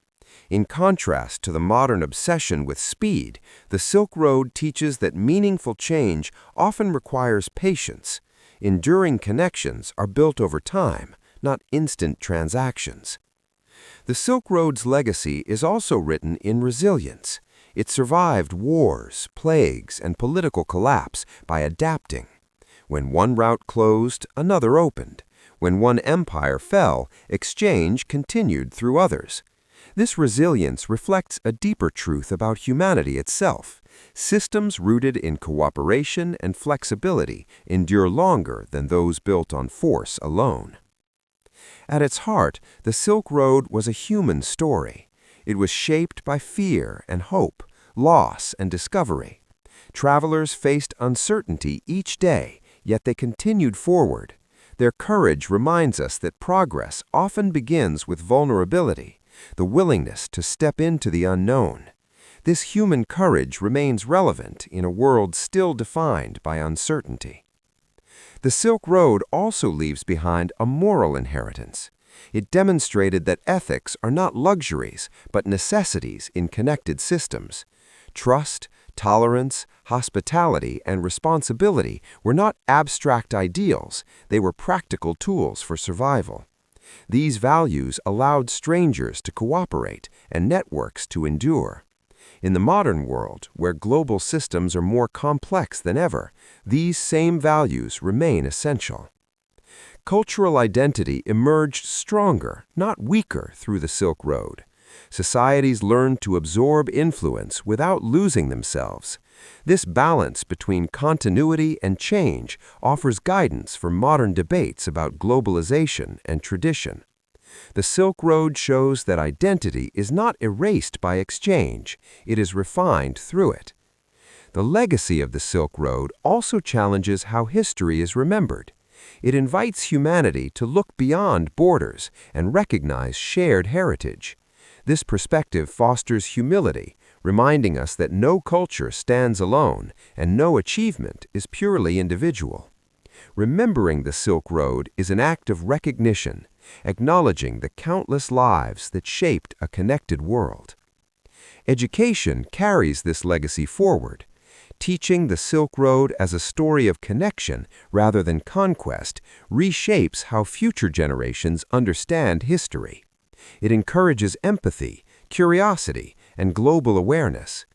In contrast to the modern obsession with speed, the Silk Road teaches that meaningful change often requires patience. Enduring connections are built over time, not instant transactions. The Silk Road's legacy is also written in resilience. It survived wars, plagues, and political collapse by adapting. When one route closed, another opened. When one empire fell, exchange continued through others. This resilience reflects a deeper truth about humanity itself. Systems rooted in cooperation and flexibility endure longer than those built on force alone. At its heart, the Silk Road was a human story. It was shaped by fear and hope, loss and discovery. Travelers faced uncertainty each day, yet they continued forward. Their courage reminds us that progress often begins with vulnerability, the willingness to step into the unknown. This human courage remains relevant in a world still defined by uncertainty. The Silk Road also leaves behind a moral inheritance. It demonstrated that ethics are not luxuries, but necessities in connected systems. Trust, tolerance, hospitality, and responsibility were not abstract ideals, they were practical tools for survival. These values allowed strangers to cooperate and networks to endure. In the modern world, where global systems are more complex than ever, these same values remain essential. Cultural identity emerged stronger, not weaker, through the Silk Road. Societies learned to absorb influence without losing themselves. This balance between continuity and change offers guidance for modern debates about globalization and tradition. The Silk Road shows that identity is not erased by exchange, it is refined through it. The legacy of the Silk Road also challenges how history is remembered. It invites humanity to look beyond borders and recognize shared heritage. This perspective fosters humility, reminding us that no culture stands alone and no achievement is purely individual. Remembering the Silk Road is an act of recognition, acknowledging the countless lives that shaped a connected world. Education carries this legacy forward. Teaching the Silk Road as a story of connection rather than conquest reshapes how future generations understand history. It encourages empathy, curiosity, and global awareness.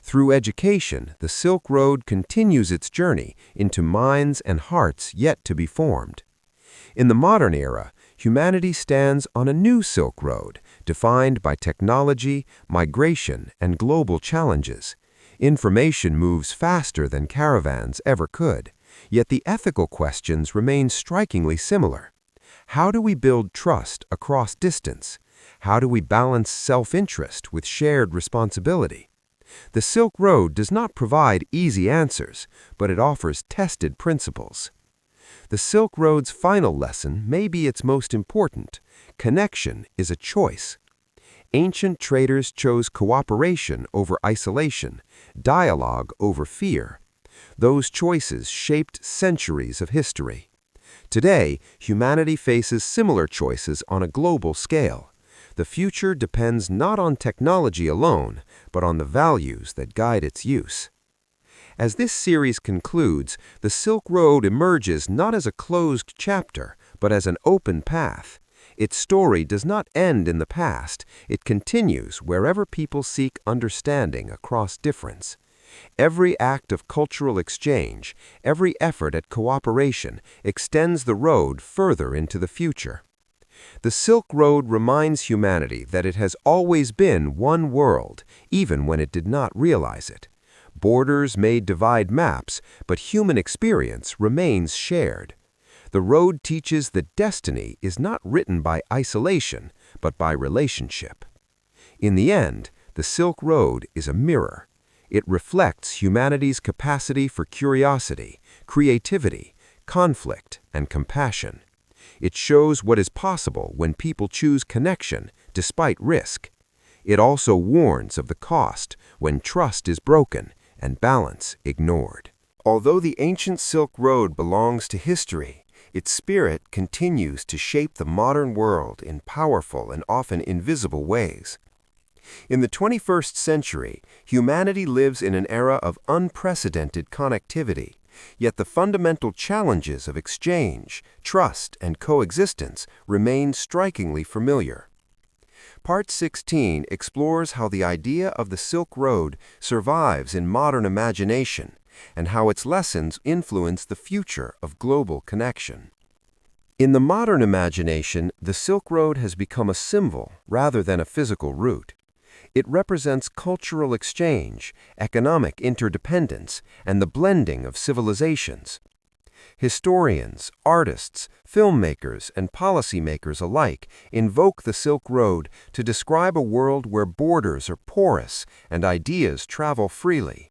Through education, the Silk Road continues its journey into minds and hearts yet to be formed. In the modern era, humanity stands on a new Silk Road, defined by technology, migration, and global challenges. Information moves faster than caravans ever could, yet the ethical questions remain strikingly similar. How do we build trust across distance? How do we balance self-interest with shared responsibility? The Silk Road does not provide easy answers, but it offers tested principles. The Silk Road's final lesson may be its most important. Connection is a choice. Ancient traders chose cooperation over isolation, dialogue over fear. Those choices shaped centuries of history. Today, humanity faces similar choices on a global scale. The future depends not on technology alone, but on the values that guide its use. As this series concludes, the Silk Road emerges not as a closed chapter, but as an open path. Its story does not end in the past, it continues wherever people seek understanding across difference. Every act of cultural exchange, every effort at cooperation extends the road further into the future. The Silk Road reminds humanity that it has always been one world, even when it did not realize it. Borders may divide maps, but human experience remains shared. The road teaches that destiny is not written by isolation, but by relationship. In the end, the Silk Road is a mirror. It reflects humanity's capacity for curiosity, creativity, conflict, and compassion. It shows what is possible when people choose connection despite risk. It also warns of the cost when trust is broken and balance ignored. Although the ancient Silk Road belongs to history, its spirit continues to shape the modern world in powerful and often invisible ways. In the 21st century, humanity lives in an era of unprecedented connectivity, yet the fundamental challenges of exchange, trust, and coexistence remain strikingly familiar. Part 16 explores how the idea of the Silk Road survives in modern imagination and how its lessons influence the future of global connection. In the modern imagination, the Silk Road has become a symbol rather than a physical route. It represents cultural exchange, economic interdependence, and the blending of civilizations. Historians, artists, filmmakers, and policymakers alike invoke the Silk Road to describe a world where borders are porous and ideas travel freely.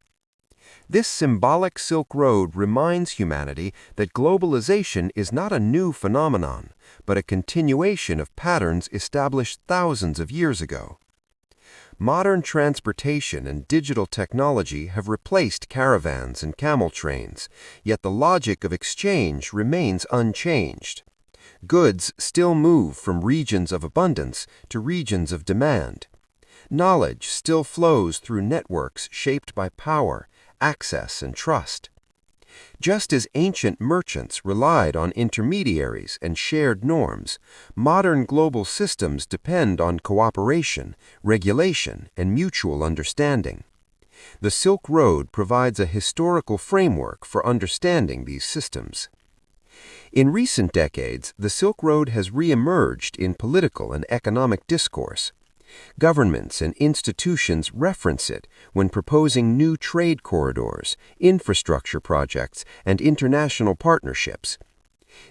This symbolic Silk Road reminds humanity that globalization is not a new phenomenon, but a continuation of patterns established thousands of years ago. Modern transportation and digital technology have replaced caravans and camel trains, yet the logic of exchange remains unchanged. Goods still move from regions of abundance to regions of demand. Knowledge still flows through networks shaped by power, access, and trust. Just as ancient merchants relied on intermediaries and shared norms, modern global systems depend on cooperation, regulation, and mutual understanding. The Silk Road provides a historical framework for understanding these systems. In recent decades, the Silk Road has re-emerged in political and economic discourse. Governments and institutions reference it when proposing new trade corridors, infrastructure projects, and international partnerships.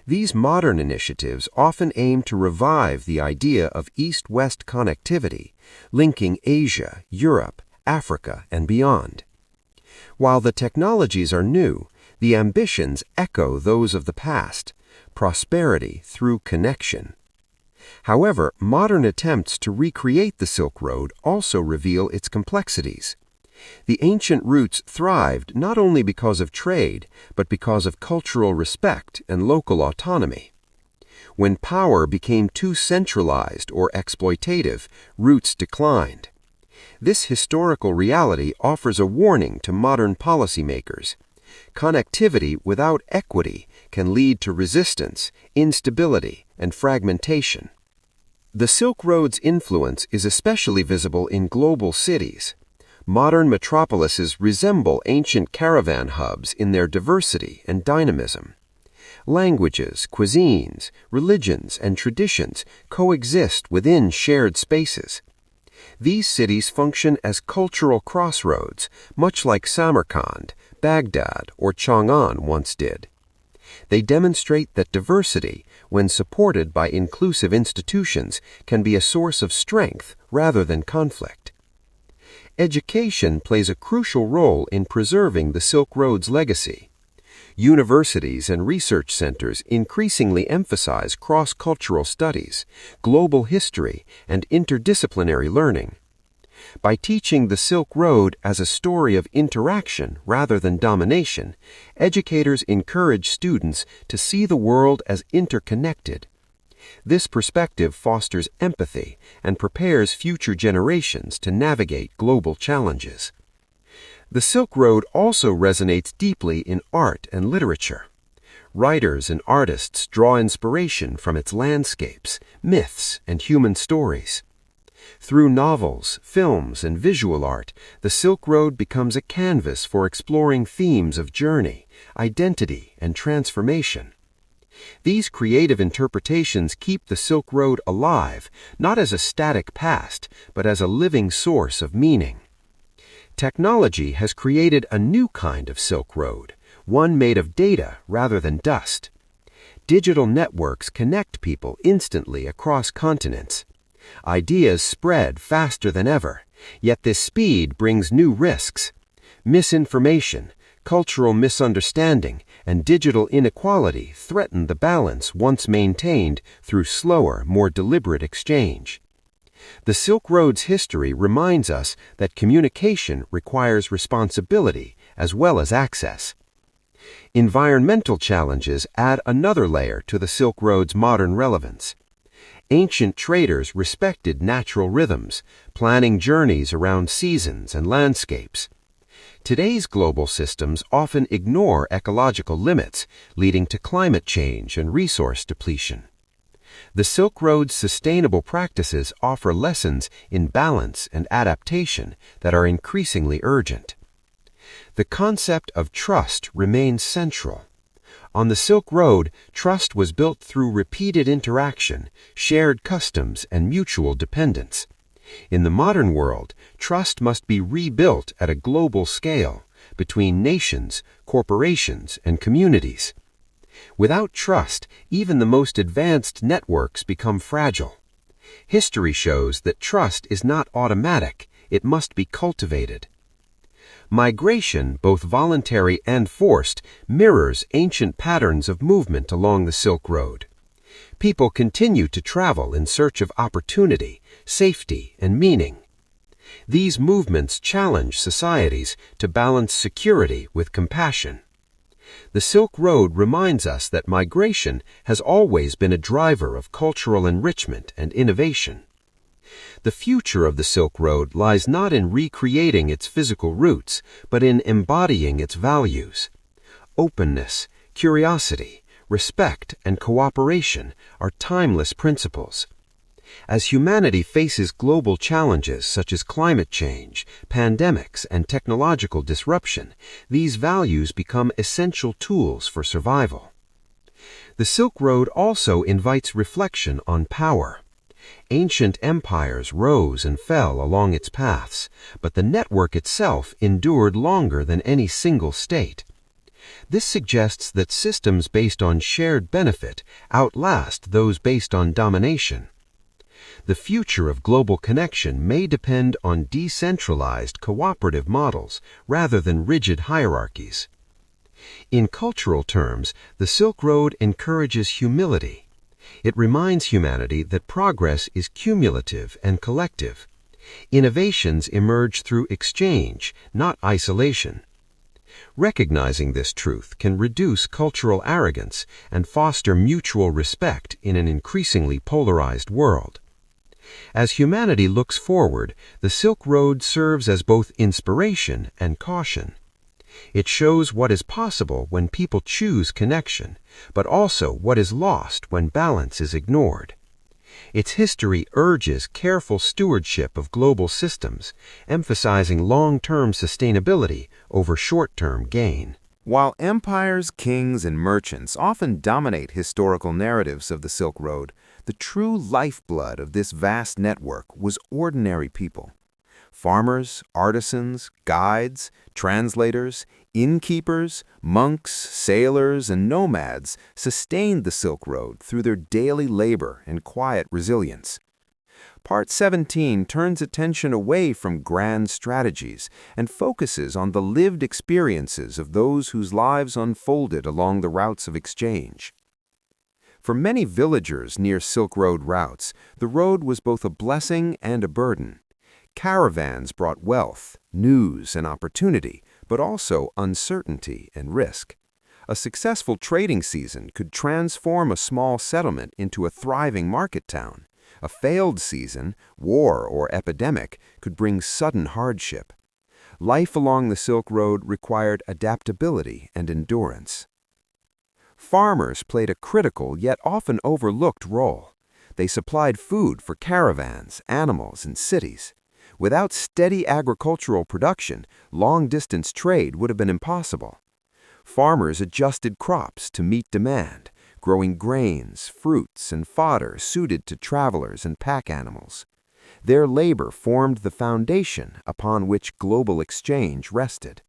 These modern initiatives often aim to revive the idea of East-West connectivity, linking Asia, Europe, Africa, and beyond. While the technologies are new, the ambitions echo those of the past: prosperity through connection. However, modern attempts to recreate the Silk Road also reveal its complexities. The ancient routes thrived not only because of trade, but because of cultural respect and local autonomy. When power became too centralized or exploitative, routes declined. This historical reality offers a warning to modern policymakers. Connectivity without equity can lead to resistance, instability, and fragmentation. The Silk Road's influence is especially visible in global cities. Modern metropolises resemble ancient caravan hubs in their diversity and dynamism. Languages, cuisines, religions, and traditions coexist within shared spaces. These cities function as cultural crossroads, much like Samarkand, Baghdad, or Chang'an once did. They demonstrate that diversity, when supported by inclusive institutions, can be a source of strength rather than conflict. Education plays a crucial role in preserving the Silk Road's legacy. Universities and research centers increasingly emphasize cross-cultural studies, global history, and interdisciplinary learning. By teaching the Silk Road as a story of interaction rather than domination, educators encourage students to see the world as interconnected. This perspective fosters empathy and prepares future generations to navigate global challenges. The Silk Road also resonates deeply in art and literature. Writers and artists draw inspiration from its landscapes, myths, and human stories. Through novels, films, and visual art, the Silk Road becomes a canvas for exploring themes of journey, identity, and transformation. These creative interpretations keep the Silk Road alive, not as a static past, but as a living source of meaning. Technology has created a new kind of Silk Road, one made of data rather than dust. Digital networks connect people instantly across continents. Ideas spread faster than ever, yet this speed brings new risks. Misinformation, cultural misunderstanding, and digital inequality threaten the balance once maintained through slower, more deliberate exchange. The Silk Road's history reminds us that communication requires responsibility as well as access. Environmental challenges add another layer to the Silk Road's modern relevance. Ancient traders respected natural rhythms, planning journeys around seasons and landscapes. Today's global systems often ignore ecological limits, leading to climate change and resource depletion. The Silk Road's sustainable practices offer lessons in balance and adaptation that are increasingly urgent. The concept of trust remains central. On the Silk Road, trust was built through repeated interaction, shared customs, and mutual dependence. In the modern world, trust must be rebuilt at a global scale between nations, corporations, and communities. Without trust, even the most advanced networks become fragile. History shows that trust is not automatic, it must be cultivated. Migration, both voluntary and forced, mirrors ancient patterns of movement along the Silk Road. People continue to travel in search of opportunity, safety, and meaning. These movements challenge societies to balance security with compassion. The Silk Road reminds us that migration has always been a driver of cultural enrichment and innovation. The future of the Silk Road lies not in recreating its physical roots, but in embodying its values. Openness, curiosity, respect, and cooperation are timeless principles. As humanity faces global challenges such as climate change, pandemics, and technological disruption, these values become essential tools for survival. The Silk Road also invites reflection on power. Ancient empires rose and fell along its paths, but the network itself endured longer than any single state. This suggests that systems based on shared benefit outlast those based on domination. The future of global connection may depend on decentralized, cooperative models rather than rigid hierarchies. In cultural terms, the Silk Road encourages humility. It reminds humanity that progress is cumulative and collective. Innovations emerge through exchange, not isolation. Recognizing this truth can reduce cultural arrogance and foster mutual respect in an increasingly polarized world. As humanity looks forward, the Silk Road serves as both inspiration and caution. It shows what is possible when people choose connection, but also what is lost when balance is ignored. Its history urges careful stewardship of global systems, emphasizing long-term sustainability over short-term gain. While empires, kings, and merchants often dominate historical narratives of the Silk Road, the true lifeblood of this vast network was ordinary people. Farmers, artisans, guides, translators, innkeepers, monks, sailors, and nomads sustained the Silk Road through their daily labor and quiet resilience. Part 17 turns attention away from grand strategies and focuses on the lived experiences of those whose lives unfolded along the routes of exchange. For many villagers near Silk Road routes, the road was both a blessing and a burden. Caravans brought wealth, news, and opportunity, but also uncertainty and risk. A successful trading season could transform a small settlement into a thriving market town. A failed season, war or epidemic, could bring sudden hardship. Life along the Silk Road required adaptability and endurance. Farmers played a critical yet often overlooked role. They supplied food for caravans, animals, and cities. Without steady agricultural production, long-distance trade would have been impossible. Farmers adjusted crops to meet demand, growing grains, fruits, and fodder suited to travelers and pack animals. Their labor formed the foundation upon which global exchange rested.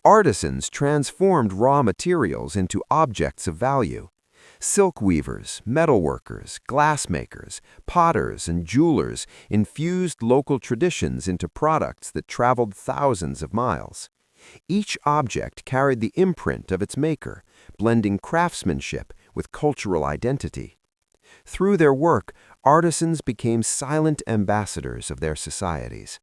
Artisans transformed raw materials into objects of value. Silk weavers, metalworkers, glassmakers, potters, and jewelers infused local traditions into products that traveled thousands of miles. Each object carried the imprint of its maker, blending craftsmanship with cultural identity. Through their work, artisans became silent ambassadors of their societies.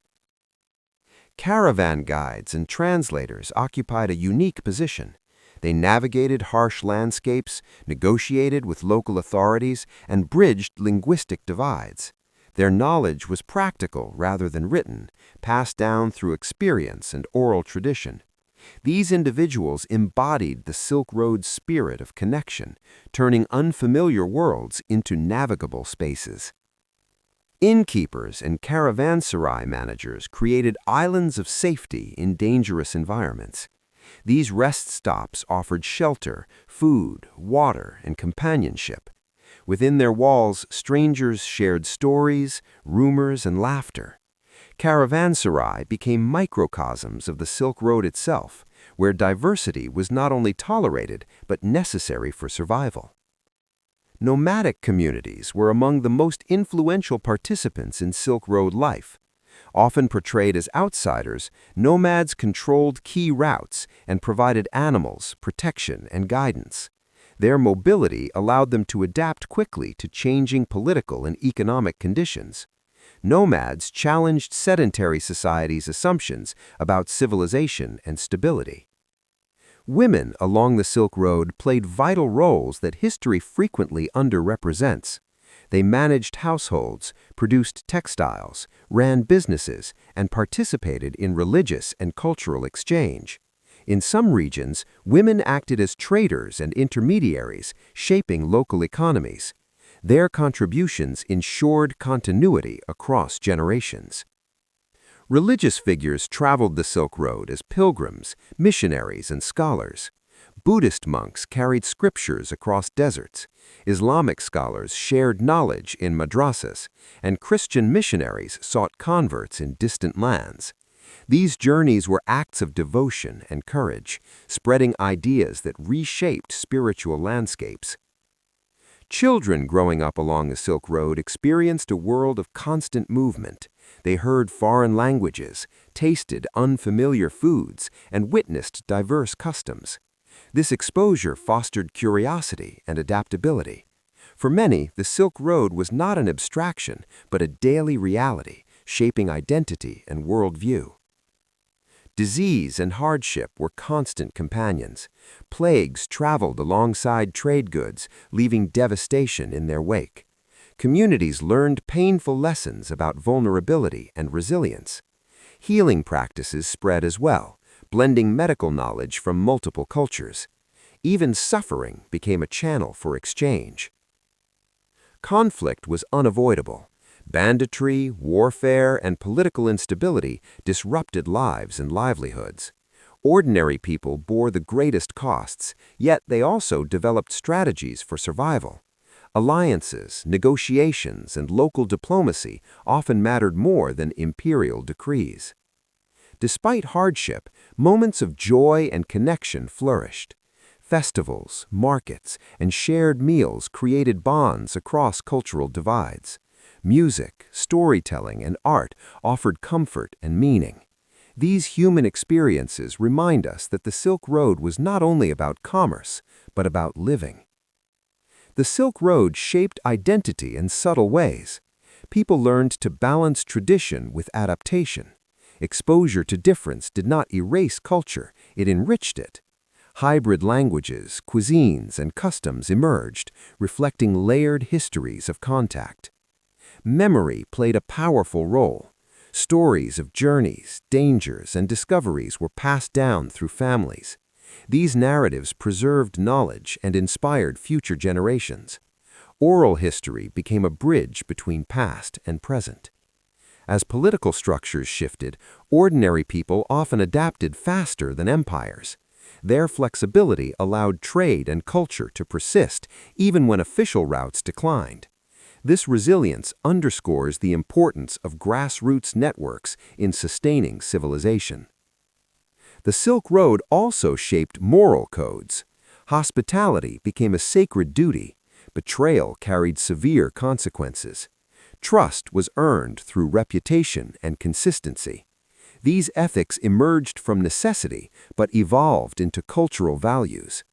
Caravan guides and translators occupied a unique position. They navigated harsh landscapes, negotiated with local authorities, and bridged linguistic divides. Their knowledge was practical rather than written, passed down through experience and oral tradition. These individuals embodied the Silk Road's spirit of connection, turning unfamiliar worlds into navigable spaces. Innkeepers and caravanserai managers created islands of safety in dangerous environments. These rest stops offered shelter, food, water, and companionship. Within their walls, strangers shared stories, rumors, and laughter. Caravanserai became microcosms of the Silk Road itself, where diversity was not only tolerated but necessary for survival. Nomadic communities were among the most influential participants in Silk Road life. Often portrayed as outsiders, nomads controlled key routes and provided animals, protection, and guidance. Their mobility allowed them to adapt quickly to changing political and economic conditions. Nomads challenged sedentary societies' assumptions about civilization and stability. Women along the Silk Road played vital roles that history frequently underrepresents. They managed households, produced textiles, ran businesses, and participated in religious and cultural exchange. In some regions, women acted as traders and intermediaries, shaping local economies. Their contributions ensured continuity across generations. Religious figures traveled the Silk Road as pilgrims, missionaries, and scholars. Buddhist monks carried scriptures across deserts. Islamic scholars shared knowledge in madrasas, and Christian missionaries sought converts in distant lands. These journeys were acts of devotion and courage, spreading ideas that reshaped spiritual landscapes. Children growing up along the Silk Road experienced a world of constant movement. They heard foreign languages, tasted unfamiliar foods, and witnessed diverse customs. This exposure fostered curiosity and adaptability. For many, the Silk Road was not an abstraction, but a daily reality, shaping identity and worldview. Disease and hardship were constant companions. Plagues traveled alongside trade goods, leaving devastation in their wake. Communities learned painful lessons about vulnerability and resilience. Healing practices spread as well, blending medical knowledge from multiple cultures. Even suffering became a channel for exchange. Conflict was unavoidable. Banditry, warfare, and political instability disrupted lives and livelihoods. Ordinary people bore the greatest costs, yet they also developed strategies for survival. Alliances, negotiations, and local diplomacy often mattered more than imperial decrees. Despite hardship, moments of joy and connection flourished. Festivals, markets, and shared meals created bonds across cultural divides. Music, storytelling, and art offered comfort and meaning. These human experiences remind us that the Silk Road was not only about commerce, but about living. The Silk Road shaped identity in subtle ways. People learned to balance tradition with adaptation. Exposure to difference did not erase culture, it enriched it. Hybrid languages, cuisines, and customs emerged, reflecting layered histories of contact. Memory played a powerful role. Stories of journeys, dangers, and discoveries were passed down through families. These narratives preserved knowledge and inspired future generations. Oral history became a bridge between past and present. As political structures shifted, ordinary people often adapted faster than empires. Their flexibility allowed trade and culture to persist even when official routes declined. This resilience underscores the importance of grassroots networks in sustaining civilization. The Silk Road also shaped moral codes. Hospitality became a sacred duty. Betrayal carried severe consequences. Trust was earned through reputation and consistency. These ethics emerged from necessity but evolved into cultural values.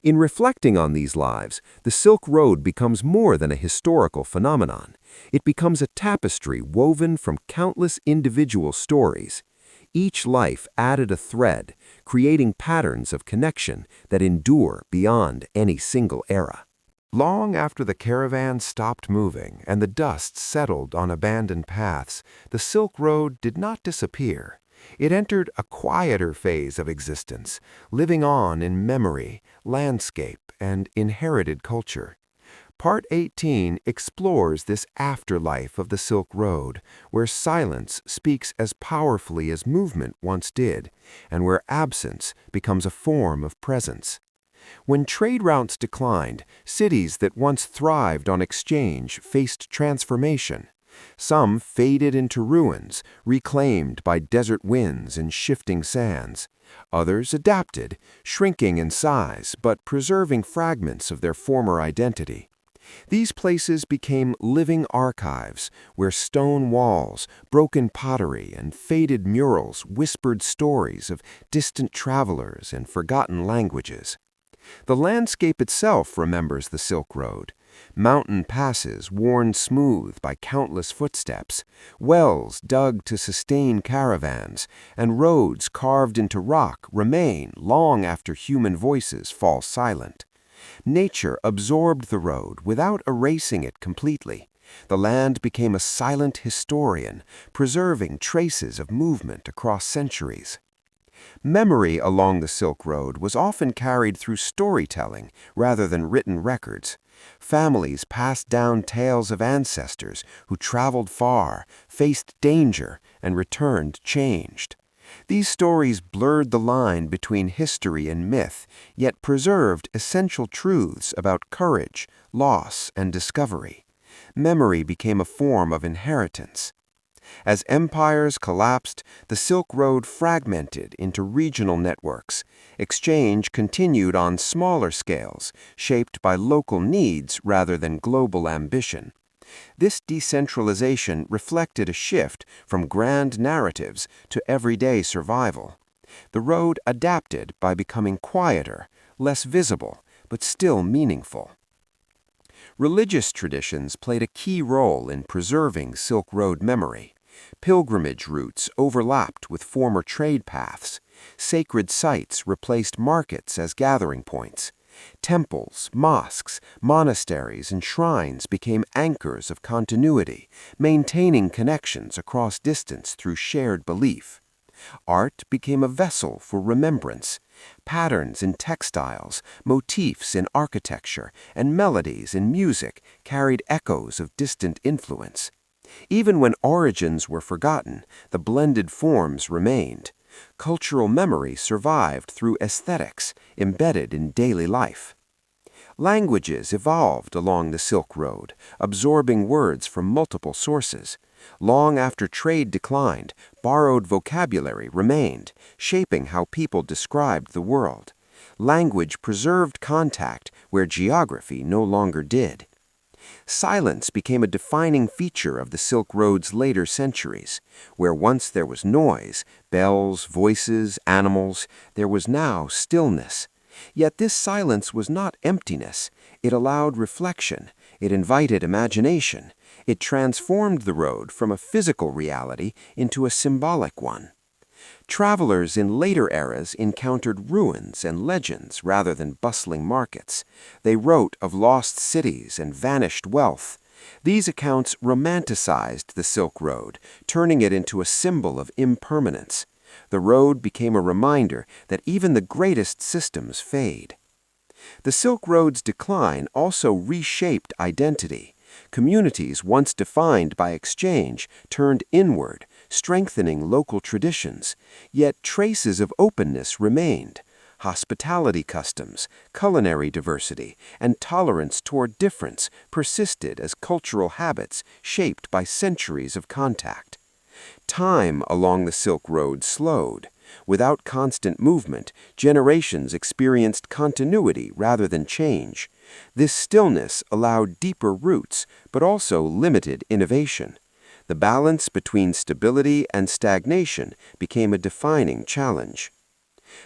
In reflecting on these lives, the Silk Road becomes more than a historical phenomenon. It becomes a tapestry woven from countless individual stories. Each life added a thread, creating patterns of connection that endure beyond any single era. Long after the caravan stopped moving and the dust settled on abandoned paths, the Silk Road did not disappear. It entered a quieter phase of existence, living on in memory, landscape, and inherited culture. Part 18 explores this afterlife of the Silk Road, where silence speaks as powerfully as movement once did, and where absence becomes a form of presence. When trade routes declined, cities that once thrived on exchange faced transformation. Some faded into ruins, reclaimed by desert winds and shifting sands. Others adapted, shrinking in size but preserving fragments of their former identity. These places became living archives where stone walls, broken pottery, and faded murals whispered stories of distant travelers and forgotten languages. The landscape itself remembers the Silk Road. Mountain passes worn smooth by countless footsteps, wells dug to sustain caravans, and roads carved into rock remain long after human voices fall silent. Nature absorbed the road without erasing it completely. The land became a silent historian, preserving traces of movement across centuries. Memory along the Silk Road was often carried through storytelling rather than written records. Families passed down tales of ancestors who traveled far, faced danger, and returned changed. These stories blurred the line between history and myth, yet preserved essential truths about courage, loss, and discovery. Memory became a form of inheritance. As empires collapsed, the Silk Road fragmented into regional networks. Exchange continued on smaller scales, shaped by local needs rather than global ambition. This decentralization reflected a shift from grand narratives to everyday survival. The road adapted by becoming quieter, less visible, but still meaningful. Religious traditions played a key role in preserving Silk Road memory. Pilgrimage routes overlapped with former trade paths. Sacred sites replaced markets as gathering points. Temples, mosques, monasteries, and shrines became anchors of continuity, maintaining connections across distance through shared belief. Art became a vessel for remembrance. Patterns in textiles, motifs in architecture, and melodies in music carried echoes of distant influence. Even when origins were forgotten, the blended forms remained. Cultural memory survived through aesthetics embedded in daily life. Languages evolved along the Silk Road, absorbing words from multiple sources. Long after trade declined, borrowed vocabulary remained, shaping how people described the world. Language preserved contact where geography no longer did. Silence became a defining feature of the Silk Road's later centuries. Where once there was noise, bells, voices, animals, there was now stillness. Yet this silence was not emptiness. It allowed reflection. It invited imagination. It transformed the road from a physical reality into a symbolic one. Travelers in later eras encountered ruins and legends rather than bustling markets. They wrote of lost cities and vanished wealth. These accounts romanticized the Silk Road, turning it into a symbol of impermanence. The road became a reminder that even the greatest systems fade. The Silk Road's decline also reshaped identity. Communities once defined by exchange turned inward, strengthening local traditions, yet traces of openness remained. Hospitality customs, culinary diversity, and tolerance toward difference persisted as cultural habits shaped by centuries of contact. Time along the Silk Road slowed. Without constant movement, generations experienced continuity rather than change. This stillness allowed deeper roots, but also limited innovation. The balance between stability and stagnation became a defining challenge.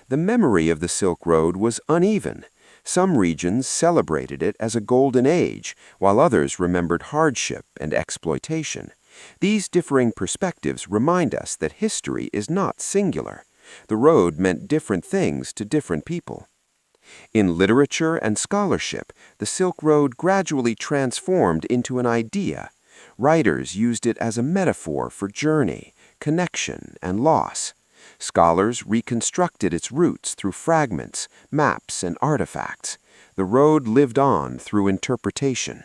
The memory of the Silk Road was uneven. Some regions celebrated it as a golden age, while others remembered hardship and exploitation. These differing perspectives remind us that history is not singular. The road meant different things to different people. In literature and scholarship, the Silk Road gradually transformed into an idea. Writers used it as a metaphor for journey, connection, and loss. Scholars reconstructed its roots through fragments, maps, and artifacts. The road lived on through interpretation.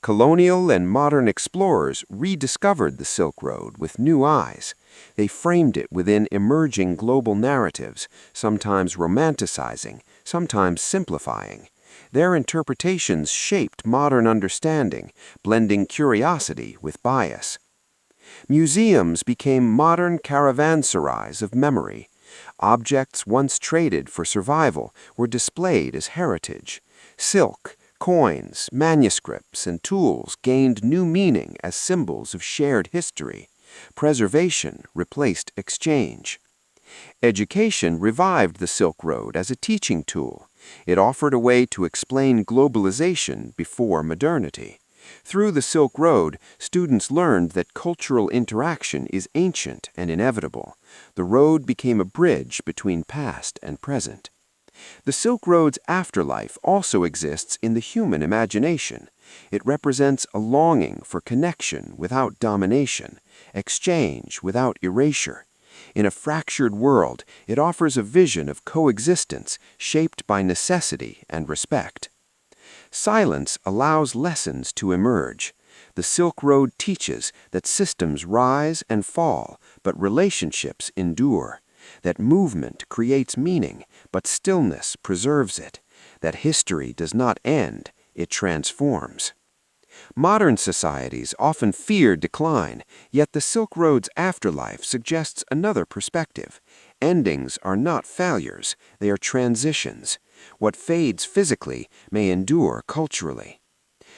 Colonial and modern explorers rediscovered the Silk Road with new eyes. They framed it within emerging global narratives, sometimes romanticizing, sometimes simplifying. Their interpretations shaped modern understanding, blending curiosity with bias. Museums became modern caravanserais of memory. Objects once traded for survival were displayed as heritage. Silk, coins, manuscripts, and tools gained new meaning as symbols of shared history. Preservation replaced exchange. Education revived the Silk Road as a teaching tool. It offered a way to explain globalization before modernity. Through the Silk Road, students learned that cultural interaction is ancient and inevitable. The road became a bridge between past and present. The Silk Road's afterlife also exists in the human imagination. It represents a longing for connection without domination, exchange without erasure. In a fractured world, it offers a vision of coexistence shaped by necessity and respect. Silence allows lessons to emerge. The Silk Road teaches that systems rise and fall, but relationships endure. That movement creates meaning, but stillness preserves it. That history does not end, it transforms. Modern societies often fear decline, yet the Silk Road's afterlife suggests another perspective. Endings are not failures, they are transitions. What fades physically may endure culturally.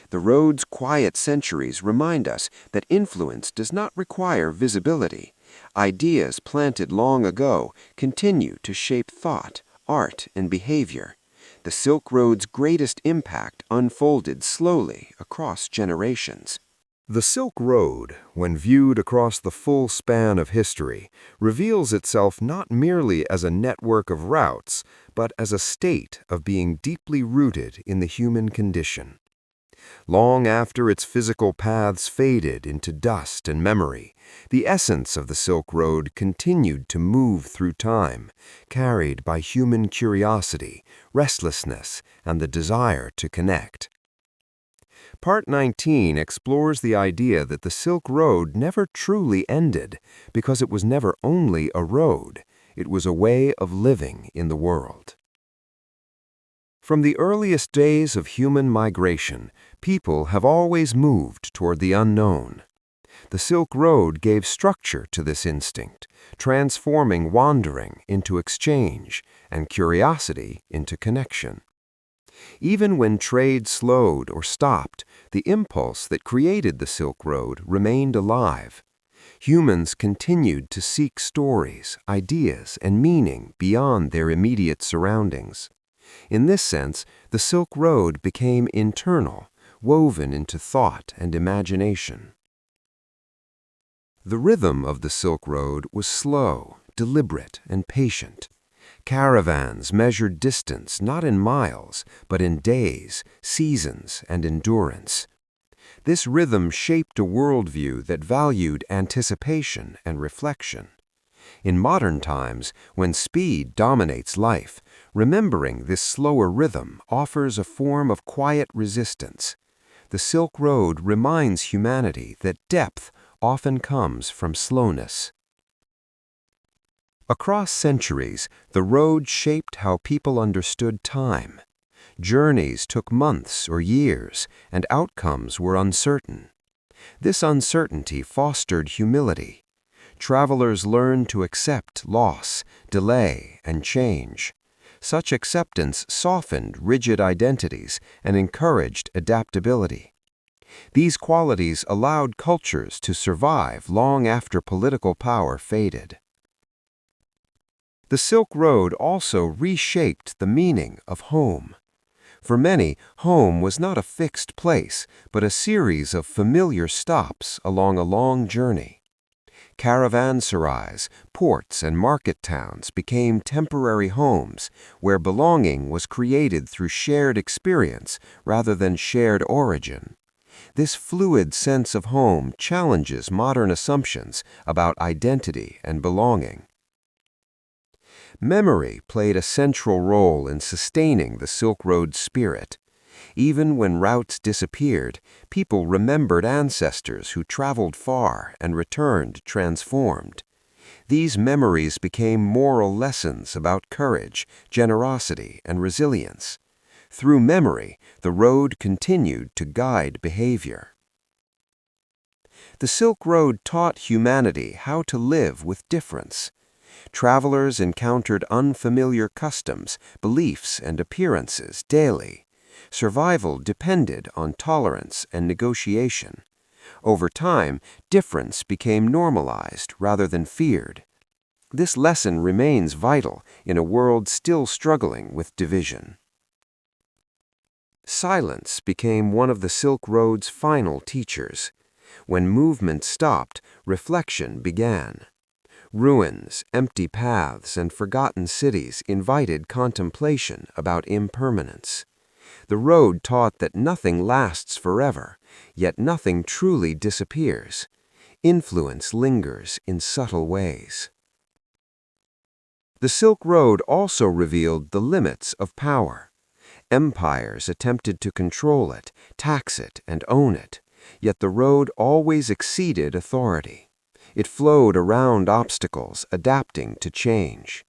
The road's quiet centuries remind us that influence does not require visibility. Ideas planted long ago continue to shape thought, art, and behavior. The Silk Road's greatest impact unfolded slowly across generations. The Silk Road, when viewed across the full span of history, reveals itself not merely as a network of routes, but as a state of being deeply rooted in the human condition. Long after its physical paths faded into dust and memory, the essence of the Silk Road continued to move through time, carried by human curiosity, restlessness, and the desire to connect. Part 19 explores the idea that the Silk Road never truly ended because it was never only a road, it was a way of living in the world. From the earliest days of human migration, people have always moved toward the unknown. The Silk Road gave structure to this instinct, transforming wandering into exchange and curiosity into connection. Even when trade slowed or stopped, the impulse that created the Silk Road remained alive. Humans continued to seek stories, ideas, and meaning beyond their immediate surroundings. In this sense, the Silk Road became internal, woven into thought and imagination. The rhythm of the Silk Road was slow, deliberate, and patient. Caravans measured distance not in miles, but in days, seasons, and endurance. This rhythm shaped a worldview that valued anticipation and reflection. In modern times, when speed dominates life, remembering this slower rhythm offers a form of quiet resistance. The Silk Road reminds humanity that depth often comes from slowness. Across centuries, the road shaped how people understood time. Journeys took months or years, and outcomes were uncertain. This uncertainty fostered humility. Travelers learned to accept loss, delay, and change. Such acceptance softened rigid identities and encouraged adaptability. These qualities allowed cultures to survive long after political power faded. The Silk Road also reshaped the meaning of home. For many, home was not a fixed place, but a series of familiar stops along a long journey. Caravanserais, ports, and market towns became temporary homes where belonging was created through shared experience rather than shared origin. This fluid sense of home challenges modern assumptions about identity and belonging. Memory played a central role in sustaining the Silk Road's spirit. Even when routes disappeared, people remembered ancestors who traveled far and returned transformed. These memories became moral lessons about courage, generosity, and resilience. Through memory, the road continued to guide behavior. The Silk Road taught humanity how to live with difference. Travelers encountered unfamiliar customs, beliefs, and appearances daily. Survival depended on tolerance and negotiation. Over time, difference became normalized rather than feared. This lesson remains vital in a world still struggling with division. silence became one of the Silk Road's final teachers. When movement stopped, reflection began. Ruins, empty paths, and forgotten cities invited contemplation about impermanence. The road taught that nothing lasts forever, yet nothing truly disappears. Influence lingers in subtle ways. The Silk Road also revealed the limits of power. Empires attempted to control it, tax it, and own it, yet the road always exceeded authority. It flowed around obstacles, adapting to change.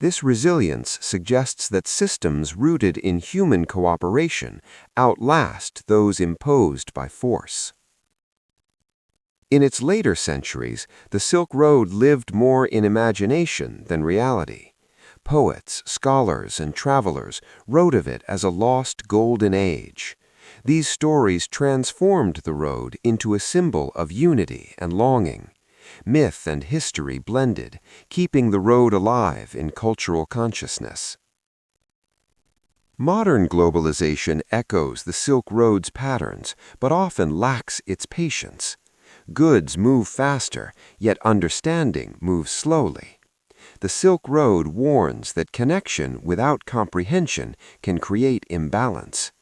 This resilience suggests that systems rooted in human cooperation outlast those imposed by force. In its later centuries, the Silk Road lived more in imagination than reality. Poets, scholars, and travelers wrote of it as a lost golden age. These stories transformed the road into a symbol of unity and longing. Myth and history blended, keeping the road alive in cultural consciousness. Modern globalization echoes the Silk Road's patterns, but often lacks its patience. Goods move faster, yet understanding moves slowly. The Silk Road warns that connection without comprehension can create imbalance.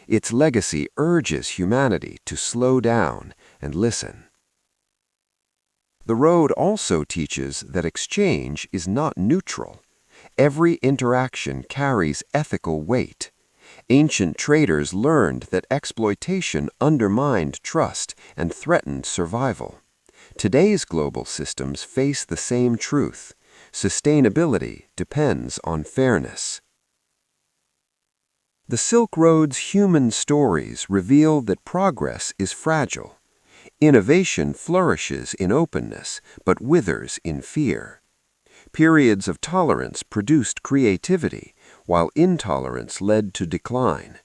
Its legacy urges humanity to slow down and listen. The road also teaches that exchange is not neutral. Every interaction carries ethical weight. Ancient traders learned that exploitation undermined trust and threatened survival. Today's global systems face the same truth. Sustainability depends on fairness. The Silk Road's human stories reveal that progress is fragile. Innovation flourishes in openness, but withers in fear. Periods of tolerance produced creativity, while intolerance led to decline.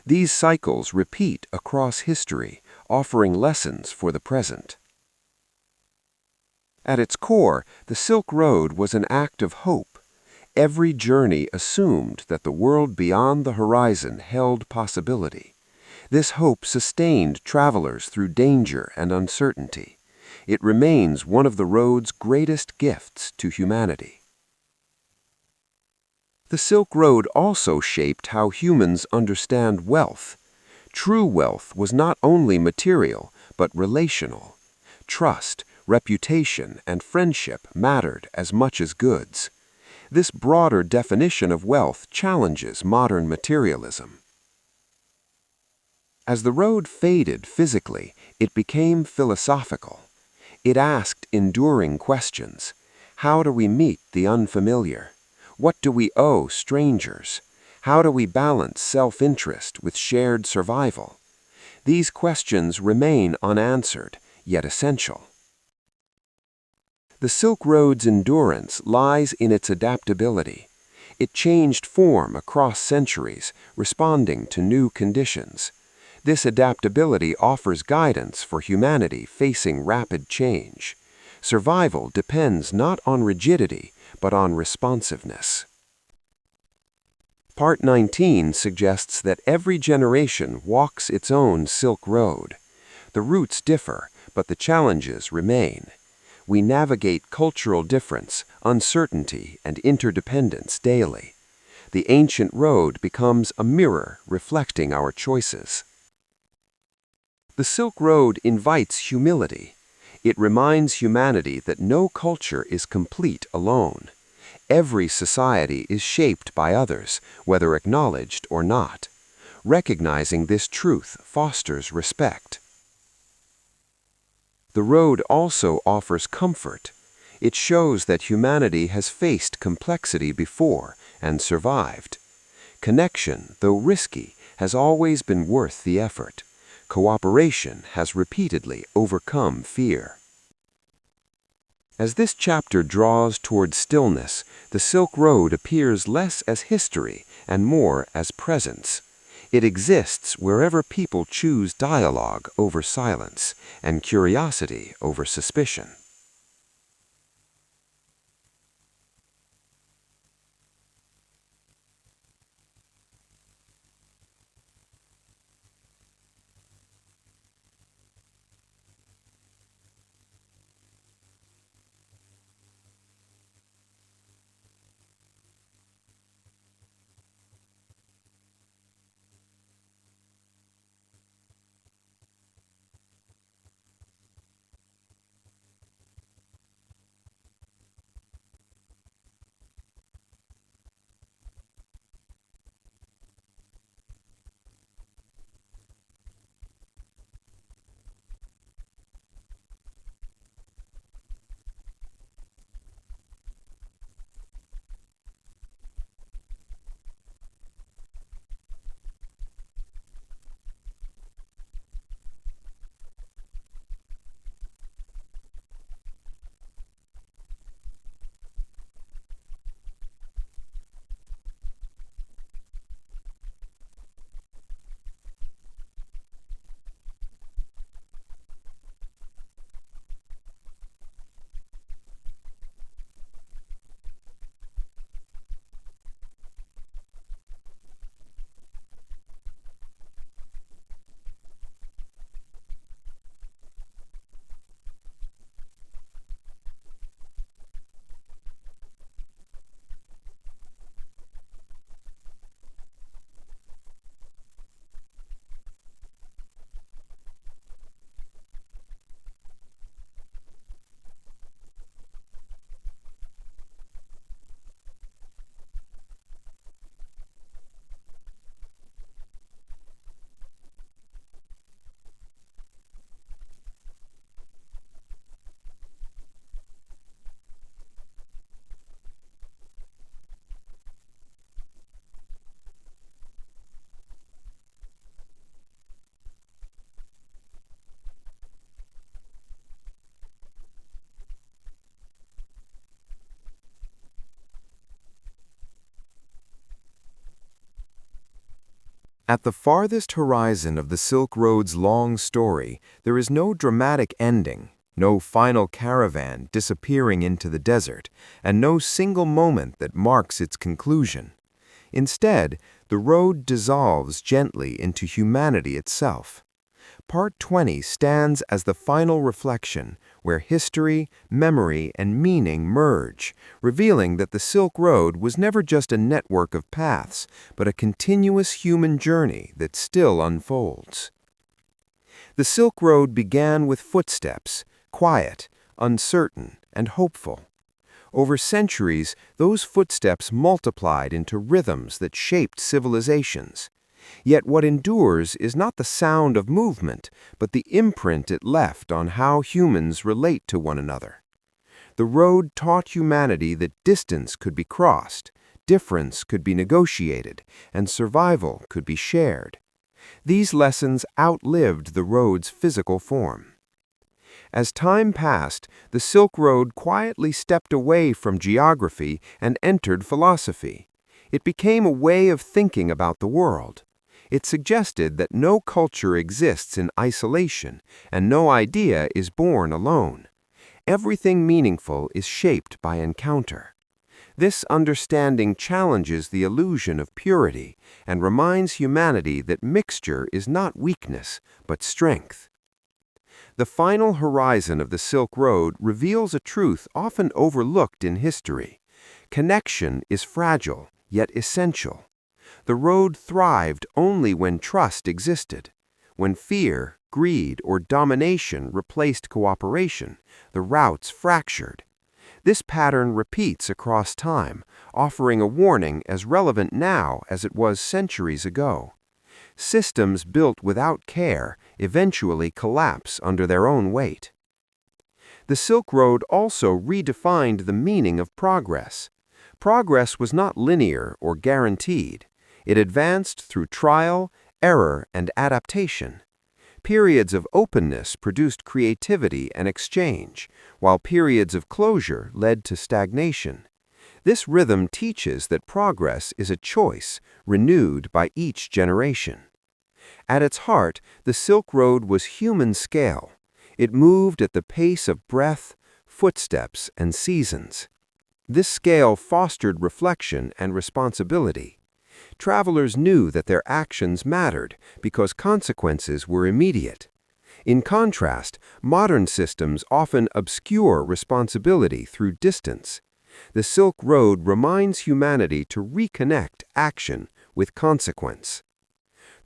These cycles repeat across history, offering lessons for the present. At its core, the Silk Road was an act of hope. Every journey assumed that the world beyond the horizon held possibility. This hope sustained travelers through danger and uncertainty. It remains one of the road's greatest gifts to humanity. The Silk Road also shaped how humans understand wealth. True wealth was not only material, but relational. Trust, reputation, and friendship mattered as much as goods. This broader definition of wealth challenges modern materialism. As the road faded physically, it became philosophical. It asked enduring questions. How do we meet the unfamiliar? What do we owe strangers? How do we balance self-interest with shared survival? These questions remain unanswered, yet essential. The Silk Road's endurance lies in its adaptability. It changed form across centuries, responding to new conditions. This adaptability offers guidance for humanity facing rapid change. Survival depends not on rigidity, but on responsiveness. Part 19 suggests that every generation walks its own Silk Road. The routes differ, but the challenges remain. We navigate cultural difference, uncertainty, and interdependence daily. The ancient road becomes a mirror reflecting our choices. The Silk Road invites humility. It reminds humanity that no culture is complete alone. Every society is shaped by others, whether acknowledged or not. Recognizing this truth fosters respect. The road also offers comfort. It shows that humanity has faced complexity before and survived. Connection, though risky, has always been worth the effort. Cooperation has repeatedly overcome fear. As this chapter draws toward stillness, the Silk Road appears less as history and more as presence. It exists wherever people choose dialogue over silence and curiosity over suspicion. At the farthest horizon of the Silk Road's long story, there is no dramatic ending, no final caravan disappearing into the desert, and no single moment that marks its conclusion. Instead, the road dissolves gently into humanity itself. Part 20 stands as the final reflection, where history, memory, and meaning merge, revealing that the Silk Road was never just a network of paths, but a continuous human journey that still unfolds. The Silk Road began with footsteps, quiet, uncertain, and hopeful. Over centuries, those footsteps multiplied into rhythms that shaped civilizations. Yet what endures is not the sound of movement, but the imprint it left on how humans relate to one another. The road taught humanity that distance could be crossed, difference could be negotiated, and survival could be shared. These lessons outlived the road's physical form. As time passed, the Silk Road quietly stepped away from geography and entered philosophy. It became a way of thinking about the world. It suggested that no culture exists in isolation, and no idea is born alone. Everything meaningful is shaped by encounter. This understanding challenges the illusion of purity and reminds humanity that mixture is not weakness, but strength. The final horizon of the Silk Road reveals a truth often overlooked in history. Connection is fragile, yet essential. The road thrived only when trust existed. When fear, greed, or domination replaced cooperation, the routes fractured. This pattern repeats across time, offering a warning as relevant now as it was centuries ago. Systems built without care eventually collapse under their own weight. The Silk Road also redefined the meaning of progress. Progress was not linear or guaranteed. It advanced through trial, error, and adaptation. Periods of openness produced creativity and exchange, while periods of closure led to stagnation. This rhythm teaches that progress is a choice, renewed by each generation. At its heart, the Silk Road was human scale. It moved at the pace of breath, footsteps, and seasons. This scale fostered reflection and responsibility. Travelers knew that their actions mattered because consequences were immediate. In contrast, modern systems often obscure responsibility through distance. The Silk Road reminds humanity to reconnect action with consequence.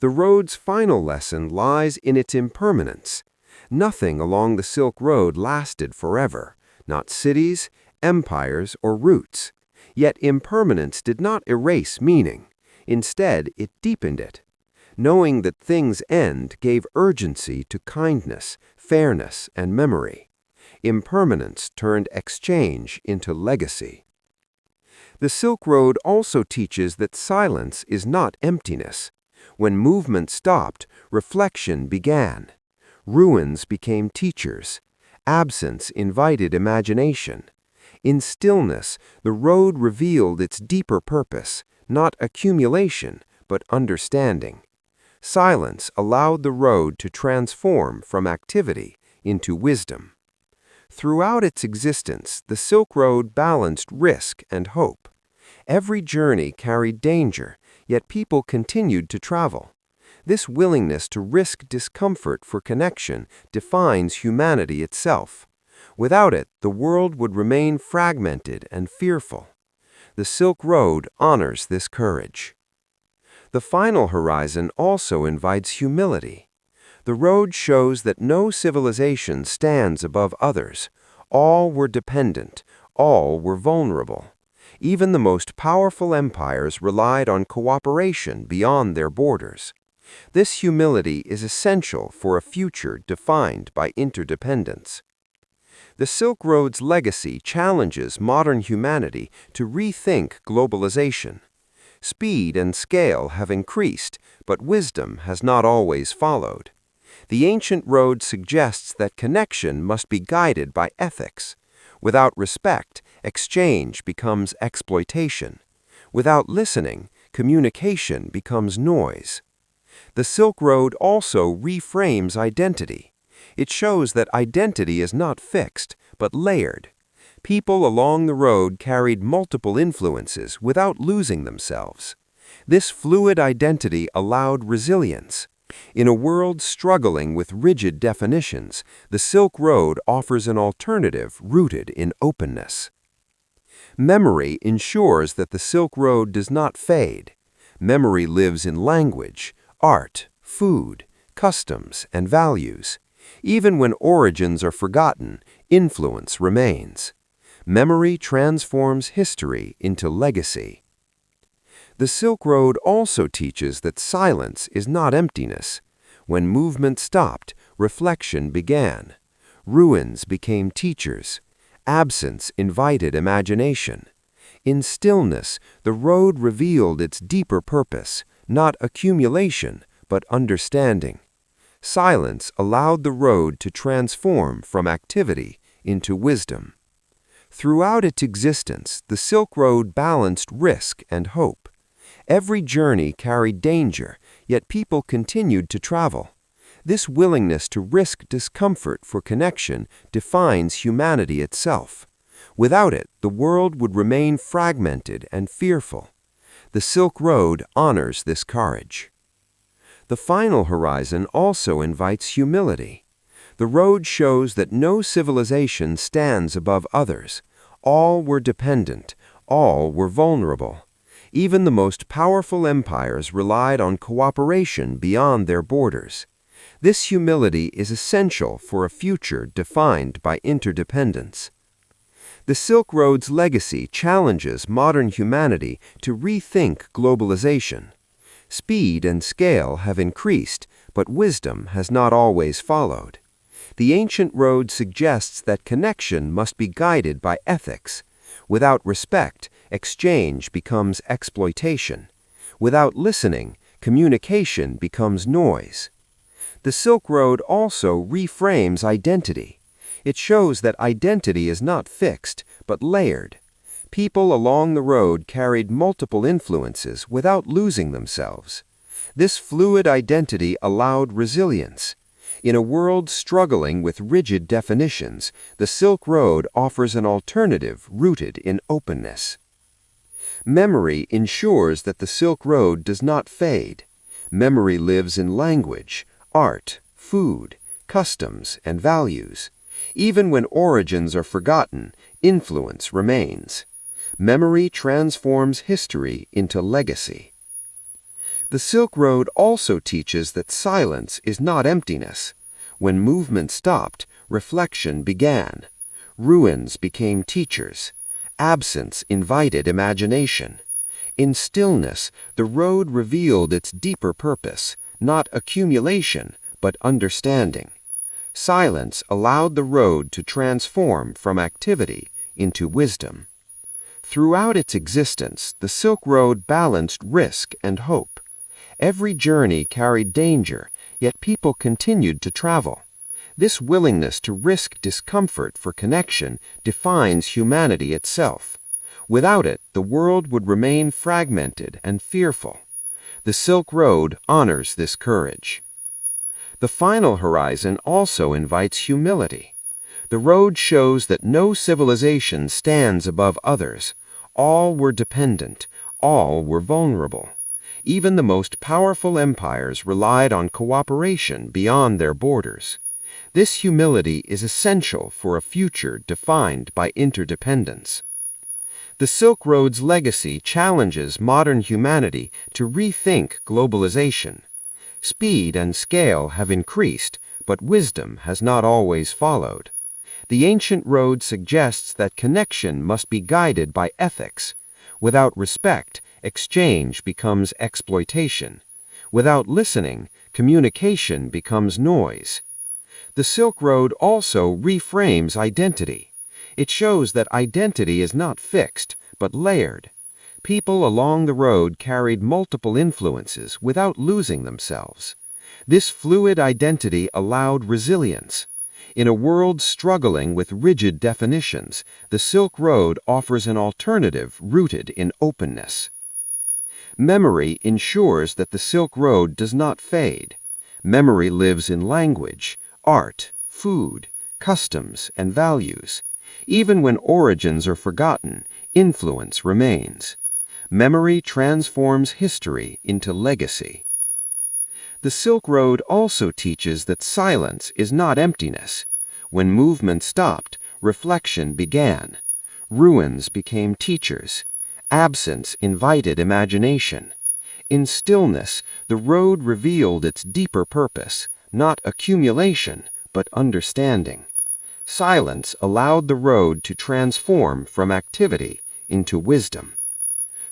The road's final lesson lies in its impermanence. Nothing along the Silk Road lasted forever, not cities, empires, or routes. Yet impermanence did not erase meaning. Instead, it deepened it. Knowing that things end gave urgency to kindness, fairness, and memory. Impermanence turned exchange into legacy. The Silk Road also teaches that silence is not emptiness. When movement stopped, reflection began. Ruins became teachers. Absence invited imagination. In stillness, the road revealed its deeper purpose, not accumulation, but understanding. Silence allowed the road to transform from activity into wisdom. Throughout its existence, the Silk Road balanced risk and hope. Every journey carried danger, yet people continued to travel. This willingness to risk discomfort for connection defines humanity itself. Without it, the world would remain fragmented and fearful. The Silk Road honors this courage. The final horizon also invites humility. The road shows that no civilization stands above others. All were dependent, all were vulnerable. Even the most powerful empires relied on cooperation beyond their borders. This humility is essential for a future defined by interdependence. The Silk Road's legacy challenges modern humanity to rethink globalization. Speed and scale have increased, but wisdom has not always followed. The ancient road suggests that connection must be guided by ethics. Without respect, exchange becomes exploitation. Without listening, communication becomes noise. The Silk Road also reframes identity. It shows that identity is not fixed, but layered. People along the road carried multiple influences without losing themselves. This fluid identity allowed resilience. In a world struggling with rigid definitions, the Silk Road offers an alternative rooted in openness. Memory ensures that the Silk Road does not fade. Memory lives in language, art, food, customs, and values. Even when origins are forgotten, influence remains. Memory transforms history into legacy. The Silk Road also teaches that silence is not emptiness. When movement stopped, reflection began. Ruins became teachers. Absence invited imagination. In stillness, the road revealed its deeper purpose, not accumulation, but understanding. Silence allowed the road to transform from activity into wisdom. Throughout its existence, the Silk Road balanced risk and hope. Every journey carried danger, yet people continued to travel. This willingness to risk discomfort for connection defines humanity itself. Without it, the world would remain fragmented and fearful. The Silk Road honors this courage. The final horizon also invites humility. The road shows that no civilization stands above others. All were dependent. All were vulnerable. Even the most powerful empires relied on cooperation beyond their borders. This humility is essential for a future defined by interdependence. The Silk Road's legacy challenges modern humanity to rethink globalization. Speed and scale have increased, but wisdom has not always followed. The ancient road suggests that connection must be guided by ethics. Without respect, exchange becomes exploitation. Without listening, communication becomes noise. The Silk Road also reframes identity. It shows that identity is not fixed, but layered. People along the road carried multiple influences without losing themselves. This fluid identity allowed resilience. In a world struggling with rigid definitions, the Silk Road offers an alternative rooted in openness. Memory ensures that the Silk Road does not fade. Memory lives in language, art, food, customs, and values. Even when origins are forgotten, influence remains. Memory transforms history into legacy. The Silk Road also teaches that silence is not emptiness. When movement stopped, reflection began. Ruins became teachers. Absence invited imagination. In stillness, the road revealed its deeper purpose, not accumulation, but understanding. Silence allowed the road to transform from activity into wisdom. Throughout its existence, the Silk Road balanced risk and hope. Every journey carried danger, yet people continued to travel. This willingness to risk discomfort for connection defines humanity itself. Without it, the world would remain fragmented and fearful. The Silk Road honors this courage. The final horizon also invites humility. The road shows that no civilization stands above others. All were dependent. All were vulnerable. Even the most powerful empires relied on cooperation beyond their borders. This humility is essential for a future defined by interdependence. The Silk Road's legacy challenges modern humanity to rethink globalization. Speed and scale have increased, but wisdom has not always followed. The ancient road suggests that connection must be guided by ethics. Without respect, exchange becomes exploitation. Without listening, communication becomes noise. The Silk Road also reframes identity. It shows that identity is not fixed, but layered. People along the road carried multiple influences without losing themselves. This fluid identity allowed resilience. In a world struggling with rigid definitions, the Silk Road offers an alternative rooted in openness. Memory ensures that the Silk Road does not fade. Memory lives in language, art, food, customs, and values. Even when origins are forgotten, influence remains. Memory transforms history into legacy. The Silk Road also teaches that silence is not emptiness. When movement stopped, reflection began. Ruins became teachers. Absence invited imagination. In stillness, the road revealed its deeper purpose, not accumulation, but understanding. Silence allowed the road to transform from activity into wisdom.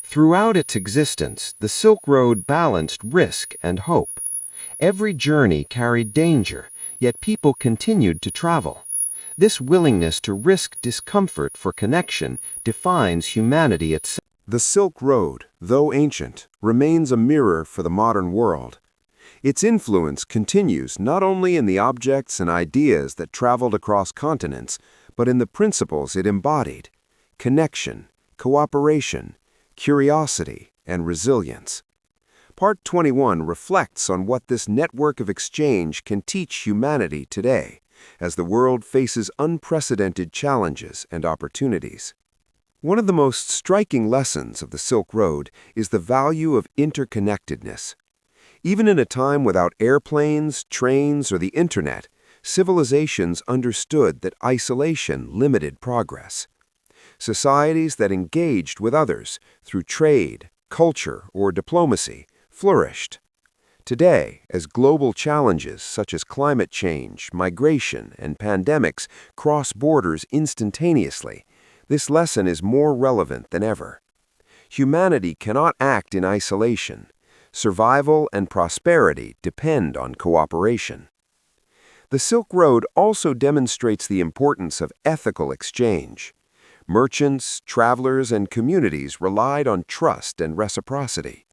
Throughout its existence, the Silk Road balanced risk and hope. Every journey carried danger, yet people continued to travel. This willingness to risk discomfort for connection defines humanity itself. The Silk Road, though ancient, remains a mirror for the modern world. Its influence continues not only in the objects and ideas that traveled across continents, but in the principles it embodied: connection, cooperation, curiosity, and resilience. Part 21 reflects on what this network of exchange can teach humanity today, as the world faces unprecedented challenges and opportunities. One of the most striking lessons of the Silk Road is the value of interconnectedness. Even in a time without airplanes, trains, or the internet, civilizations understood that isolation limited progress. Societies that engaged with others through trade, culture, or diplomacy flourished. Today, as global challenges such as climate change, migration, and pandemics cross borders instantaneously, this lesson is more relevant than ever. Humanity cannot act in isolation. Survival and prosperity depend on cooperation. The Silk Road also demonstrates the importance of ethical exchange. Merchants, travelers, and communities relied on trust and reciprocity.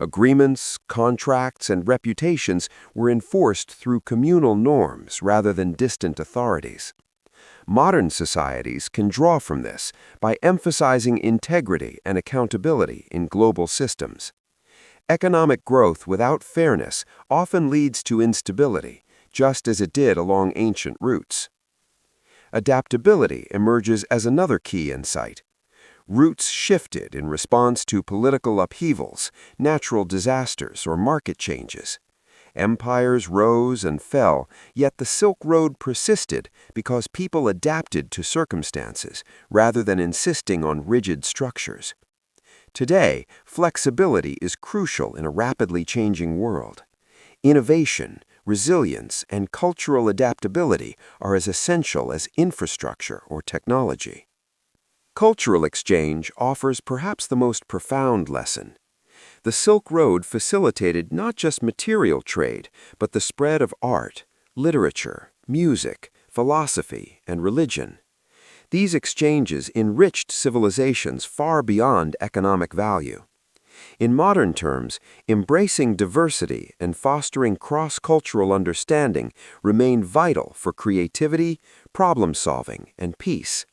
Agreements, contracts, and reputations were enforced through communal norms rather than distant authorities. Modern societies can draw from this by emphasizing integrity and accountability in global systems. Economic growth without fairness often leads to instability, just as it did along ancient routes. Adaptability emerges as another key insight. Routes shifted in response to political upheavals, natural disasters, or market changes. Empires rose and fell, yet the Silk Road persisted because people adapted to circumstances rather than insisting on rigid structures. Today, flexibility is crucial in a rapidly changing world. Innovation, resilience, and cultural adaptability are as essential as infrastructure or technology. Cultural exchange offers perhaps the most profound lesson. The Silk Road facilitated not just material trade, but the spread of art, literature, music, philosophy, and religion. These exchanges enriched civilizations far beyond economic value. In modern terms, embracing diversity and fostering cross-cultural understanding remain vital for creativity, problem-solving, and peace.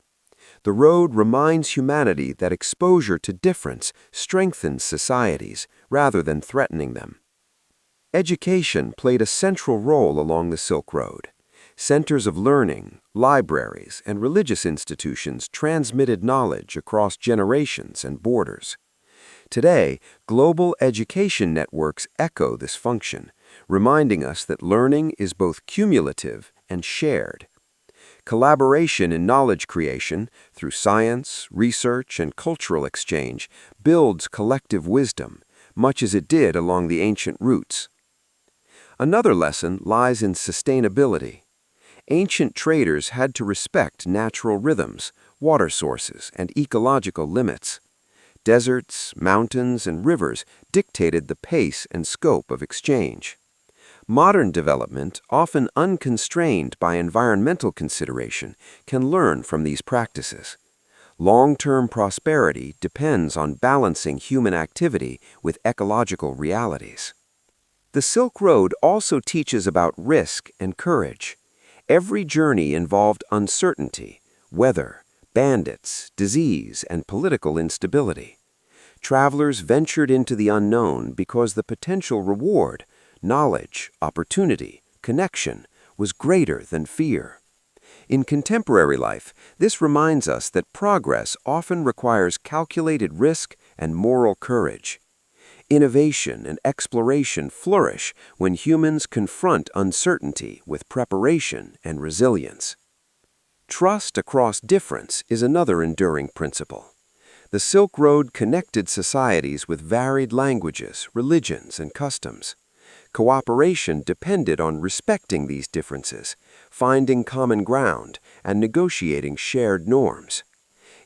The road reminds humanity that exposure to difference strengthens societies rather than threatening them. Education played a central role along the Silk Road. Centers of learning, libraries, and religious institutions transmitted knowledge across generations and borders. Today, global education networks echo this function, reminding us that learning is both cumulative and shared. Collaboration in knowledge creation, through science, research, and cultural exchange, builds collective wisdom, much as it did along the ancient routes. Another lesson lies in sustainability. Ancient traders had to respect natural rhythms, water sources, and ecological limits. Deserts, mountains, and rivers dictated the pace and scope of exchange. Modern development, often unconstrained by environmental consideration, can learn from these practices. Long-term prosperity depends on balancing human activity with ecological realities. The Silk Road also teaches about risk and courage. Every journey involved uncertainty, weather, bandits, disease, and political instability. Travelers ventured into the unknown because the potential reward, knowledge, opportunity, connection, was greater than fear. In contemporary life, this reminds us that progress often requires calculated risk and moral courage. Innovation and exploration flourish when humans confront uncertainty with preparation and resilience. Trust across difference is another enduring principle. The Silk Road connected societies with varied languages, religions, and customs. Cooperation depended on respecting these differences, finding common ground, and negotiating shared norms.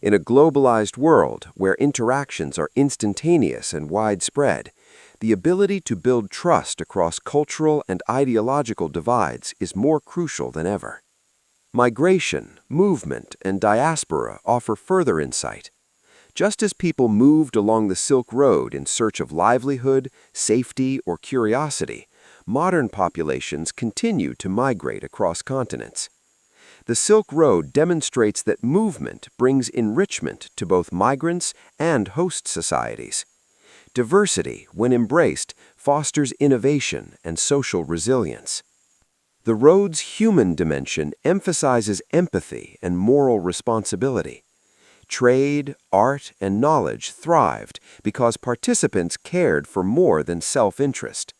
In a globalized world where interactions are instantaneous and widespread, the ability to build trust across cultural and ideological divides is more crucial than ever. Migration, movement, and diaspora offer further insight. Just as people moved along the Silk Road in search of livelihood, safety, or curiosity, modern populations continue to migrate across continents. The Silk Road demonstrates that movement brings enrichment to both migrants and host societies. Diversity, when embraced, fosters innovation and social resilience. The road's human dimension emphasizes empathy and moral responsibility. Trade, art, and knowledge thrived because participants cared for more than self-interest.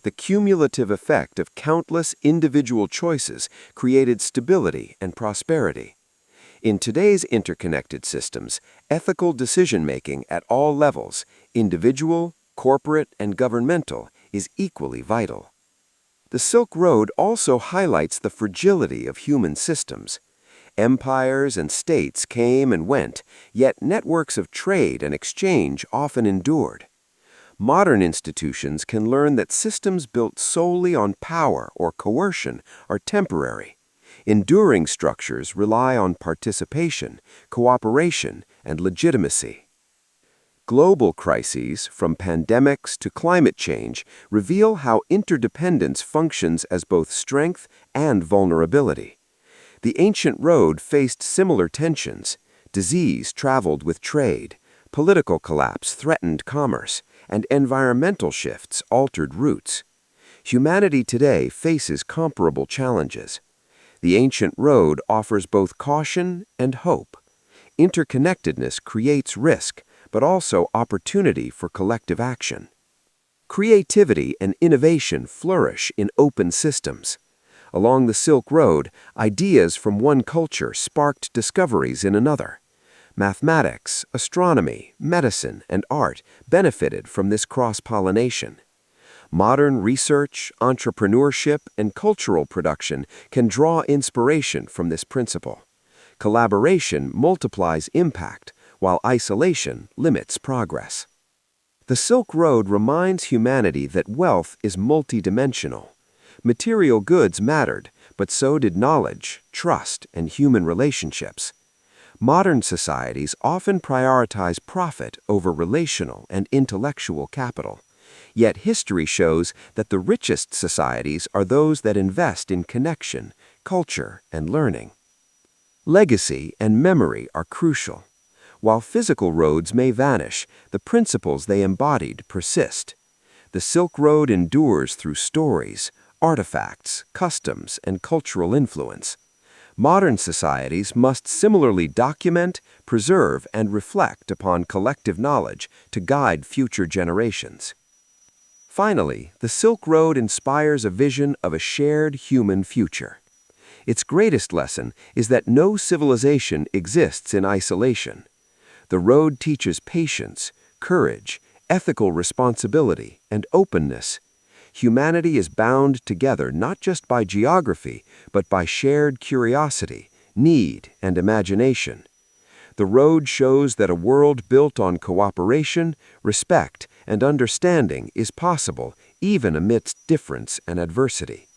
The cumulative effect of countless individual choices created stability and prosperity. In today's interconnected systems, ethical decision-making at all levels, individual, corporate, and governmental, is equally vital. The Silk Road also highlights the fragility of human systems. Empires and states came and went, yet networks of trade and exchange often endured. Modern institutions can learn that systems built solely on power or coercion are temporary. Enduring structures rely on participation, cooperation, and legitimacy. Global crises, from pandemics to climate change, reveal how interdependence functions as both strength and vulnerability. The ancient road faced similar tensions. Disease traveled with trade, political collapse threatened commerce, and environmental shifts altered routes. Humanity today faces comparable challenges. The ancient road offers both caution and hope. Interconnectedness creates risk, but also opportunity for collective action. Creativity and innovation flourish in open systems. Along the Silk Road, ideas from one culture sparked discoveries in another. Mathematics, astronomy, medicine, and art benefited from this cross-pollination. Modern research, entrepreneurship, and cultural production can draw inspiration from this principle. Collaboration multiplies impact, while isolation limits progress. The Silk Road reminds humanity that wealth is multidimensional. Material goods mattered, but so did knowledge, trust, and human relationships. Modern societies often prioritize profit over relational and intellectual capital. Yet history shows that the richest societies are those that invest in connection, culture, and learning. Legacy and memory are crucial. While physical roads may vanish, the principles they embodied persist. The Silk Road endures through stories, artifacts, customs, and cultural influence. Modern societies must similarly document, preserve, and reflect upon collective knowledge to guide future generations. Finally, the Silk Road inspires a vision of a shared human future. Its greatest lesson is that no civilization exists in isolation. The road teaches patience, courage, ethical responsibility, and openness. Humanity is bound together not just by geography, but by shared curiosity, need, and imagination. The road shows that a world built on cooperation, respect, and understanding is possible even amidst difference and adversity.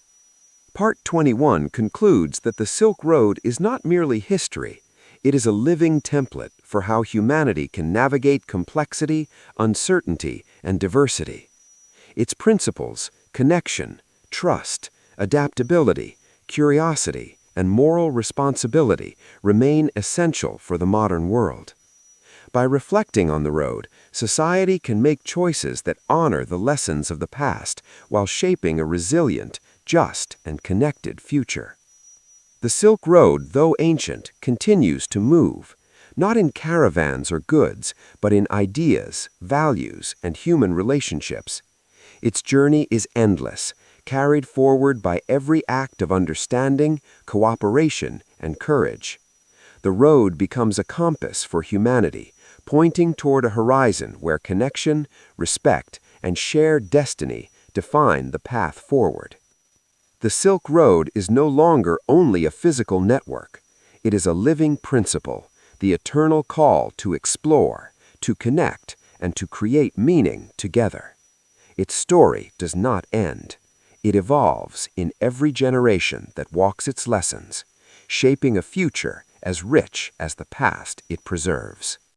Part 21 concludes that the Silk Road is not merely history, it is a living template for how humanity can navigate complexity, uncertainty, and diversity. Its principles, connection, trust, adaptability, curiosity, and moral responsibility remain essential for the modern world. By reflecting on the road, society can make choices that honor the lessons of the past while shaping a resilient, just, and connected future. The Silk Road, though ancient, continues to move, not in caravans or goods, but in ideas, values, and human relationships. Its journey is endless, carried forward by every act of understanding, cooperation, and courage. The road becomes a compass for humanity, pointing toward a horizon where connection, respect, and shared destiny define the path forward. The Silk Road is no longer only a physical network. It is a living principle, the eternal call to explore, to connect, and to create meaning together. Its story does not end. It evolves in every generation that walks its lessons, shaping a future as rich as the past it preserves.